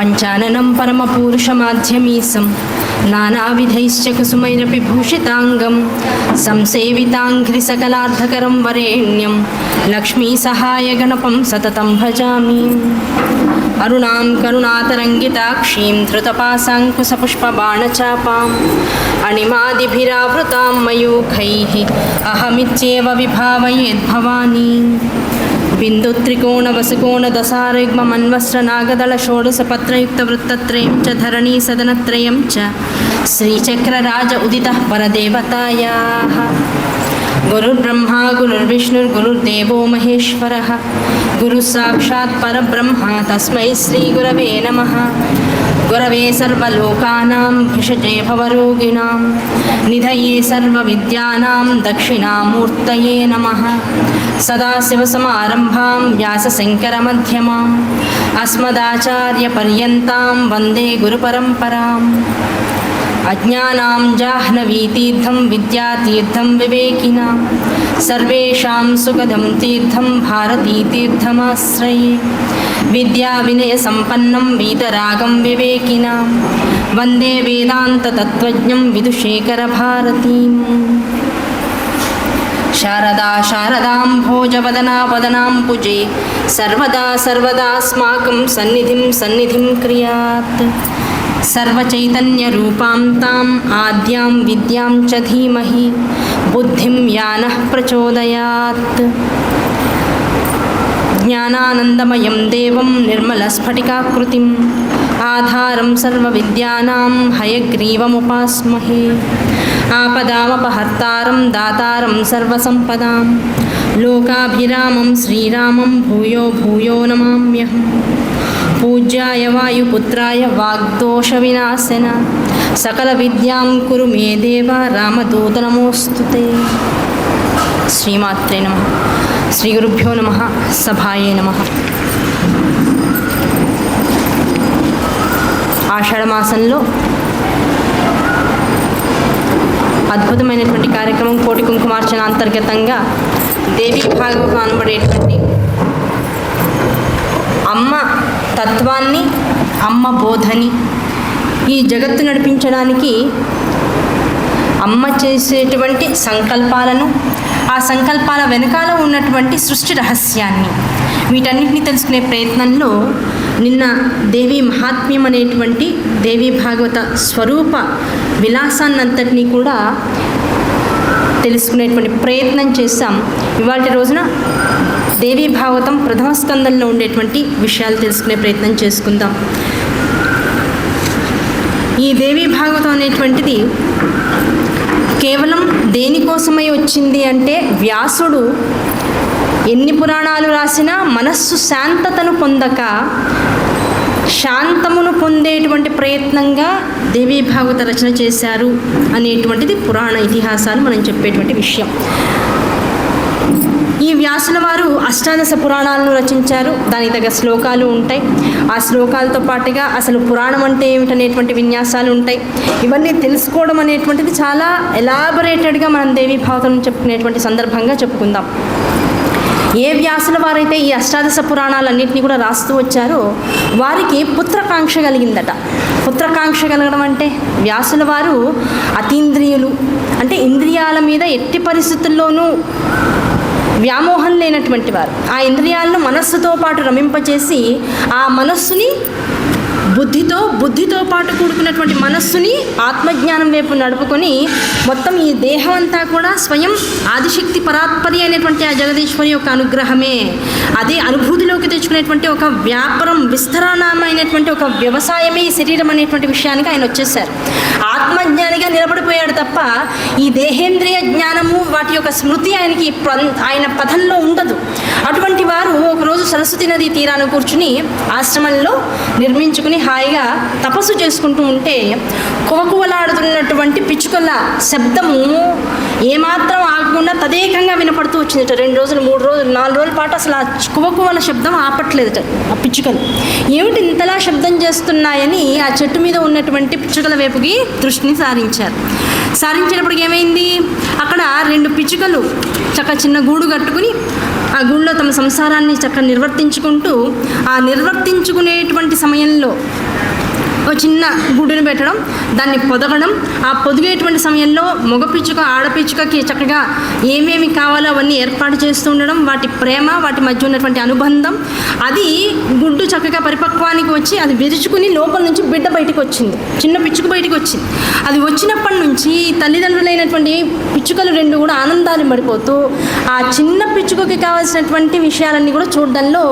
పంచాననం పరమపూరుషమాధ్యమీశం నానావిధైశ్చ కుసుమైరపి భూషితాంగం సంసేవితాంఘ్రి సకలార్థకరం వరేణ్యం లక్ష్మీ సహాయ గణపం సతతం భజామి. అరుణాం కరుణాతరంగితాక్షీం ధృతపాశాంకుశపుష్పబాణచాపాం అణిమాదిభిరావృతాం మయూఖైః అహమిత్యేవ విభావయేద్భవానీ. బిందుత్రికోణవసుకోణదశారుగ్మన్వస్త్రనాగదళ షోడశపత్రయుక్తవృత్తత్రయం చ ధరణీ సదనత్రయం చ శ్రీచక్రరాజ ఉదితః పరదేవతాయాః. గురుర్బ్రహ్మా గురుర్విష్ణుర్గురుర్దేవో మహేశ్వరః గురుః సాక్షాత్ పరబ్రహ్మ తస్మై శ్రీగురవే నమః. గురవే సర్వలోకానాం భిషజే భవరోగిణాం నిధయే సర్వవిద్యానాం దక్షిణామూర్తయే నమః. సదాశివసమారంభాం వ్యాసశంకరమధ్యమాం అస్మదాచార్యపర్యంతాం వందే గురుపరంపరాం. అజ్ఞానాం జాహ్నవీతీర్థం విద్యాతీర్థం వివేకినాం సర్వేషాం సుఖదం తీర్థం భారతీతీర్థమాశ్రయే. విద్యా వినయ సంపన్నం వీతరాగం వివేకినాం వందే వేదాంతతత్త్వజ్ఞం విదుషేఖర భారతీం. శారదా శారదాం భోజవదనా వదనాం పుజే సర్వదా సర్వదాస్మాకం సన్నిధిం క్రియాత్. సర్వచైతన్యరూపాం తాం ఆద్యాం విద్యాం చ ధీమహి బుద్ధిం యానః ప్రచోదయాత్. జ్ఞానానందమయం దేవం నిర్మలస్ఫటికాకృతిం ఆధారం సర్వవిద్యానాం హయగ్రీవముపాస్మహే. ఆపదామపహర్తారం దాతారం సర్వసంపదాం లోకాభిరామం శ్రీరామం భూయో భూయో నమామ్యహం. పూజ్యాయ వాయుపుత్రాయ వాగ్దోషవినాశన సకల విద్యాం కురు మే దేవ రామదూత నమోస్తుతే. శ్రీమాత్రే నమః. శ్రీ గురుభ్యో నమః. సభాయే నమః. ఆషాఢమాసంలో అద్భుతమైనటువంటి కార్యక్రమం కోటి కుంకుమార్చన అంతర్గతంగా దేవీ భాగవతం అనబడేటువంటి అమ్మ తత్వాన్ని, అమ్మ బోధని ఈ జగత్తు నడిపించడానికి అమ్మ చేసేటువంటి సంకల్పాలను, ఆ సంకల్పాల వెనకాల ఉన్నటువంటి సృష్టి రహస్యాన్ని, వీటన్నిటిని తెలుసుకునే ప్రయత్నంలో నిన్న దేవీ మహాత్మ్యం అనేటువంటి దేవీ భాగవత స్వరూప విలాసాన్నంతటినీ కూడా తెలుసుకునేటువంటి ప్రయత్నం చేశాం. ఇవాళ రోజున దేవీ భాగవతం ప్రథమ స్కందంలో ఉండేటువంటి విషయాలు తెలుసుకునే ప్రయత్నం చేసుకుందాం. ఈ దేవీ భాగవతం అనేటువంటిది కేవలం దేనికోసమై వచ్చింది అంటే, వ్యాసుడు ఎన్ని పురాణాలు రాసినా మనస్సు శాంతతను పొందక శాంతమును పొందేటువంటి ప్రయత్నంగా దేవీ భాగవత రచన చేశారు అనేటువంటిది పురాణ ఇతిహాసాలు మనం చెప్పేటువంటి విషయం. ఈ వ్యాసుల వారు అష్టాదశ పురాణాలను రచించారు. దానికి తగ్గ శ్లోకాలు ఉంటాయి. ఆ శ్లోకాలతో పాటుగా అసలు పురాణం అంటే ఏమిటనేటువంటి విన్యాసాలు ఉంటాయి. ఇవన్నీ తెలుసుకోవడం అనేటువంటిది చాలా ఎలాబొరేటెడ్గా మనం దేవీ భాగవతం చెప్పుకునేటువంటి సందర్భంగా చెప్పుకుందాం. ఏ వ్యాసుల వారైతే ఈ అష్టాదశ పురాణాలన్నింటినీ కూడా రాస్తూ వచ్చారో వారికి పుత్రకాంక్ష కలిగిందట. పుత్రకాంక్ష కలగడం అంటే, వ్యాసుల వారు అతీంద్రియులు, అంటే ఇంద్రియాల మీద ఎట్టి పరిస్థితుల్లోనూ వ్యామోహం లేనటువంటి వారు. ఆ ఇంద్రియాలను మనస్సుతో పాటు రమింపచేసి ఆ మనస్సుని బుద్ధితో పాటు కూడుకున్నటువంటి మనస్సుని ఆత్మజ్ఞానం వైపు నడుపుకొని మొత్తం ఈ దేహం అంతా కూడా స్వయం ఆదిశక్తి పరాత్పరి అయినటువంటి ఆ జగదీశ్వరి యొక్క అనుగ్రహమే. అదే అనుభూతిలోకి తెచ్చుకునేటువంటి ఒక వ్యాపారం విస్తరణమైనటువంటి ఒక వ్యవసాయమే ఈ శరీరం అనేటువంటి విషయానికి ఆయన వచ్చేసారు. ఆత్మజ్ఞానిగా నిలబడిపోయాడు తప్ప ఈ దేహేంద్రియ జ్ఞానము వాటి యొక్క స్మృతి ఆయనకి ఆయన పథంలో ఉండదు. అటువంటి వారు ఒకరోజు సరస్వతి నది తీరాన్ని కూర్చుని ఆశ్రమంలో నిర్మించుకుని హాయిగా తపస్సు చేసుకుంటూ ఉంటే కువకువలాడుతున్నటువంటి పిచ్చుకల శబ్దము ఏమాత్రం ఆగకుండా తదేకంగా వినపడుతూ వచ్చిందట. 2 రోజులు 3 రోజులు 4 రోజుల పాటు అసలు ఆ కువకువల శబ్దం ఆపట్లేదట. ఆ పిచ్చుకలు ఏమిటి ఇంతలా శబ్దం చేస్తున్నాయని ఆ చెట్టు మీద ఉన్నటువంటి పిచ్చుకల వైపుకి దృష్టిని సారించేటప్పటికి ఏమైంది, అక్కడ 2 పిచ్చుకలు చక్క చిన్న గూడు కట్టుకుని ఆ గూళ్ళో తమ సంసారాన్ని చక్కగా నిర్వర్తించుకుంటూ ఆ నిర్వర్తించుకునేటువంటి సమయంలో ఒక చిన్న గుడ్డును పెట్టడం, దాన్ని పొదగడం, ఆ పొదిగేటువంటి సమయంలో మగ పిచ్చుక ఆడపిచ్చుకకి చక్కగా ఏమేమి కావాలో అవన్నీ ఏర్పాటు చేస్తూ ఉండడం, వాటి ప్రేమ, వాటి మధ్య ఉన్నటువంటి అనుబంధం, అది గుడ్డు చక్కగా పరిపక్వానికి వచ్చి అది విరుచుకుని లోపల నుంచి బిడ్డ బయటకు వచ్చింది, చిన్న పిచ్చుక బయటకు వచ్చింది. అది వచ్చినప్పటి నుంచి తల్లిదండ్రులైనటువంటి పిచ్చుకలు రెండు కూడా ఆనందాన్ని పడిపోతూ ఆ చిన్న పిచ్చుకకి కావాల్సినటువంటి విషయాలన్నీ కూడా చూడడంలో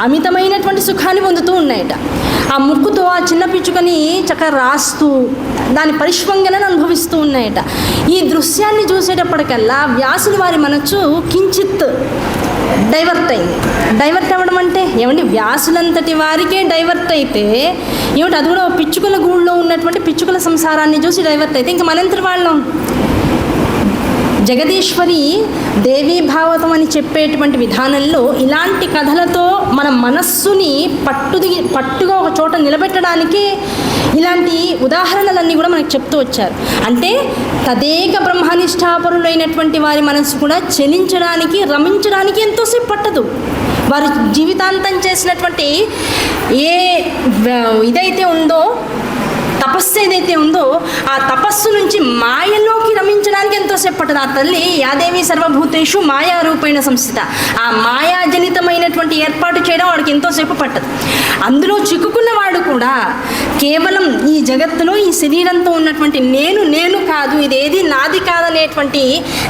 అమితమైనటువంటి సుఖాన్ని పొందుతూ ఉన్నాయట. ఆ ముక్కుతో ఆ చిన్న పిచ్చుకని చక్కగా రాస్తూ దాని పరిష్వంగనని అనుభవిస్తూ ఉన్నాయట. ఈ దృశ్యాన్ని చూసేటప్పటికల్లా వ్యాసుని వారి మనసు కించిత్ డైవర్ట్ అయింది. డైవర్ట్ అవ్వడం అంటే ఏమండి, వ్యాసులంతటి వారికే డైవర్ట్ అయితే ఏమిటి, అది కూడా పిచ్చుకల గూళ్ళో ఉన్నటువంటి పిచ్చుకల సంసారాన్ని చూసి డైవర్ట్ అయితే ఇంకా మనంతటి వాళ్ళం. జగదీశ్వరి దేవీ భాగవతం అని చెప్పేటువంటి విధానంలో ఇలాంటి కథలతో మన మనస్సుని పట్టుగా ఒక చోట నిలబెట్టడానికి ఇలాంటి ఉదాహరణలన్నీ కూడా మనకు చెప్తూ వచ్చారు. అంటే తదేక బ్రహ్మనిష్టాపరులైనటువంటి వారి మనస్సు కూడా చలించడానికి, రమించడానికి ఎంతోసేపు పట్టదు. వారు జీవితాంతం చేసినటువంటి ఏ ఇదైతే ఉందో, తపస్సు ఏదైతే ఉందో, ఆ తపస్సు నుంచి మాయలోకి రమించడానికి ఎంతోసేపు పట్టదు. ఆ తల్లి యాదేవి సర్వభూతేషు మాయారూపేణ సంస్థిత, ఆ మాయాజనితమైనటువంటి ఏర్పాటు చేయడం వాడికి ఎంతోసేపు పట్టదు. అందులో చిక్కుకున్న వాడు కూడా కేవలం ఈ జగత్తులో ఈ శరీరంతో ఉన్నటువంటి నేను కాదు, ఇదేది నాది కాదనేటువంటి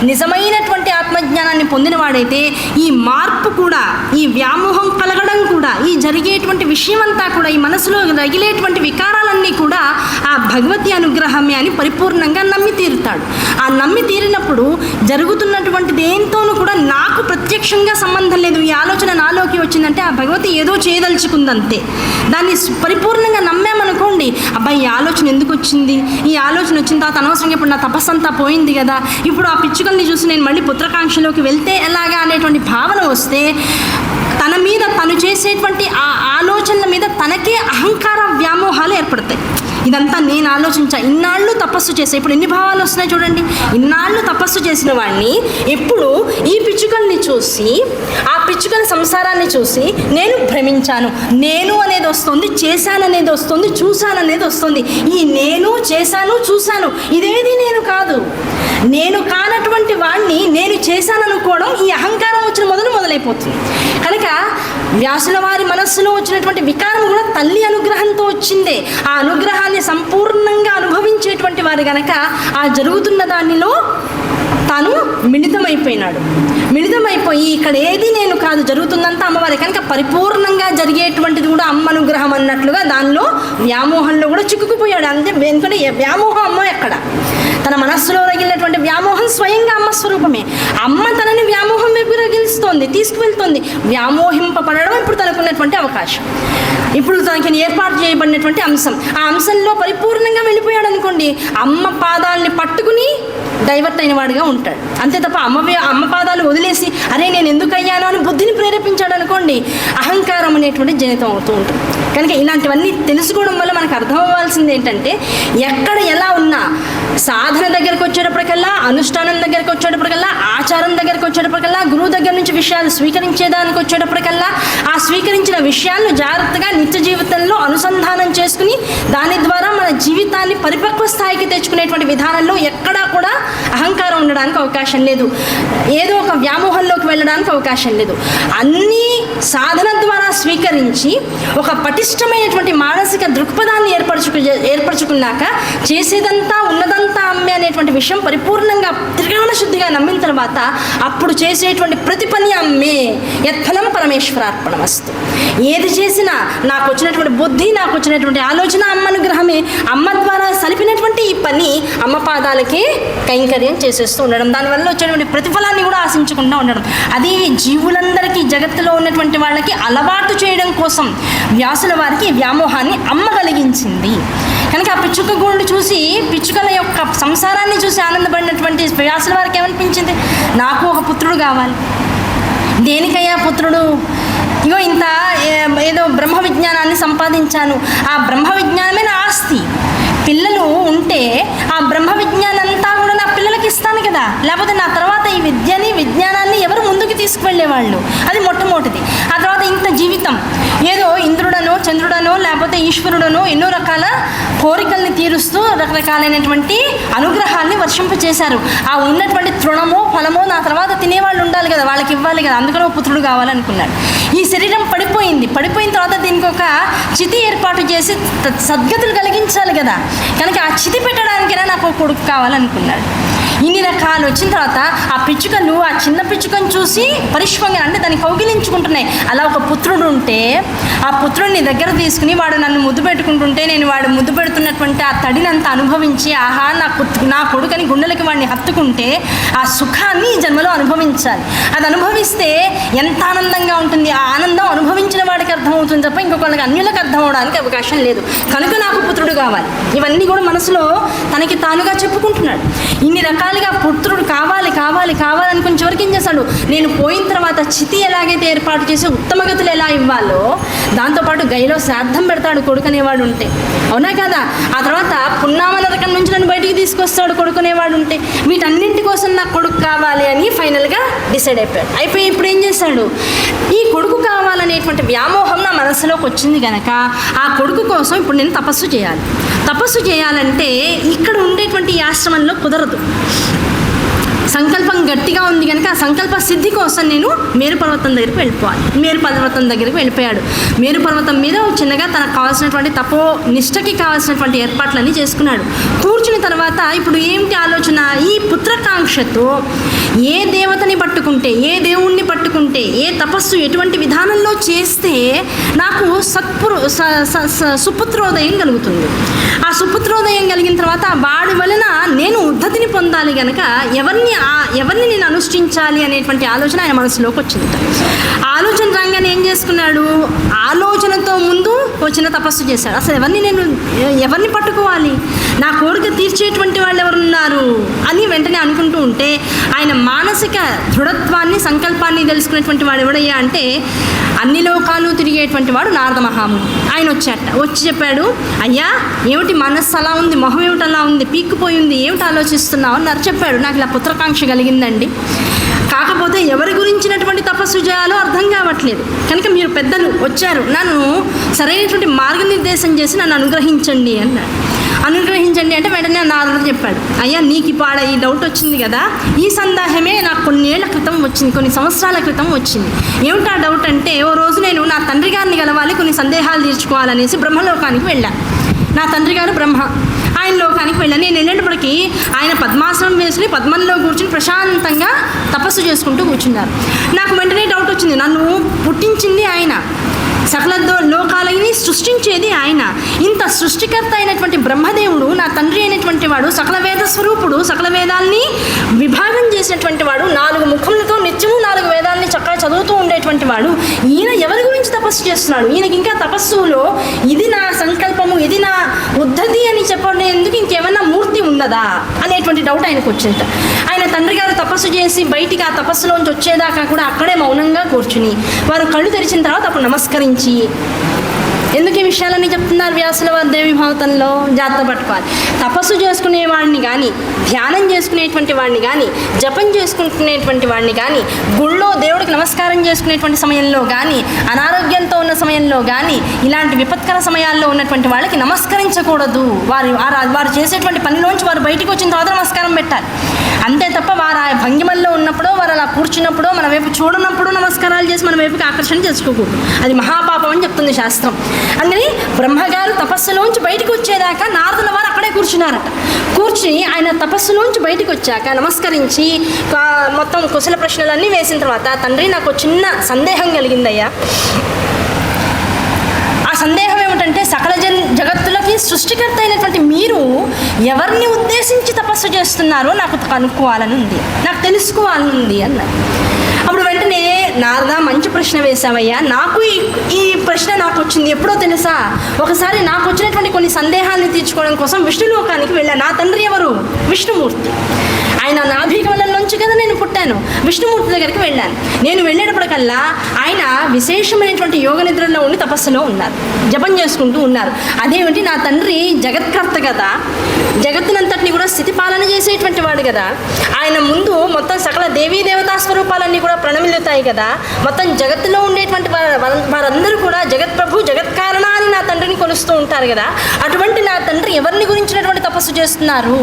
నిజమైనటువంటి ఆత్మజ్ఞానాన్ని పొందిన వాడైతే ఈ మార్పు కూడా, ఈ వ్యామోహం కలగడం కూడా, ఈ జరిగేటువంటి విషయం అంతా కూడా, ఈ మనసులో రగిలేటువంటి వికారాలన్నీ కూడా ఆ భగవతి అనుగ్రహమే అని పరిపూర్ణంగా నమ్మి తీరుతాడు. ఆ నమ్మి తీరినప్పుడు జరుగుతున్నటువంటి దేంతోనూ కూడా నాకు ప్రత్యక్షంగా సంబంధం లేదు, ఈ ఆలోచన నాలోకి వచ్చిందంటే ఆ భగవతి ఏదో చేయదలుచుకుందంతే. దాన్ని పరిపూర్ణంగా నమ్మామనుకోండి, అబ్బాయి ఈ ఆలోచన ఎందుకు వచ్చింది, ఈ ఆలోచన వచ్చిన తర్వాత అనవసరంగా ఇప్పుడు నా తపస్సు అంతా పోయింది కదా, ఇప్పుడు ఆ పిచ్చుకల్ని చూసి నేను మళ్ళీ పుత్రకాంక్షలోకి వెళ్తే ఎలాగా అనేటువంటి భావన వస్తే తన మీద తను చేసేటువంటి ఆ ఆలోచనల మీద తనకే అహంకార వ్యామోహాలు ఏర్పడతాయి. ఇదంతా నేను ఆలోచించా, ఇన్నాళ్ళు తపస్సు చేసా, ఇప్పుడు ఎన్ని భావాలు వస్తున్నాయి చూడండి. ఇన్నాళ్ళు తపస్సు చేసిన వాడిని ఎప్పుడు ఈ పిచ్చుకల్ని చూసి, ఆ పిచ్చుకల సంసారాన్ని చూసి నేను భ్రమించాను, నేను అనేది వస్తుంది, చేశాననేది వస్తుంది, చూశాననేది వస్తుంది. ఈ నేను చేశాను చూశాను ఇదేది నేను కాదు. నేను కానటువంటి వాడిని నేను చేశాననుకోవడం ఈ అహంకారం వచ్చిన మొదలైపోతుంది. కనుక వ్యాసుల వారి మనస్సులో వచ్చినటువంటి వికారం కూడా తల్లి అనుగ్రహంతో వచ్చిందే. ఆ అనుగ్రహాన్ని సంపూర్ణంగా అనుభవించేటువంటి వారు గనక ఆ జరుగుతున్న దానిలో తాను మిళితమైపోయినాడు. మిళితమైపోయి ఇక్కడ ఏది నేను కాదు, జరుగుతుందంతా అమ్మవారి, కనుక పరిపూర్ణంగా జరిగేటువంటిది కూడా అమ్మ అనుగ్రహం అన్నట్లుగా దానిలో వ్యామోహంలో కూడా చిక్కుకుపోయాడు. అంతే, ఎందుకంటే వ్యామోహం అమ్మ ఎక్కడ, తన మనస్సులో రగిలినటువంటి వ్యామోహం స్వయంగా అమ్మ స్వరూపమే. అమ్మ తనని వ్యామోహం వైపు రగిలిస్తోంది, తీసుకువెళ్తోంది. వ్యామోహింపబడడం ఇప్పుడు తనకున్నటువంటి అవకాశం, ఇప్పుడు తనకి ఏర్పాటు చేయబడినటువంటి అంశం. ఆ అంశంలో పరిపూర్ణంగా వెళ్ళిపోయాడు అనుకోండి, అమ్మ పాదాలని పట్టుకుని డైవర్ట్ అయిన వాడిగా ఉంటాడు. అంతే తప్ప అమ్మ పాదాలు వదిలేసి అరే నేను ఎందుకు అయ్యాను అని బుద్ధిని ప్రేరేపించాడు అనుకోండి, అహంకారం అనేటువంటి జనితం అవుతూ ఉంటుంది. కనుక ఇలాంటివన్నీ తెలుసుకోవడం వల్ల మనకు అర్థం అవ్వాల్సింది ఏంటంటే, ఎక్కడ ఎలా ఉన్నా సాధన దగ్గరకు వచ్చేటప్పటికల్లా, అనుష్ఠానం దగ్గరకు వచ్చేటప్పటికల్లా, ఆచారం దగ్గరకు వచ్చేటప్పటికల్లా, గురువు దగ్గర నుంచి విషయాలు స్వీకరించేదానికి వచ్చేటప్పటికల్లా, ఆ స్వీకరించిన విషయాలను జాగ్రత్తగా నిత్య జీవితంలో అనుసంధానం చేసుకుని దాని ద్వారా మన జీవితాన్ని పరిపక్వ స్థాయికి తెచ్చుకునేటువంటి విధానంలో ఎక్కడా కూడా అహంకారం ఉండడానికి అవకాశం లేదు, ఏదో ఒక వ్యామోహంలోకి వెళ్ళడానికి అవకాశం లేదు. అన్నీ సాధన ద్వారా స్వీకరించి ఒక పటిష్టమైనటువంటి మానసిక దృక్పథాన్ని ఏర్పరచుకున్నాక చేసేదంతా ఉన్నదంతా అమ్మే అనేటువంటి విషయం పరిపూర్ణంగా త్రికరణ శుద్ధిగా నమ్మిన తర్వాత అప్పుడు చేసేటువంటి ప్రతి పని అమ్మే, యత్ఫలం పరమేశ్వరార్పణమస్తు. ఏది చేసినా నాకు వచ్చినటువంటి బుద్ధి, నాకు వచ్చినటువంటి ఆలోచన అమ్మ అనుగ్రహమే. అమ్మ ద్వారా సలిపినటువంటి ఈ పని అమ్మ పాదాలకే కైంకర్యం చేసేస్తూ ఉండడం, దానివల్ల వచ్చేటువంటి ప్రతిఫలాన్ని కూడా ఆశించకుండా ఉండడం. అది జీవులందరికీ, జగత్తులో ఉన్నటువంటి వాళ్ళకి అలవాటు చేయడం కోసం వ్యాసుల వారికి వ్యామోహాన్ని అమ్మ కలిగించింది. కనుక ఆ పిచ్చుక గూళ్ళు చూసి, పిచ్చుకల యొక్క సంసారాన్ని చూసి ఆనందపడినటువంటి వ్యాసుల వారికి ఏమనిపించింది, నాకు ఒక పుత్రుడు కావాలి. దేనికయ్యా పుత్రుడు, ఇగో ఇంత ఏదో బ్రహ్మ విజ్ఞానాన్ని సంపాదించాను, ఆ బ్రహ్మ విజ్ఞానమే నా ఆస్తి. పిల్లలు ఉంటే ఆ బ్రహ్మ విజ్ఞానం అంతా కూడా నా పిల్లలకి ఇస్తాను కదా, లేకపోతే నా తర్వాత ఈ విద్యని విజ్ఞానాన్ని ఎవరు ముందుకు తీసుకువెళ్ళేవాళ్ళు? అది మొట్టమొదటిది. ఆ తర్వాత ఇంత జీవితం ఏదో ఇంద్రుడనో చంద్రుడనో లేకపోతే ఈశ్వరుడనో ఎన్నో రకాల కోరికల్ని తీరుస్తూ రకరకాలైనటువంటి అనుగ్రహాన్ని వర్షింపచేశారు. ఆ ఉన్నటువంటి తృణమో ఫలమో నా తర్వాత తినేవాళ్ళు ఉండాలి కదా, వాళ్ళకి ఇవ్వాలి కదా, అందుకని పుత్రుడు కావాలనుకున్నాడు. ఈ శరీరం పడిపోయిన తర్వాత దీనికి ఒక చితి ఏర్పాటు చేసి సద్గతులు కలిగించాలి కదా, కనుక ఆ చితి పెట్టడానికైనా నాకు కొడుకు కావాలనుకున్నాడు. ఇన్ని రకాలు వచ్చిన తర్వాత ఆ పిచ్చుకలు ఆ చిన్న పిచ్చుకను చూసి పరిష్వంగా అంటే దాన్ని కౌగిలించుకుంటున్నాయి. అలా ఒక పుత్రుడు ఉంటే ఆ పుత్రుడిని దగ్గర తీసుకుని వాడు నన్ను ముద్దు పెట్టుకుంటుంటే నేను వాడు ముద్దు పెడుతున్నటువంటి ఆ తడినంతా అనుభవించి ఆహా నా కొడుకని గుండెలకి వాడిని హత్తుకుంటే ఆ సుఖాన్ని ఈ జన్మలో అనుభవించాలి. అది అనుభవిస్తే ఎంత ఆనందంగా ఉంటుంది. ఆ ఆనందం అనుభవించిన వాడికి అర్థమవుతుంది తప్ప ఇంకొకళ్ళకి అన్యులకు అర్థం అవడానికి అవకాశం లేదు. కనుక నాకు పుత్రుడు కావాలి. ఇవన్నీ కూడా మనసులో తనకి తానుగా చెప్పుకుంటున్నాడు. ఇన్ని రకాలుగా పుత్రుడు కావాలి కావాలి కావాలనుకుని చివరికి ఏం చేశాడు, నేను పోయిన తర్వాత చితి ఎలాగైతే ఏర్పాటు చేసి ఉత్తమగతులు ఎలా ఇవ్వాలో దాంతోపాటు గైలో శ్రాద్ధం పెడతాడు కొడుకునేవాడు ఉంటే, అవునా కదా. ఆ తర్వాత పున్నామ నరకం నుంచి నన్ను బయటికి తీసుకొస్తాడు కొడుకునేవాడు ఉంటే. వీటన్నింటి కోసం నాకు కొడుకు కావాలి అని ఫైనల్గా డిసైడ్ అయిపోయి ఇప్పుడు ఏం చేశాడు, ఈ కొడుకు కావాలనేటువంటి వ్యామోహం నా మనసులోకి వచ్చింది కనుక ఆ కొడుకు కోసం ఇప్పుడు నేను తపస్సు చేయాలి. తపస్సు చేయాలంటే ఇక్కడ ఉండేటువంటి ఈ ఆశ్రమంలో కుదరదు. సంకల్పం గట్టిగా ఉంది కనుక ఆ సంకల్ప సిద్ధి కోసం నేను మేరు పర్వతం దగ్గరికి వెళ్ళిపోవాలి. మేరు పర్వతం దగ్గరికి వెళ్ళిపోయాడు. మేరు పర్వతం మీద చిన్నగా తనకు కావాల్సినటువంటి తపో నిష్టకి కావాల్సినటువంటి ఏర్పాట్లన్నీ చేసుకున్నాడు. కూర్చున్న తర్వాత ఇప్పుడు ఏమిటి ఆలోచన, ఈ పుత్రకాంక్షతో ఏ దేవతని పట్టుకుంటే, ఏ దేవుణ్ణి పట్టుకుంటే, ఏ తపస్సు ఎటువంటి విధానంలో చేస్తే నాకు సుపుత్రోదయం కలుగుతుంది. ఆ సుపుత్రోదయం కలిగిన తర్వాత వాడి వలన నేను ఉద్ధతిని పొందాలి కనుక ఎవరిని నేను అనుష్ఠించాలి అనేటువంటి ఆలోచన ఆయన మనసులోకి వచ్చింది. ఆలోచన రాగానే ఏం చేసుకున్నాడు, ఆలోచనతో ముందు వచ్చిన తపస్సు చేశాడు. అసలు ఎవరిని పట్టుకోవాలి, నా కోరిక తీర్చేటువంటి వాళ్ళు ఎవరున్నారు అని వెంటనే అనుకుంటూ ఉంటే ఆయన మానసిక దృఢత్వాన్ని సంకల్పాన్ని తెలుసుకునేటువంటి వాడు ఎవడయ్యా అంటే అన్ని లోకాలు తిరిగేటువంటి వాడు నారద మహాముని. ఆయన వచ్చి చెప్పాడు, అయ్యా ఏమిటి మనస్సు అలా ఉంది, మొహం ఏమిటి అలా ఉంది, పీక్కుపోయి ఉంది, ఏమిటి ఆలోచిస్తున్నావు అన్నారు. చెప్పాడు, నాకు ఇలా పుత్రకాంక్ష కలిగిందండి, కాకపోతే ఎవరి గురించినటువంటి తపస్సు చేయాలో అర్థం కావట్లేదు, కనుక మీరు పెద్దలు వచ్చారు, నన్ను సరైనటువంటి మార్గనిర్దేశం చేసి నన్ను అనుగ్రహించండి అన్నాడు. అనుగ్రహించండి అంటే వెంటనే నారదుడు చెప్పాడు, అయ్యా నీకు ఇప్పుడు ఈ డౌట్ వచ్చింది కదా, ఈ సందేహమే నాకు కొన్ని సంవత్సరాల క్రితం వచ్చింది. ఏమిటా డౌట్ అంటే, ఓ రోజు నేను నా తండ్రి గారిని కలవాలి, కొన్ని సందేహాలు తీర్చుకోవాలనేసి బ్రహ్మలోకానికి వెళ్ళాను. నా తండ్రి గారు బ్రహ్మ, ఆయన లోకానికి వెళ్ళాను. నేను వెళ్ళేటప్పటికీ ఆయన పద్మాసనం వేసుకుని పద్మంలో కూర్చుని ప్రశాంతంగా తపస్సు చేసుకుంటూ కూర్చున్నారు. నాకు వెంటనే డౌట్ వచ్చింది, నన్ను పుట్టించింది ఆయన, సకల లోకాలని సృష్టించేది ఆయన, ఇంత సృష్టికర్త అయినటువంటి బ్రహ్మదేవుడు నా తండ్రి అయినటువంటి వాడు, సకల వేద స్వరూపుడు, సకల వేదాల్ని విభాగం చేసినటువంటి వాడు, 4 ముఖములతో నిత్యము 4 వేదాల్ని చక్కగా చదువుతూ ఉండేటువంటి వాడు, ఈయన ఎవరి గురించి తపస్సు చేస్తున్నాడు, ఈయనకి ఇంకా తపస్సులో ఇది నా సంకల్పము, ఇది నా ఉద్ధతి అని చెప్పేందుకు ఇంకేమన్నా మూర్తి ఉన్నదా అనేటువంటి డౌట్ ఆయనకు వచ్చింది. ఆయన తండ్రి గారు తపస్సు చేసి బయటికి ఆ తపస్సులోంచి వచ్చేదాకా కూడా అక్కడే మౌనంగా కూర్చుని వారు కళ్ళు తెరిచిన తర్వాత అప్పుడు నమస్కరించి, ఎందుకు ఈ విషయాలన్నీ చెప్తున్నారు వ్యాసుల వారి దేవి భావతంలో జాగ్రత్త పట్టుకోవాలి. తపస్సు చేసుకునేవాడిని కానీ, ధ్యానం చేసుకునేటువంటి వాడిని కానీ, జపం చేసుకుంటునేటువంటి వాడిని కానీ, గుళ్ళో దేవుడికి నమస్కారం చేసుకునేటువంటి సమయంలో కానీ, అనారోగ్యంతో ఉన్న సమయంలో కానీ, ఇలాంటి విపత్కర సమయాల్లో ఉన్నటువంటి వాళ్ళకి నమస్కరించకూడదు. వారు చేసేటువంటి పనిలోంచి వారు బయటికి వచ్చిన తర్వాత నమస్కారం పెట్టాలి. అంతే తప్ప వారు ఆ భంగిమల్లో ఉన్నప్పుడో, వారు అలా కూర్చున్నప్పుడో, మన వైపు చూడనప్పుడు నమస్కారాలు చేసి మన వైపుకి ఆకర్షణ చేసుకోకూడదు. అది మహాపాపం అని చెప్తుంది శాస్త్రం. అందుకని బ్రహ్మగారు తపస్సులోంచి బయటకు వచ్చేదాకా నారదుల వారు అక్కడే కూర్చున్నారట. కూర్చుని ఆయన తపస్సులోంచి బయటకు వచ్చాక నమస్కరించి మొత్తం కుశల ప్రశ్నలన్నీ వేసిన తర్వాత, తండ్రి నాకు చిన్న సందేహం కలిగిందయ్యా. ఆ సందేహం ఏమిటంటే, సకల జగత్తులకి సృష్టికర్త అయినటువంటి మీరు ఎవరిని ఉద్దేశించి తపస్సు చేస్తున్నారో నాకు కనుక్కోవాలని ఉంది, నాకు తెలుసుకోవాలని ఉంది అన్నారు. అప్పుడు వెంటనే నారద మంచి ప్రశ్న వేశావయ్యా, నాకు ఈ ప్రశ్న నాకు వచ్చింది ఎప్పుడో తెలుసా, ఒకసారి నాకు వచ్చినటువంటి కొన్ని సందేహాన్ని తీర్చుకోవడం కోసం విష్ణులోకానికి వెళ్ళాను. నా తండ్రి ఎవరు? విష్ణుమూర్తి. ఆయన నాభికమలం నుంచి కదా నేను పుట్టాను. విష్ణుమూర్తి దగ్గరికి వెళ్ళాను. నేను వెళ్ళేటప్పటికల్లా ఆయన విశేషమైనటువంటి యోగ నిద్రలో ఉండి తపస్సులో ఉన్నారు, జపం చేసుకుంటూ ఉన్నారు. అదేమిటి, నా తండ్రి జగత్కర్త కదా, జగత్తునంతటిని కూడా స్థితి పాలన చేసేటువంటి వాడు కదా, ఆయన ముందు మొత్తం సకల దేవీ దేవతా స్వరూపాలన్నీ కూడా ప్రణమిల్లుతాయి కదా, మొత్తం జగత్తులో ఉండేటువంటి వారందరూ కూడా జగత్ప్రభు జగత్కారణ అని నా తండ్రిని కొలుస్తూ ఉంటారు కదా, అటువంటి నా తండ్రి ఎవరిని గురించినటువంటి తపస్సు చేస్తున్నారు,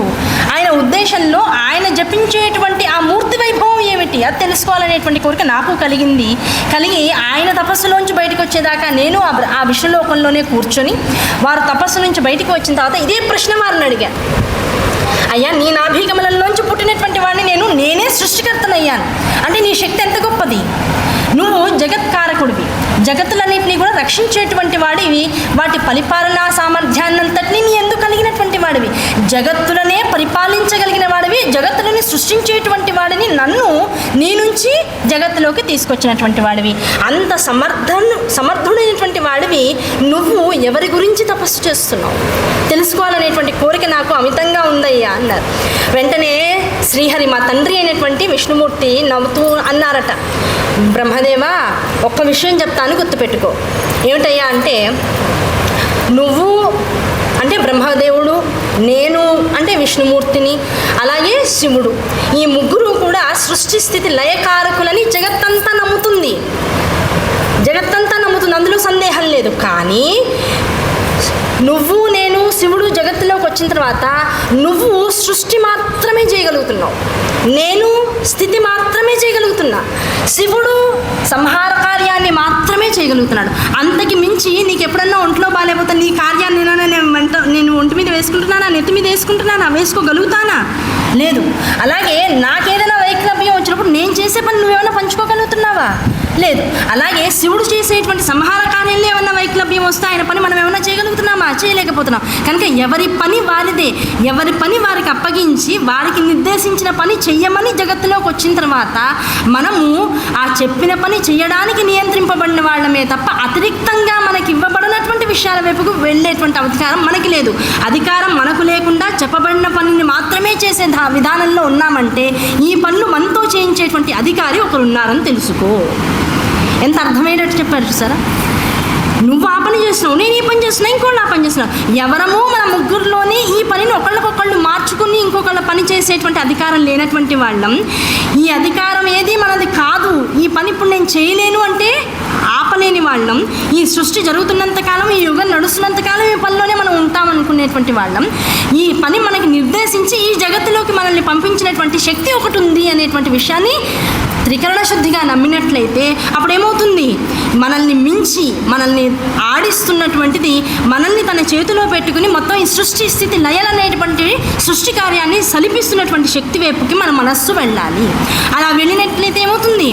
ఆయన ఉద్దేశంలో ఆయన జపించేటువంటి ఆ మూర్తి వైభవం ఏమిటి అది తెలుసుకోవాలనేటువంటి కోరిక నాకు కలిగి ఆయన తపస్సులోంచి బయటకు వచ్చేదాకా నేను ఆ విష్ణులోకంలోనే కూర్చొని వారు తపస్సు నుంచి బయటకు వచ్చిన తర్వాత ఇదే ప్రశ్న వారిని అడిగా. అయ్యా, నీ నాభీకమలంలోంచి పుట్టినటువంటి వాడిని నేనే సృష్టికర్తనయ్యాను అంటే నీ శక్తి ఎంత గొప్పది, నువ్వు జగత్కారకుడివి, జగత్తులన్నింటినీ కూడా రక్షించేటువంటి వాడివి, వాటి పరిపాలనా సామర్థ్యాన్నంతటినీ నీ ఎందుకు కలిగినటువంటి వాడివి, జగత్తులనే పరిపాలించగలిగిన వాడివి, జగత్తులని సృష్టించేటువంటి వాడిని నన్ను నీ నుంచి జగత్తులోకి తీసుకొచ్చినటువంటి వాడివి, అంత సమర్థుడైనటువంటి వాడివి, నువ్వు ఎవరి గురించి తపస్సు చేస్తున్నావు తెలుసుకోవాలనేటువంటి కోరిక నాకు అమితంగా ఉందయ్యా అన్నారు. వెంటనే శ్రీహరి మా తండ్రి అయినటువంటి విష్ణుమూర్తి నవ్వుతూ అన్నారట, బ్రహ్మదేవా ఒక్క విషయం చెప్తాను గుర్తుపెట్టుకో. ఏమిటయ్యా అంటే, నువ్వు అంటే బ్రహ్మదేవుడు, నేను అంటే విష్ణుమూర్తిని, అలాగే శివుడు, ఈ ముగ్గురు కూడా సృష్టి స్థితి లయకారకులని జగత్తంతా నమ్ముతుంది, అందులో సందేహం లేదు. కానీ నువ్వు నేను శివుడు జగత్తులోకి వచ్చిన తర్వాత నువ్వు సృష్టి మాత్రమే చేయగలుగుతున్నావు, నేను స్థితి మాత్రమే చేయగలుగుతున్నా, శివుడు సంహార కార్యాన్ని మాత్రమే చేయగలుగుతున్నాడు. అంతకి మించి నీకు ఎప్పుడన్నా ఒంట్లో బాగాలేకపోతే నీ కార్యాన్ని నేను ఒంటి మీద వేసుకుంటున్నానా, నెత్తి మీద వేసుకుంటున్నానా, వేసుకోగలుగుతానా? లేదు. అలాగే నాకేదైనా వైక్లభ్యం వచ్చినప్పుడు నేను చేసే పని నువ్వేమైనా పంచుకోగలుగుతున్నావా? లేదు. అలాగే శివుడు చేసేటువంటి సంహార కార్యంలో ఏమన్నా వైక్లభ్యం వస్తే ఆయన పని మనం ఏమన్నా చేయగలుగుతున్నామా? చేయలేకపోతున్నాం. కనుక ఎవరి పని వారిదే, ఎవరి పని వారికి అప్పగించి వారికి నిర్దేశించిన పని చెయ్యమని జగత్తులోకి వచ్చిన తర్వాత మనము ఆ చెప్పిన పని చేయడానికి నియంత్రింపబడిన వాళ్ళమే తప్ప అతిరిక్తంగా మనకి ఇవ్వబడినటువంటి విషయాల వైపుకు వెళ్ళేటువంటి అధికారం మనకి లేదు. అధికారం మనకు లేకుండా చెప్పబడిన పనిని మాత్రమే చేసే విధానంలో ఉన్నామంటే ఈ పనులు మనతో చేయించేటువంటి అధికారి ఒకరు ఉన్నారని తెలుసుకో. ఎంత అర్థమయ్యేటట్టు చెప్పారు చూసారా? నువ్వు ఆ పని చేస్తున్నావు, నేను ఈ పని చేస్తున్నా, ఇంకోళ్ళు ఆ పని చేస్తున్నావు. ఎవరమో మన ముగ్గురులోనే ఈ పనిని ఒకళ్ళకొకళ్ళు మార్చుకుని ఇంకొకళ్ళ పని చేసేటువంటి అధికారం లేనటువంటి వాళ్ళం. ఈ అధికారం ఏది మనది కాదు, ఈ పని ఇప్పుడు నేను చేయలేను అంటే ఆపలేని వాళ్ళం. ఈ సృష్టి జరుగుతున్నంతకాలం, ఈ యుగం నడుస్తున్నంతకాలం ఈ పనిలోనే మనం ఉంటామనుకునేటువంటి వాళ్ళం. ఈ పని మనకి నిర్దేశించి ఈ జగత్తులోకి మనల్ని పంపించినటువంటి శక్తి ఒకటి ఉంది అనేటువంటి విషయాన్ని త్రికరణ శుద్ధిగా నమ్మినట్లయితే అప్పుడేమవుతుంది? మనల్ని మించి మనల్ని ఆడిస్తున్నటువంటిది మనల్ని తన చేతిలో పెట్టుకుని మొత్తం ఈ సృష్టి స్థితి లయలనేటువంటి సృష్టి కార్యాన్ని సలిపిస్తున్నటువంటి శక్తి వైపుకి మన మనస్సు వెళ్ళాలి. అలా వెళ్ళినట్లయితే ఏమవుతుంది?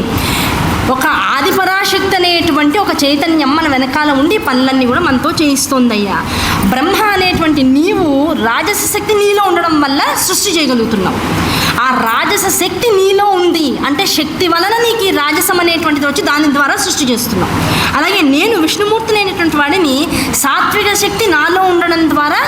ఒక ఆదిపరాశక్తి అనేటువంటి ఒక చైతన్యం మన వెనకాల ఉండి పనులన్నీ కూడా మనతో చేయిస్తోందయ్యా. బ్రహ్మ అనేటువంటి నీవు రాజస శక్తి నీలో ఉండడం వల్ల సృష్టి చేయగలుగుతున్నావు. ఆ రాజస శక్తి నీలో ఉంది అంటే శక్తి వలన నీకు ఈ రాజసం అనేటువంటిది వచ్చి దాని ద్వారా సృష్టి చేస్తున్నావు. అలాగే నేను విష్ణుమూర్తి అనేటువంటి వాడిని సాత్విక శక్తి నాలో ఉండడం ద్వారా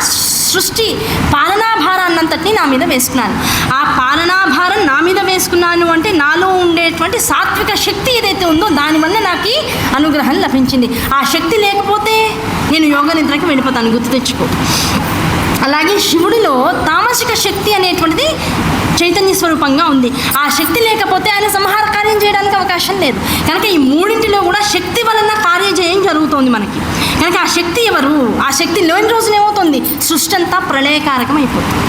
సృష్టి పాలనాభారాన్నంతటినీ నా మీద వేసుకున్నాను. ఆ పాలనాభారం నా మీద వేసుకున్నాను అంటే నాలో ఉండేటువంటి సాత్విక శక్తి ఏదైతే ఉందో దానివల్ల నాకు ఈ అనుగ్రహం లభించింది. ఆ శక్తి లేకపోతే నేను యోగ నిద్రకి వెళ్ళిపోతాను, గుర్తు తెచ్చుకో. అలాగే శివుడిలో తామసిక శక్తి అనేటువంటిది చైతన్య స్వరూపంగా ఉంది. ఆ శక్తి లేకపోతే ఆయన సంహార కార్యం చేయడానికి అవకాశం లేదు. కనుక ఈ మూడింటిలో కూడా శక్తి వలన కార్యజయం జరుగుతోంది మనకి. కనుక ఆ శక్తి ఎవరు? ఆ శక్తి లేని రోజున ఏమవుతుంది? సృష్టి అంతా ప్రళయకారకం అయిపోతుంది.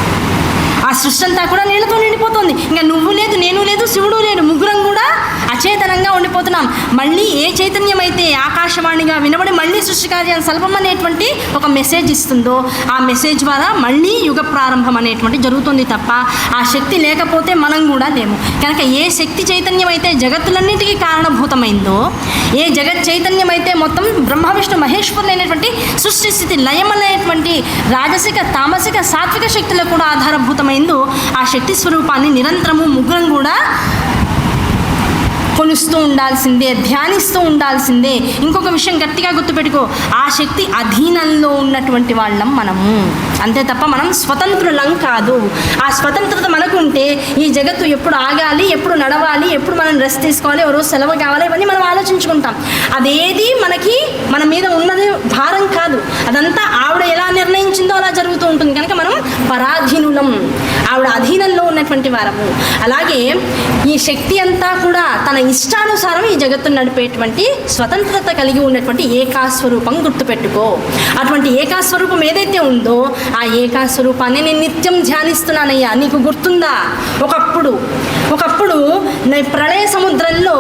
ఆ సృష్టి అంతా కూడా నీళ్ళతో నిండిపోతుంది. ఇంకా నువ్వు లేదు, నేను లేదు, శివుడు లేడు, ముగ్గురం కూడా అచేతనంగా ఉండిపోతున్నాం. మళ్ళీ ఏ చైతన్యం అయితే ఆకాశవాణిగా వినబడి మళ్ళీ సృష్టి కార్యాన్ని సల్పమనేటువంటి ఒక మెసేజ్ ఇస్తుందో ఆ మెసేజ్ ద్వారా మళ్ళీ యుగ ప్రారంభం అనేటువంటి జరుగుతుంది తప్ప ఆ శక్తి లేకపోతే మనం కూడా లేము. కనుక ఏ శక్తి చైతన్యం అయితే జగత్తులన్నింటికీ కారణభూతమైందో, ఏ జగత్ చైతన్యం అయితే మొత్తం బ్రహ్మ విష్ణు మహేశ్వరులైనటువంటి సృష్టి స్థితి లయమనేటువంటి రాజసిక తామసిక సాత్విక శక్తులకు కూడా ఆధారభూతమైందో ఆ శక్తి స్వరూపాన్ని నిరంతరము ముగ్గురం కూడా కొలుస్తూ ఉండాల్సిందే, ధ్యానిస్తూ ఉండాల్సిందే. ఇంకొక విషయం గట్టిగా గుర్తుపెట్టుకో, ఆ శక్తి అధీనంలో ఉన్నటువంటి వాళ్ళం మనము, అంతే తప్ప మనం స్వతంత్రులం కాదు. ఆ స్వతంత్రత మనకుంటే ఈ జగత్తు ఎప్పుడు ఆగాలి, ఎప్పుడు నడవాలి, ఎప్పుడు మనం రెస్ట్ తీసుకోవాలి, ఎవరో సెలవు కావాలి, ఇవన్నీ మనం ఆలోచించుకుంటాం. అదేది మనకి మన మీద ఉన్నది భారం కాదు. అదంతా ఆవిడ ఎలా నిర్ణయించిందో అలా జరుగుతూ ఉంటుంది. కనుక మనం పరాధీనులం, ఆవిడ అధీనంలో ఉన్నటువంటి వారము. అలాగే ఈ శక్తి అంతా కూడా తన ఇష్టానుసారం ఈ జగత్తును నడిపేటువంటి స్వతంత్రత కలిగి ఉన్నటువంటి ఏకాస్వరూపం గుర్తుపెట్టుకో. అటువంటి ఏకాస్వరూపం ఏదైతే ఉందో ఆ ఏకాస్వరూపాన్ని నేను నిత్యం ధ్యానిస్తున్నానయ్యా. నీకు గుర్తుందా, ఒకప్పుడు ప్రళయ సముద్రంలో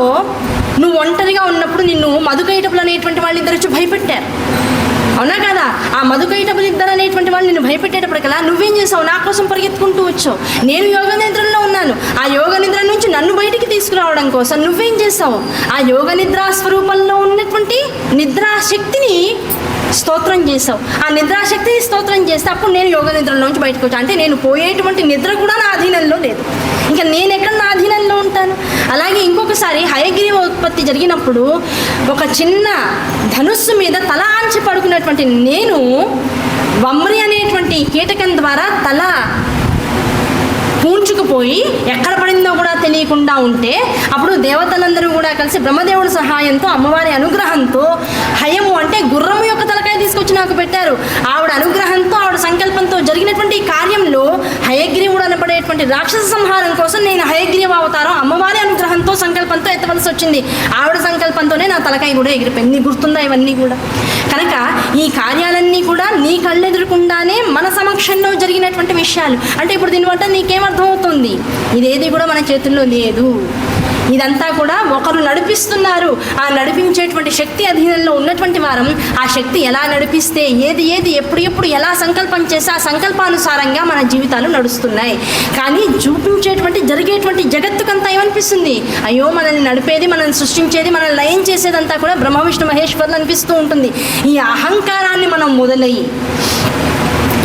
నువ్వు ఒంటరిగా ఉన్నప్పుడు నిన్ను మధుకైటపులు అనేటువంటి వాళ్ళిద్దరు వచ్చి భయపెట్టారు, అవునా కదా? ఆ మధుకైటపులు ఇద్దరు అనేటువంటి వాళ్ళు నిన్ను భయపెట్టేటప్పటికల్లా నువ్వేం చేసావు? నా కోసం పరిగెత్తుకుంటూ వచ్చావు. నేను యోగ నిద్రలో ఉన్నాను. ఆ యోగ నిద్ర నుంచి నన్ను బయటికి తీసుకురావడం కోసం నువ్వేం చేసావు? ఆ యోగ నిద్రా స్వరూపంలో ఉన్నటువంటి నిద్రాశక్తిని స్తోత్రం చేసావు. ఆ నిద్రాశక్తిని స్తోత్రం చేస్తే అప్పుడు నేను యోగ నిద్రలోంచి బయటకు వచ్చాను. అంటే నేను పోయేటువంటి నిద్ర కూడా నా అధీనంలో లేదు. ఇంకా నేను ఎక్కడ నా అధీనంలో ఉంటాను? అలాగే ఇంకొకసారి హయగ్రీవ ఉత్పత్తి జరిగినప్పుడు ఒక చిన్న ధనుస్సు మీద తల ఆంచి పడుకున్నటువంటి నేను వమ్రి అనేటువంటి కీటకం ద్వారా తల పూంచుకుపోయి ఎక్కడ పడిందో కూడా తెలియకుండా ఉంటే అప్పుడు దేవతలందరూ కూడా కలిసి బ్రహ్మదేవుడి సహాయంతో అమ్మవారి అనుగ్రహంతో హయము అంటే గుర్రము యొక్క తలకాయ తీసుకొచ్చి నాకు పెట్టారు. ఆవిడ అనుగ్రహంతో, ఆవిడ సంకల్పంతో జరిగినటువంటి కార్యంలో హయగ్రీవుడు అనబడేటువంటి రాక్షస సంహారం కోసం నేను హయగ్రీవ అవతారం అమ్మవారి అనుగ్రహంతో సంకల్పంతో ఎత్తవలసి వచ్చింది. ఆవిడ సంకల్పంతోనే నా తలకాయ కూడా ఎగిరిపోయింది. నీకు గుర్తుందా ఇవన్నీ కూడా? కనుక ఈ కార్యాలన్నీ కూడా నీ కళ్ళెదురకుండానే మన సమక్షంలో జరిగినటువంటి విషయాలు. అంటే ఇప్పుడు దీనివల్ల నీకేమర్థమవుతుంది? ఇదేది కూడా మన చేతుల్లో లేదు. ఇదంతా కూడా ఒకరు నడిపిస్తున్నారు. ఆ నడిపించేటువంటి శక్తి అధీనంలో ఉన్నటువంటి వారం ఆ శక్తి ఎలా నడిపిస్తే ఏది ఎప్పుడు ఎలా సంకల్పం చేస్తే ఆ సంకల్పానుసారంగా మన జీవితాలు నడుస్తున్నాయి. కానీ చూపించేటువంటి జరిగేటువంటి జగత్తుకంతా ఏమనిపిస్తుంది? అయ్యో, మనల్ని నడిపేది, మనల్ని సృష్టించేది, మనల్ని లయం చేసేదంతా కూడా బ్రహ్మ విష్ణు మహేశ్వరులు అనిపిస్తూ ఉంటుంది. ఈ అహంకారాన్ని మనం మొదలయ్యి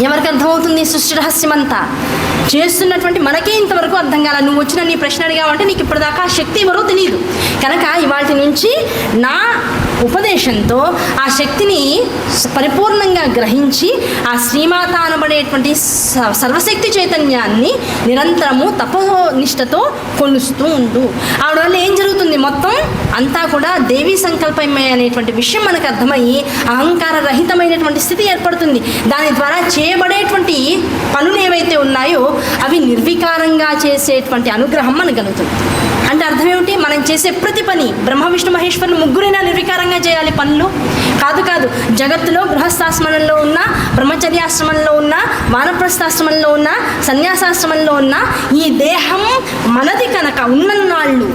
ఎవరికి అర్థమవుతుంది? సృష్టి రహస్యమంతా చేస్తున్నటువంటి మనకే ఇంతవరకు అర్థం కాల. నువ్వు వచ్చిన నీ ప్రశ్న అడిగావంటే నీకు ఇప్పటిదాకా ఆ శక్తి ఎవరో తెలియదు. కనుక ఇవాటి నుంచి నా ఉపదేశంతో ఆ శక్తిని పరిపూర్ణంగా గ్రహించి ఆ శ్రీమాత అనబడేటువంటి సర్వశక్తి చైతన్యాన్ని నిరంతరము తపోనిష్టతో కొలుస్తూ ఉండు. ఆవిడ వల్ల ఏం జరుగుతుంది? మొత్తం అంతా కూడా దేవీ సంకల్పమే అనేటువంటి విషయం మనకు అర్థమయ్యి అహంకార రహితమైనటువంటి స్థితి ఏర్పడుతుంది. దాని ద్వారా చేయబడేటువంటి పనులు ఏవైతే ఉన్నాయో అవి నిర్వికారంగా చేసేటువంటి అనుగ్రహం మనకు కలుగుతుంది. అంటే అర్థం ఏమిటి? మనం చేసే ప్రతి పని బ్రహ్మ విష్ణు మహేశ్వరులు ముగ్గురైనా నిర్వికారంగా చేయాలి పనులు కాదు. జగత్తులో గృహస్థాశ్రమంలో ఉన్న, బ్రహ్మచర్యాశ్రమంలో ఉన్న, వానప్రస్థాశ్రమంలో ఉన్న, సన్యాసాశ్రమంలో ఉన్న ఈ దేహం మనది కనుక ఉన్నన్నాళ్ళు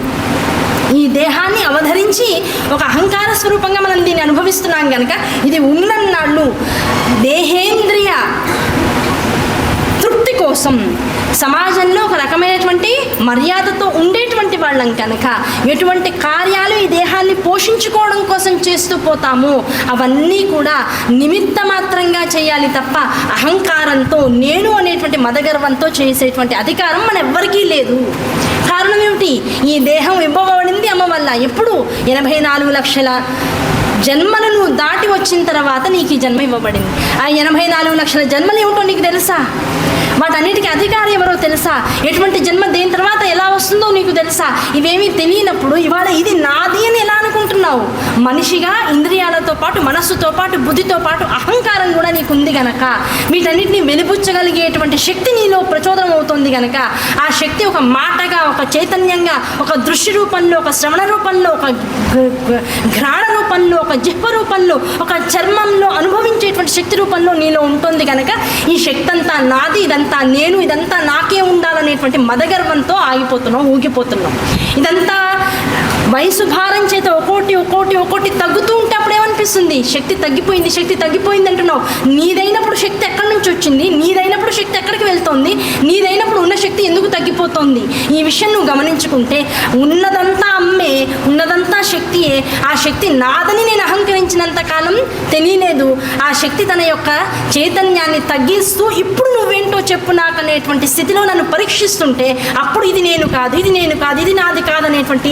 ఈ దేహాన్ని అవధరించి ఒక అహంకార స్వరూపంగా మనం దీన్ని అనుభవిస్తున్నాం కనుక ఇది ఉన్నన్నాళ్ళు దేహేంద్రియ తృప్తి కోసం సమాజంలో ఒక రకమైనటువంటి మర్యాదతో ఉండేటువంటి వాళ్ళం కనుక ఎటువంటి కార్యాలు ఈ దేహాన్ని పోషించుకోవడం కోసం చేస్తూ పోతామో అవన్నీ కూడా నిమిత్త మాత్రంగా చేయాలి తప్ప అహంకారంతో, నేను అనేటువంటి మదగర్వంతో చేసేటువంటి అధికారం మన ఎవ్వరికీ లేదు. కారణం ఏమిటి? ఈ దేహం ఇవ్వబడింది అమ్మ వల్ల. ఎప్పుడు 84 లక్షల జన్మలను దాటి వచ్చిన తర్వాత నీకు ఈ జన్మ ఇవ్వబడింది. ఆ 84 లక్షల జన్మలు ఏమిటో నీకు తెలుసా? వాటన్నిటికీ అధికారం ఎవరో తెలుసా? ఎటువంటి జన్మ దేని తర్వాత ఎలా వస్తుందో నీకు తెలుసా? ఇవేమీ తెలియనప్పుడు ఇవాళ ఇది నాది అని ఎలా అనుకుంటున్నావు? మనిషిగా ఇంద్రియాలతో పాటు, మనస్సుతో పాటు, బుద్ధితో పాటు అహంకారం కూడా నీకు ఉంది గనక, వీటన్నిటిని వెలిబుచ్చగలిగేటువంటి శక్తి నీలో ప్రచోదనం అవుతుంది గనక ఆ శక్తి ఒక మాటగా, ఒక చైతన్యంగా, ఒక దృశ్య రూపంలో, ఒక శ్రవణ రూపంలో, ఒక ఘ్రాణ రూపంలో, ఒక జిహ్వ రూపంలో, ఒక చర్మంలో అనుభవించేటువంటి శక్తి రూపంలో నీలో ఉంటుంది కనుక ఈ శక్తి అంతా నాది, ఇదంతా నేను, ఇదంతా నాకే ఉండాలనేటువంటి మదగర్వంతో ఆగిపోతున్నాం, ఊగిపోతున్నాం. ఇదంతా వయసు భారం చేత ఒక్కోటి తగ్గుతూ ఉంటే అప్పుడు ఏమనిపిస్తుంది? అనిపిస్తుంది, శక్తి తగ్గిపోయింది అంటున్నావు. నీదైనప్పుడు శక్తి ఎక్కడి నుంచి వచ్చింది? నీదైనప్పుడు శక్తి ఎక్కడికి వెళ్తోంది? నీదైనప్పుడు ఉన్న శక్తి ఎందుకు తగ్గిపోతుంది? ఈ విషయం నువ్వు గమనించుకుంటే ఉన్నదంతా అమ్మే, ఉన్నదంతా శక్తియే. ఆ శక్తి నాదని నేను అహంకరించినంత కాలం తెలియలేదు. ఆ శక్తి తన యొక్క చైతన్యాన్ని తగ్గిస్తూ ఇప్పుడు నువ్వేంటో చెప్పు నాకు అనేటువంటి స్థితిలో నన్ను పరీక్షిస్తుంటే అప్పుడు ఇది నేను కాదు, ఇది నాది కాదనేటువంటి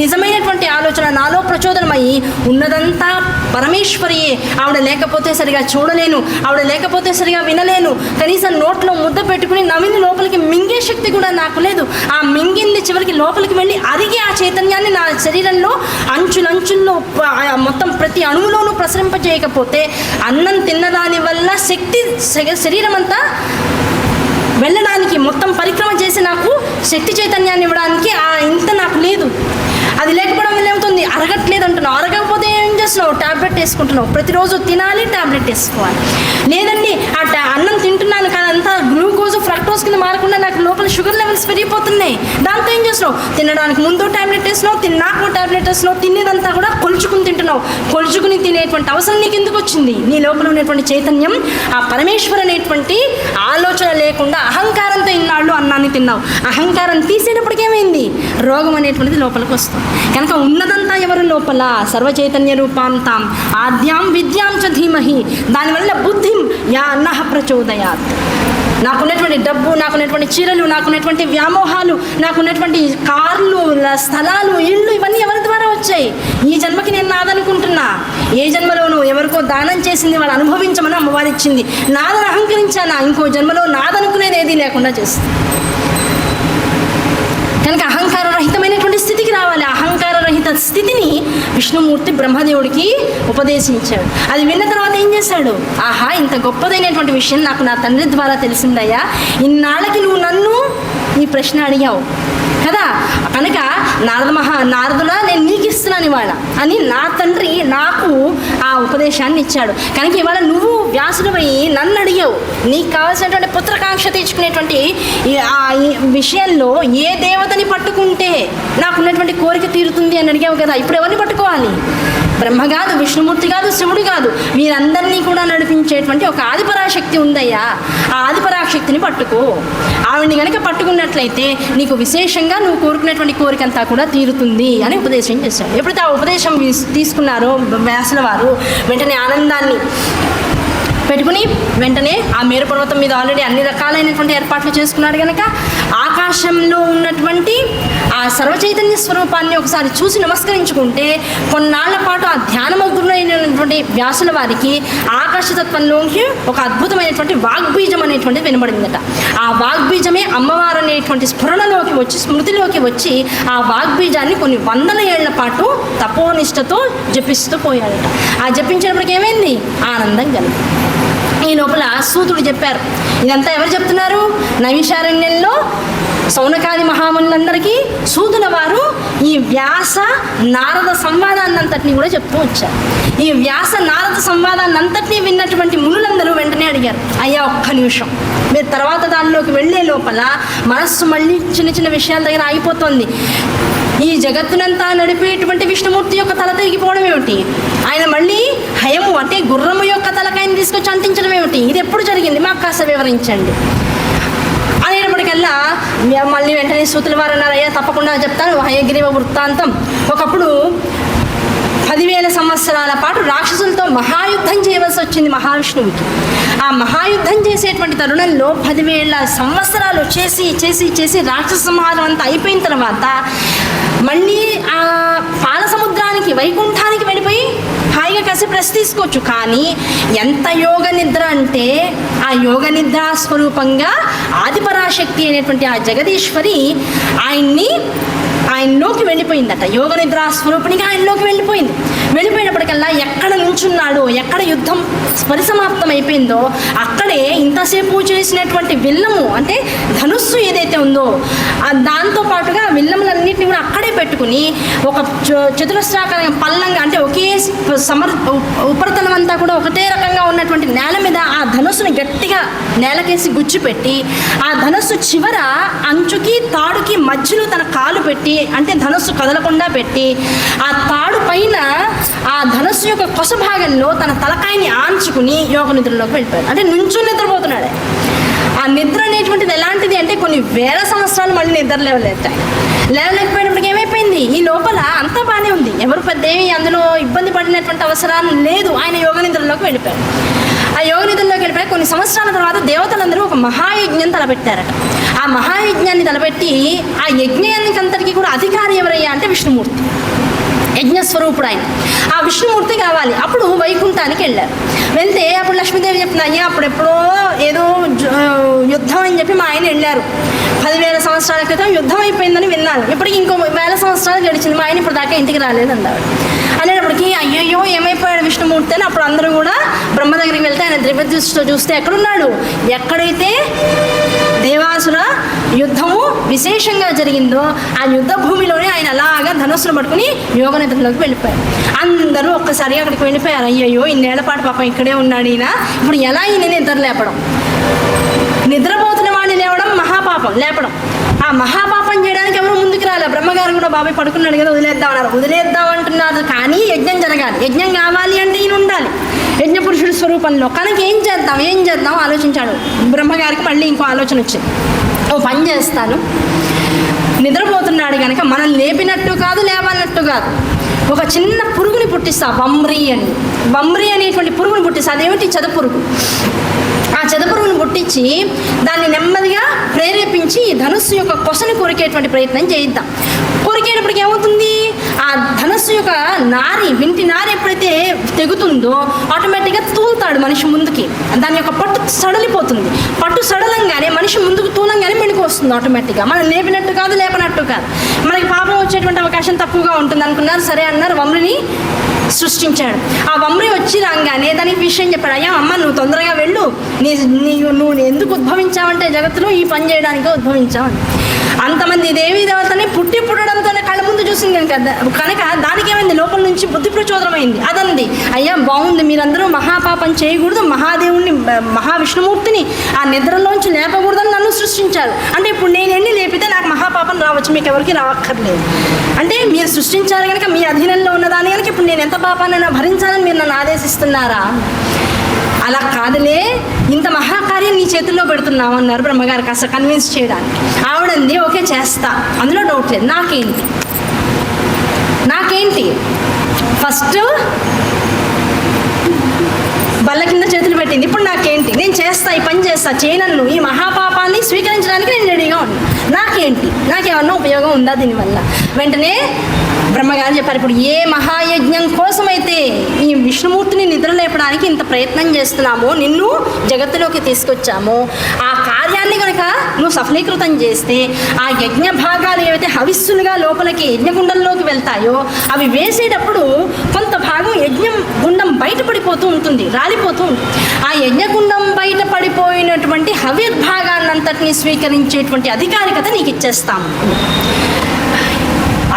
నిజమైనటువంటి ఆలోచన నాలో ప్రచోదనమయ్యి ఉన్నదంతా పరమేశ్వరియే. ఆవిడ లేకపోతే సరిగా చూడలేను, ఆవిడ లేకపోతే సరిగా వినలేను, కనీసం నోట్లో ముద్ద పెట్టుకుని నమిని లోపలికి మింగే శక్తి కూడా నాకు లేదు. ఆ మింగింది చివరికి లోపలికి వెళ్ళి అరిగి ఆ చైతన్యాన్ని నా శరీరంలో అంచులంచుల్లో మొత్తం ప్రతి అణువులోనూ ప్రసరింపజేయకపోతే అన్నం తిన్నదాని వల్ల శక్తి శరీరం అంతా వెళ్ళడానికి మొత్తం పరిక్రమ చేసి నాకు శక్తి చైతన్యాన్ని ఇవ్వడానికి ఇంత నాకు లేదు. అది లేకపోవడం వల్ల ఏమవుతుంది? అరగట్లేదు అంటున్నావు. అరగకపోతే ఏం చేస్తున్నావు? ట్యాబ్లెట్ వేసుకుంటున్నావు. ప్రతిరోజు తినాలి, ట్యాబ్లెట్ వేసుకోవాలి. లేదండి అన్నం తింటున్నాను కానీ అంతా గ్లూకోజ్ ఫ్రక్టోజ్ కింద మారకుండా నాకు లోపల షుగర్ లెవెల్స్ పెరిగిపోతున్నాయి. దాంతో ఏం చేస్తున్నావు? తినడానికి ముందు ట్యాబ్లెట్ వేస్తున్నావు, తిన్నాక ట్యాబ్లెట్ వేస్తున్నావు. తినేదంతా కూడా కొలుచుకుని తింటున్నావు. కొలుచుకుని తినేటువంటి అవసరం నీకు ఎందుకు వచ్చింది? నీ లోపల ఉన్నటువంటి చైతన్యం ఆ పరమేశ్వరు అనేటువంటి ఆలోచన లేకుండా అహంకారంతో ఇన్నాళ్ళు అన్నాన్ని తిన్నావు. అహంకారం తీసేటప్పటికి ఏమైంది? రోగం అనేటువంటిది లోపలికి వస్తుంది. కనుక ఉన్నదంతా ఎవరు లోపల? సర్వచైతన్య రూపాం తాం ఆద్యాం విద్యాం చ ధీమహి. దానివల్ల బుద్ధిం యా నః ప్రచోదయాత్. నాకున్నటువంటి డబ్బు, నాకున్నటువంటి చీరలు, నాకున్నటువంటి వ్యామోహాలు, నాకున్నటువంటి కార్లు, స్థలాలు, ఇళ్ళు ఇవన్నీ ఎవరి ద్వారా వచ్చాయి? ఈ జన్మకి నేను నాదనుకుంటున్నా. ఏ జన్మలోనూ ఎవరికో దానం చేసింది వాళ్ళు అనుభవించమని అమ్మవారు ఇచ్చింది. నాదని అహంకరించానా? ఇంకో జన్మలో నాదనుకునేది ఏదీ లేకుండా చేస్తుంది. కనుక అహంకార రహితమైనటువంటి స్థితికి రావాలి. అహంకార రహిత స్థితిని విష్ణుమూర్తి బ్రహ్మదేవుడికి ఉపదేశించాడు. అది విన్న తర్వాత ఏం చేశాడు? ఆహా, ఇంత గొప్పదైనటువంటి విషయం నాకు నా తండ్రి ద్వారా తెలిసిందయ్యా. ఇన్నాళ్ళకి నువ్వు నన్ను ఈ ప్రశ్న అడిగావు కదా, కనుక నారదులా నేను నీకు ఇస్తున్నాను ఇవాళ అని నా తండ్రి నాకు ఆ ఉపదేశాన్ని ఇచ్చాడు. కనుక ఇవాళ నువ్వు వ్యాసుడివై నన్ను అడిగావు. నీకు కావాల్సినటువంటి పుత్రకాంక్ష తీర్చుకునేటువంటి ఆ విషయంలో ఏ దేవతని పట్టుకుంటే నాకున్నటువంటి కోరిక తీరుతుంది అని అడిగావు కదా. ఇప్పుడు ఎవరిని పట్టుకోవాలి? బ్రహ్మ కాదు, విష్ణుమూర్తి కాదు, శివుడు కాదు, వీరందరినీ కూడా నడిపించేటువంటి ఒక ఆదిపరాశక్తి ఉందయ్యా. ఆ ఆదిపరాశక్తిని పట్టుకో. ఆవిడ్ని కనుక పట్టుకున్నట్లయితే నీకు విశేషంగా నువ్వు కోరుకునేటువంటి కోరికంతా కూడా తీరుతుంది అని ఉపదేశం చేశాడు. ఎప్పుడైతే ఆ ఉపదేశం తీసుకున్నారో వ్యాసుల వారు వెంటనే ఆనందాన్ని పెట్టుకుని వెంటనే ఆ మేరు పర్వతం మీద ఆల్రెడీ అన్ని రకాలైనటువంటి ఏర్పాట్లు చేసుకున్నాడు కనుక ఆకాశంలో ఉన్నటువంటి ఆ సర్వచైతన్య స్వరూపాన్ని ఒకసారి చూసి నమస్కరించుకుంటే కొన్నాళ్ల పాటు ఆ ధ్యానమగ్నులైనటువంటి వ్యాసుల వారికి ఆకాశతత్వంలోకి ఒక అద్భుతమైనటువంటి వాగ్బీజం అనేటువంటిది వినబడిందట. ఆ వాగ్బీజమే అమ్మవారు అనేటువంటి స్ఫురణలోకి వచ్చి స్మృతిలోకి వచ్చి ఆ వాగ్బీజాన్ని కొన్ని వందల ఏళ్ల పాటు తపోనిష్టతో జపిస్తూ పోయాడట. ఆ జపించినప్పటికి ఏమైంది? ఆనందం కలిగింది. ఈ లోపల సూతుడు చెప్పారు. ఇదంతా ఎవరు చెప్తున్నారు? నైమిషారణ్యంలో సౌనకాది మహామునులందరికీ సూతుల వారు ఈ వ్యాస నారద సంవాదాన్నంతటినీ కూడా చెప్తూ వచ్చారు. ఈ వ్యాస నారద సంవాదాన్నంతటినీ విన్నటువంటి మునులందరూ వెంటనే అడిగారు, అయ్యా ఒక్క నిమిషం, మీరు తర్వాత దానిలోకి వెళ్ళే లోపల మనస్సు మళ్ళీ చిన్న చిన్న విషయాల దగ్గర ఆగిపోతుంది. ఈ జగత్తునంతా నడిపేటువంటి విష్ణుమూర్తి యొక్క తల తిరిగిపోవడం ఏమిటి? ఆయన మళ్ళీ హయము అంటే గుర్రము యొక్క తలకాయని తీసుకొచ్చి అంటించడం ఏమిటి? ఇది ఎప్పుడు జరిగింది? మాకు కాస్త వివరించండి అనేటప్పటికల్లా మళ్ళీ వెంటనే సూతుల వారు అన్నారు, అయ్యా తప్పకుండా చెప్తాను హయగ్రీవ వృత్తాంతం. ఒకప్పుడు 10,000 సంవత్సరాల పాటు రాక్షసులతో మహాయుద్ధం చేయవలసి వచ్చింది మహావిష్ణువుకి. ఆ మహాయుద్ధం చేసేటువంటి తరుణంలో 10,000 సంవత్సరాలు చేసి చేసి చేసి రాక్షస సంహారం అంతా అయిపోయిన తర్వాత మళ్ళీ ఆ పాల సముద్రానికి వైకుంఠానికి వెళ్ళిపోయి హాయిగా కాసేపు రెస్ట్ తీసుకోవచ్చు. కానీ ఎంత యోగ నిద్ర అంటే ఆ యోగ నిద్ర స్వరూపంగా ఆదిపరాశక్తి అనేటువంటి ఆ జగదీశ్వరి ఆయనలోకి వెళ్ళిపోయిందట. యోగ నిద్ర స్వరూపిణిగా ఆయనలోకి వెళ్ళిపోయింది. వెళ్ళిపోయినప్పటికల్లా ఎక్కడ నుంచున్నాడో, ఎక్కడ యుద్ధం పరిసమాప్తం అయిపోయిందో అక్కడే ఇంతసేపు చేసినటువంటి విల్లము అంటే ధనుస్సు ఏదైతే ఉందో దాంతో పాటుగా విల్లములన్నింటినీ కూడా అక్కడే పెట్టుకుని ఒక చతురస్రాకారం పల్లంగా అంటే ఒకే ఉపరితలం అంతా కూడా ఒకటే రకంగా ఉన్నటువంటి నేల మీద ఆ ధనుస్సుని గట్టిగా నేలకేసి గుచ్చిపెట్టి ఆ ధనుస్సు చివర అంచుకి తాడుకి మధ్యలో తన కాలు పెట్టి, అంటే ధనుస్సు కదలకుండా పెట్టి ఆ తాడు పైన ఆ ధనుస్సు యొక్క కొస భాగంలో తన తలకాయని ఆంచుకుని యోగ నిద్రలోకి వెళ్ళిపోయాడు. అంటే నుంచు నిద్రపోతున్నాడే. ఆ నిద్ర అనేటువంటిది ఎలాంటిది అంటే కొన్ని వేల సంవత్సరాలు మళ్ళీ నిద్ర లేవలేకపోయినప్పటికీ ఏమైపోయింది, ఈ లోపల అంతా బాగానే ఉంది, ఎవరు పెద్ద ఏమి అందులో ఇబ్బంది పడినటువంటి అవసరం లేదు. ఆయన యోగ నిద్రలోకి వెళ్ళిపోయాడు. ఆ యోగ నిద్రలోకి వెళ్ళిపోయి కొన్ని సంవత్సరాల తర్వాత దేవతలందరూ ఒక మహాయజ్ఞం తలపెట్టారట. ఆ మహాయజ్ఞాన్ని తలపెట్టి ఆ యజ్ఞానికి అంతటికీ కూడా అధికారి ఎవరయ్యా అంటే విష్ణుమూర్తి, యజ్ఞస్వరూపుడు ఆయన. ఆ విష్ణుమూర్తి కావాలి. అప్పుడు వైకుంఠానికి వెళ్ళారు. వెళ్తే అప్పుడు లక్ష్మీదేవి చెప్పింది, అయ్యా అప్పుడెప్పుడో ఏదో యుద్ధం అని చెప్పి మా ఆయన వెళ్ళారు, 10,000 సంవత్సరాల క్రితం యుద్ధం అయిపోయిందని విన్నాను, ఇప్పటికి ఇంకో 1000 సంవత్సరాలు గడిచింది, మా ఆయన ఇప్పుడు దాకా ఇంటికి రాలేదు అన్నాడు. అనేటప్పటికి అయ్యయ్యో ఏమైపోయాడు విష్ణుమూర్తి అని అప్పుడు అందరూ కూడా బ్రహ్మ దగ్గరికి వెళ్తే ఆయన దివ్య దృష్టితో చూస్తే ఎక్కడున్నాడు, ఎక్కడైతే దేవాసుర యుద్ధము విశేషంగా జరిగిందో ఆ యుద్ధ భూమిలోనే ఆయన అలాగా ధనుస్సును పట్టుకుని యోగ నిద్రలోకి వెళ్ళిపోయారు. అందరూ ఒక్కసారిగా అక్కడికి వెళ్ళిపోయారు. అయ్యయ్యో ఇన్నేళ్ల పాటు పాపం ఇక్కడే ఉన్నాడు ఈయన, ఇప్పుడు ఎలా ఈయన నిద్ర లేపడం, నిద్రపోతున్న వాడిని లేవడం మహాపాపం, లేపడం. ఆ మహాపాపం చేయడానికి ఎవరు ముందుకు రాలే. బ్రహ్మగారు కూడా బాబాయ్ పడుకున్నాడు కదా వదిలేద్దామన్నారు, వదిలేద్దామంటున్నారు. కానీ యజ్ఞం జరగాలి, యజ్ఞం కావాలి అంటే ఈయన ఉండాలి యజ్ఞపురుషుడి స్వరూపంలో. కనుక ఏం చేద్దాం ఆలోచించాడు. బ్రహ్మగారికి మళ్ళీ ఇంకో ఆలోచన వచ్చింది, ఓ పని చేస్తాను, నిద్రపోతున్నాడు కనుక మనం లేపినట్టు కాదు లేవనట్టు కాదు, ఒక చిన్న పురుగుని పుట్టిస్తా, వంబ్రీ అనేటువంటి పురుగుని పుట్టిస్తా. అదేమిటి, చెదపురుగు. ఆ చెదపురుగుని పుట్టించి దాన్ని నెమ్మదిగా ప్రేరేపించి ధనుస్సు యొక్క కొసని కొరికేటువంటి ప్రయత్నం చేయిద్దాం. కొరికేటప్పటికి ఏమవుతుంది, ఆ ధనుస్సు యొక్క వింటి నారి ఎప్పుడైతే తెగుతుందో ఆటోమేటిక్గా తూలుతాడు మనిషి ముందుకి, దాని యొక్క పట్టు సడలిపోతుంది. పట్టు సడలంగానే మనిషి ముందుకు తూలంగానే మెణుకు వస్తుంది ఆటోమేటిక్గా. మనం లేపినట్టు కాదు లేపనట్టు కాదు, మనకి పాపం వచ్చేటువంటి అవకాశం తక్కువగా ఉంటుంది అనుకున్నారు. సరే అన్నారు, వంబ్రిని సృష్టించాడు. ఆ వంబ్రి వచ్చి రాగానే దానికి విషయం చెప్పాడు, అయ్యా అమ్మ నువ్వు తొందరగా వెళ్ళు, నువ్వు ఎందుకు ఉద్భవించావంటే జగత్తులో ఈ పని చేయడానికే ఉద్భవించావని. అంతమంది దేవీ దేవతని పుట్టడంతోనే కళ్ళ ముందు చూసింది కనుక దానికి ఏమైంది, లోపల నుంచి బుద్ధి ప్రచోదనమైంది. అదంది, అయ్యా బాగుంది, మీరందరూ మహాపాపం చేయకూడదు, మహాదేవుణ్ణి మహావిష్ణుమూర్తిని ఆ నిద్రలోంచి లేపకూడదని నన్ను సృష్టించారు. అంటే ఇప్పుడు నేను ఎన్ని లేపితే నాకు మహాపాపం రావచ్చు, మీకు ఎవరికి రావక్కర్లేదు. అంటే మీరు సృష్టించారు కనుక మీ అధీనంలో ఉన్నదాన్ని కనుక ఇప్పుడు నేను ఎంత పాపాన్నైనా భరించాలని మీరు నన్ను ఆదేశిస్తున్నారా? అలా కాదులే, ఇంత మహాకార్యం నీ చేతుల్లో పెడుతున్నావు అన్నారు బ్రహ్మగారు కాస్త కన్విన్స్ చేయడానికి. ఆవిడంది ఓకే చేస్తా, అందులో డౌట్ లేదు. నాకేంటి ఫస్ట్ బల్ల కింద చేతులు పెట్టింది, ఇప్పుడు నాకేంటి, నేను చేస్తా, ఈ పని చేస్తా, చేయనన్ను ఈ మహాపాపాన్ని స్వీకరించడానికి నేను రెడీగా ఉన్నాను, నాకేమన్నా ఉపయోగం ఉందా దీనివల్ల? వెంటనే బ్రహ్మగారు చెప్పారు, ఇప్పుడు ఏ మహాయజ్ఞం కోసమైతే ఈ విష్ణుమూర్తిని నిద్ర లేపడానికి ఇంత ప్రయత్నం చేస్తున్నామో, నిన్ను జగత్తులోకి తీసుకొచ్చామో, ఆ కార్యాన్ని కనుక నువ్వు సఫలీకృతం చేస్తే ఆ యజ్ఞ భాగాలు ఏవైతే హవిస్సులుగా లోపలికి యజ్ఞగుండంలోకి వెళ్తాయో అవి వేసేటప్పుడు కొంత భాగం యజ్ఞం గుండం బయటపడిపోతూ ఉంటుంది, రాలిపోతూ ఉంటుంది. ఆ యజ్ఞగుండం బయట పడిపోయినటువంటి హవిర్భాగాన్నంతటినీ స్వీకరించేటువంటి అధికారికత నీకు ఇచ్చేస్తాము.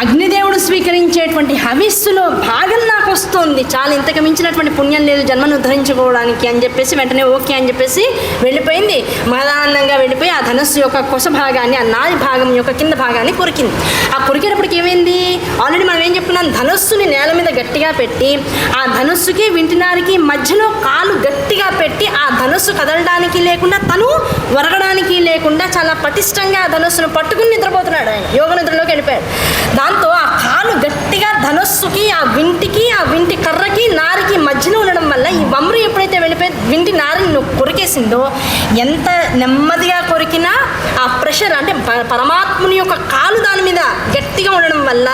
అగ్నిదేవుడు స్వీకరించేటువంటి హవిస్సులో భాగం నాకు వస్తుంది, చాలా ఇంతకు మించినటువంటి పుణ్యం లేదు జన్మను ఉద్ధరించుకోవడానికి అని చెప్పేసి వెంటనే ఓకే అని చెప్పేసి వెళ్ళిపోయింది. మహదానందంగా వెళ్ళిపోయి ఆ ధనుస్సు యొక్క కొస భాగాన్ని, ఆ నాది భాగం యొక్క కింద భాగాన్ని కొరికింది. ఆ కొరికేటప్పటికి ఏమైంది, ఆల్రెడీ మనం ఏం చెప్పుకున్నాం, ధనుస్సుని నేల మీద గట్టిగా పెట్టి ఆ ధనుస్సుకి వింటినారికి మధ్యలో కాలు గట్టిగా పెట్టి ఆ ధనుస్సు కదలడానికి లేకుండా తను వరగడానికి లేకుండా చాలా పటిష్టంగా ఆ ధనుస్సును పట్టుకుని నిద్రపోతున్నాడు. ఆయన యోగ నిద్రలోకి వెళ్ళిపోయాడు. దాంతో ఆ కాలు గట్టిగా ధనుస్సుకి, ఆ వింటి కర్రకి నారికి మధ్యలో ఉండడం వల్ల ఈ వంబ్రి ఎప్పుడైతే వెళ్ళిపోయి వింటి నారిని కొరికేసిందో, ఎంత నెమ్మదిగా కొరికినా ఆ ప్రెషర్ అంటే పరమాత్ముని యొక్క కాలు దాని మీద గట్టిగా ఉండడం వల్ల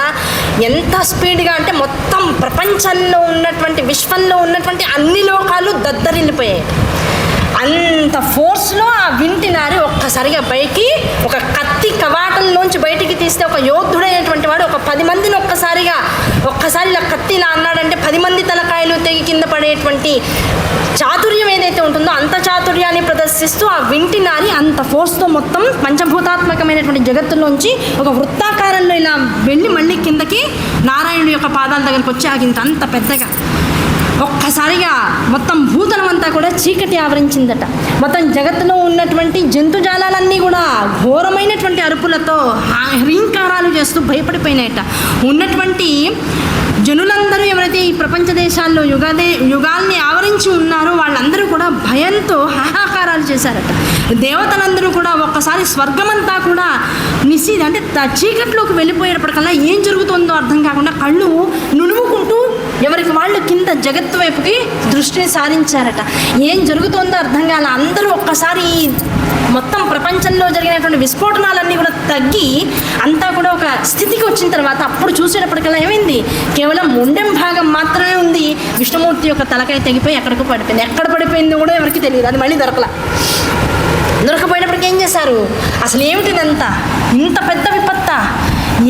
ఎంత స్పీడ్గా అంటే మొత్తం ప్రపంచంలో ఉన్నటువంటి, విశ్వంలో ఉన్నటువంటి అన్ని లోకాలు దద్దరిల్లిపోయాయి. అంత ఫోర్స్లో ఆ వింటి నారి ఒక్కసారిగా పైకి ఒక కత్తి కవాటంలోంచి బయటికి తీస్తే ఒక యోధుడైనటువంటి వాడు ఒక 10 మందిని ఒక్కసారి ఇలా కత్తి ఇలా అన్నాడంటే 10 మంది తలకాయలు తెగి కింద పడేటువంటి చాతుర్యం ఏదైతే ఉంటుందో అంత చాతుర్యాన్ని ప్రదర్శిస్తూ ఆ వింటి నారి అంత ఫోర్స్తో మొత్తం పంచభూతాత్మకమైనటువంటి జగత్తులోంచి ఒక వృత్తాకారంలో ఇలా వెళ్ళి మళ్ళీ కిందకి నారాయణుడి యొక్క పాదాల దగ్గరికి వచ్చి ఆగింది అంత పెద్దగా. ఒక్కసారిగా మొత్తం భూతలం అంతా కూడా చీకటి ఆవరించిందట. మొత్తం జగత్తులో ఉన్నటువంటి జంతుజాలాలన్నీ కూడా ఘోరమైనటువంటి అరుపులతో హ్రీంకారాలు చేస్తూ భయపడిపోయినాయట. ఉన్నటువంటి జనులందరూ ఎవరైతే ఈ ప్రపంచ దేశాల్లో యుగాల్ని ఆవరించి ఉన్నారో వాళ్ళందరూ కూడా భయంతో హాహాకారాలు చేశారట. దేవతలందరూ కూడా ఒక్కసారి స్వర్గమంతా కూడా అంటే చీకట్లోకి వెళ్ళిపోయేటప్పటికల్లా ఏం జరుగుతుందో అర్థం కాకుండా కళ్ళు నులుముకుంటూ ఎవరికి వాళ్ళు కింద జగత్తు వైపుకి దృష్టిని సారించారట. ఏం జరుగుతుందో అర్థం కాల. అందరూ ఒక్కసారి మొత్తం ప్రపంచంలో జరిగినటువంటి విస్ఫోటనాలన్నీ కూడా తగ్గి అంతా కూడా ఒక స్థితికి వచ్చిన తర్వాత అప్పుడు చూసేటప్పటికల్లా ఏమైంది, కేవలం మొండెం భాగం మాత్రమే ఉంది. విష్ణుమూర్తి యొక్క తలకాయ తెగిపోయి ఎక్కడికి పడిపోయింది. ఎక్కడ పడిపోయింది కూడా ఎవరికి తెలియదు. అది మళ్ళీ దొరకపోయినప్పటికీ ఏం చేశారు, అసలు ఏమిటిదంతా, ఇంత పెద్ద విపత్త,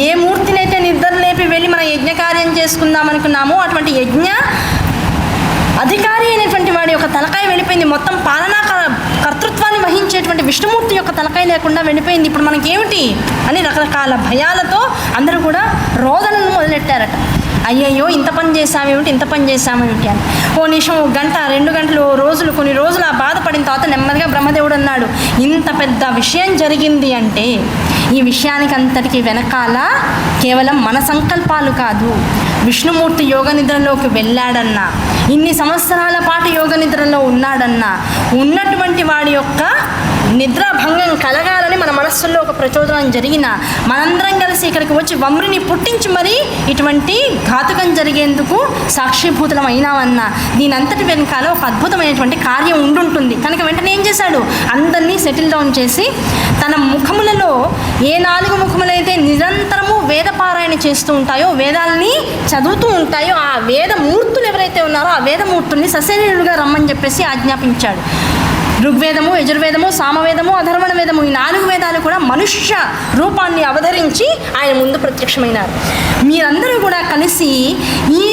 ఏ మూర్తినైతే నిద్ర లేపి వెళ్ళి మన యజ్ఞకార్యం చేసుకుందాం అనుకున్నామో అటువంటి యజ్ఞ అధికారి అయినటువంటి వాడి యొక్క తలకాయ వెళ్ళిపోయింది. మొత్తం పాలనా కర్తృత్వాన్ని వహించేటువంటి విష్ణుమూర్తి యొక్క తలకాయ లేకుండా వెళ్ళిపోయింది. ఇప్పుడు మనకేమిటి అని రకరకాల భయాలతో అందరూ కూడా రోదనను మొదలెట్టారట. అయ్యయ్యో ఇంత పని చేసామేమిటి, ఇంత పని చేసామేమిటి అని. ఓ నిమిషం, గంట, 2 గంటలు, రోజులు, కొన్ని రోజులు ఆ బాధపడిన తర్వాత నెమ్మదిగా బ్రహ్మదేవుడు అన్నాడు, ఇంత పెద్ద విషయం జరిగింది అంటే ఈ విషయానికి అంతటికి వెనకాల కేవలం మన సంకల్పాలు కాదు, విష్ణుమూర్తి యోగ నిద్రలోకి వెళ్ళాడన్నా, ఇన్ని సంవత్సరాల పాటు యోగ నిద్రలో ఉన్నాడన్నా, ఉన్నటువంటి వాడి యొక్క నిద్రాభంగం కలగాలని మన మనస్సుల్లో ఒక ప్రచోదనం జరిగిన మనందరం కలిసి ఇక్కడికి వచ్చి వమ్రిని పుట్టించి మరీ ఇటువంటి ఘాతుకం జరిగేందుకు సాక్షిభూతులం అయినామన్నా దీని అంతటి వెనకాల ఒక అద్భుతమైనటువంటి కార్యం ఉండుంటుంది. కనుక వెంటనే ఏం చేశాడు, అందరినీ సెటిల్ డౌన్ చేసి తన ముఖములలో ఏ 4 ముఖములైతే నిరంతరము వేదపారాయణ చేస్తూ ఉంటాయో, వేదాలని చదువుతూ ఉంటాయో, ఆ వేదమూర్తులు ఎవరైతే ఉన్నారో ఆ వేదమూర్తుల్ని సశరీరులుగా రమ్మని చెప్పేసి ఆజ్ఞాపించాడు. ఋగ్వేదము, యజుర్వేదము, సామవేదము, అధర్వణ వేదము, ఈ 4 వేదాలు కూడా మనుష్య రూపాన్ని అవతరించి ఆయన ముందు ప్రత్యక్షమైనారు. మీరందరూ కూడా కలిసి ఈ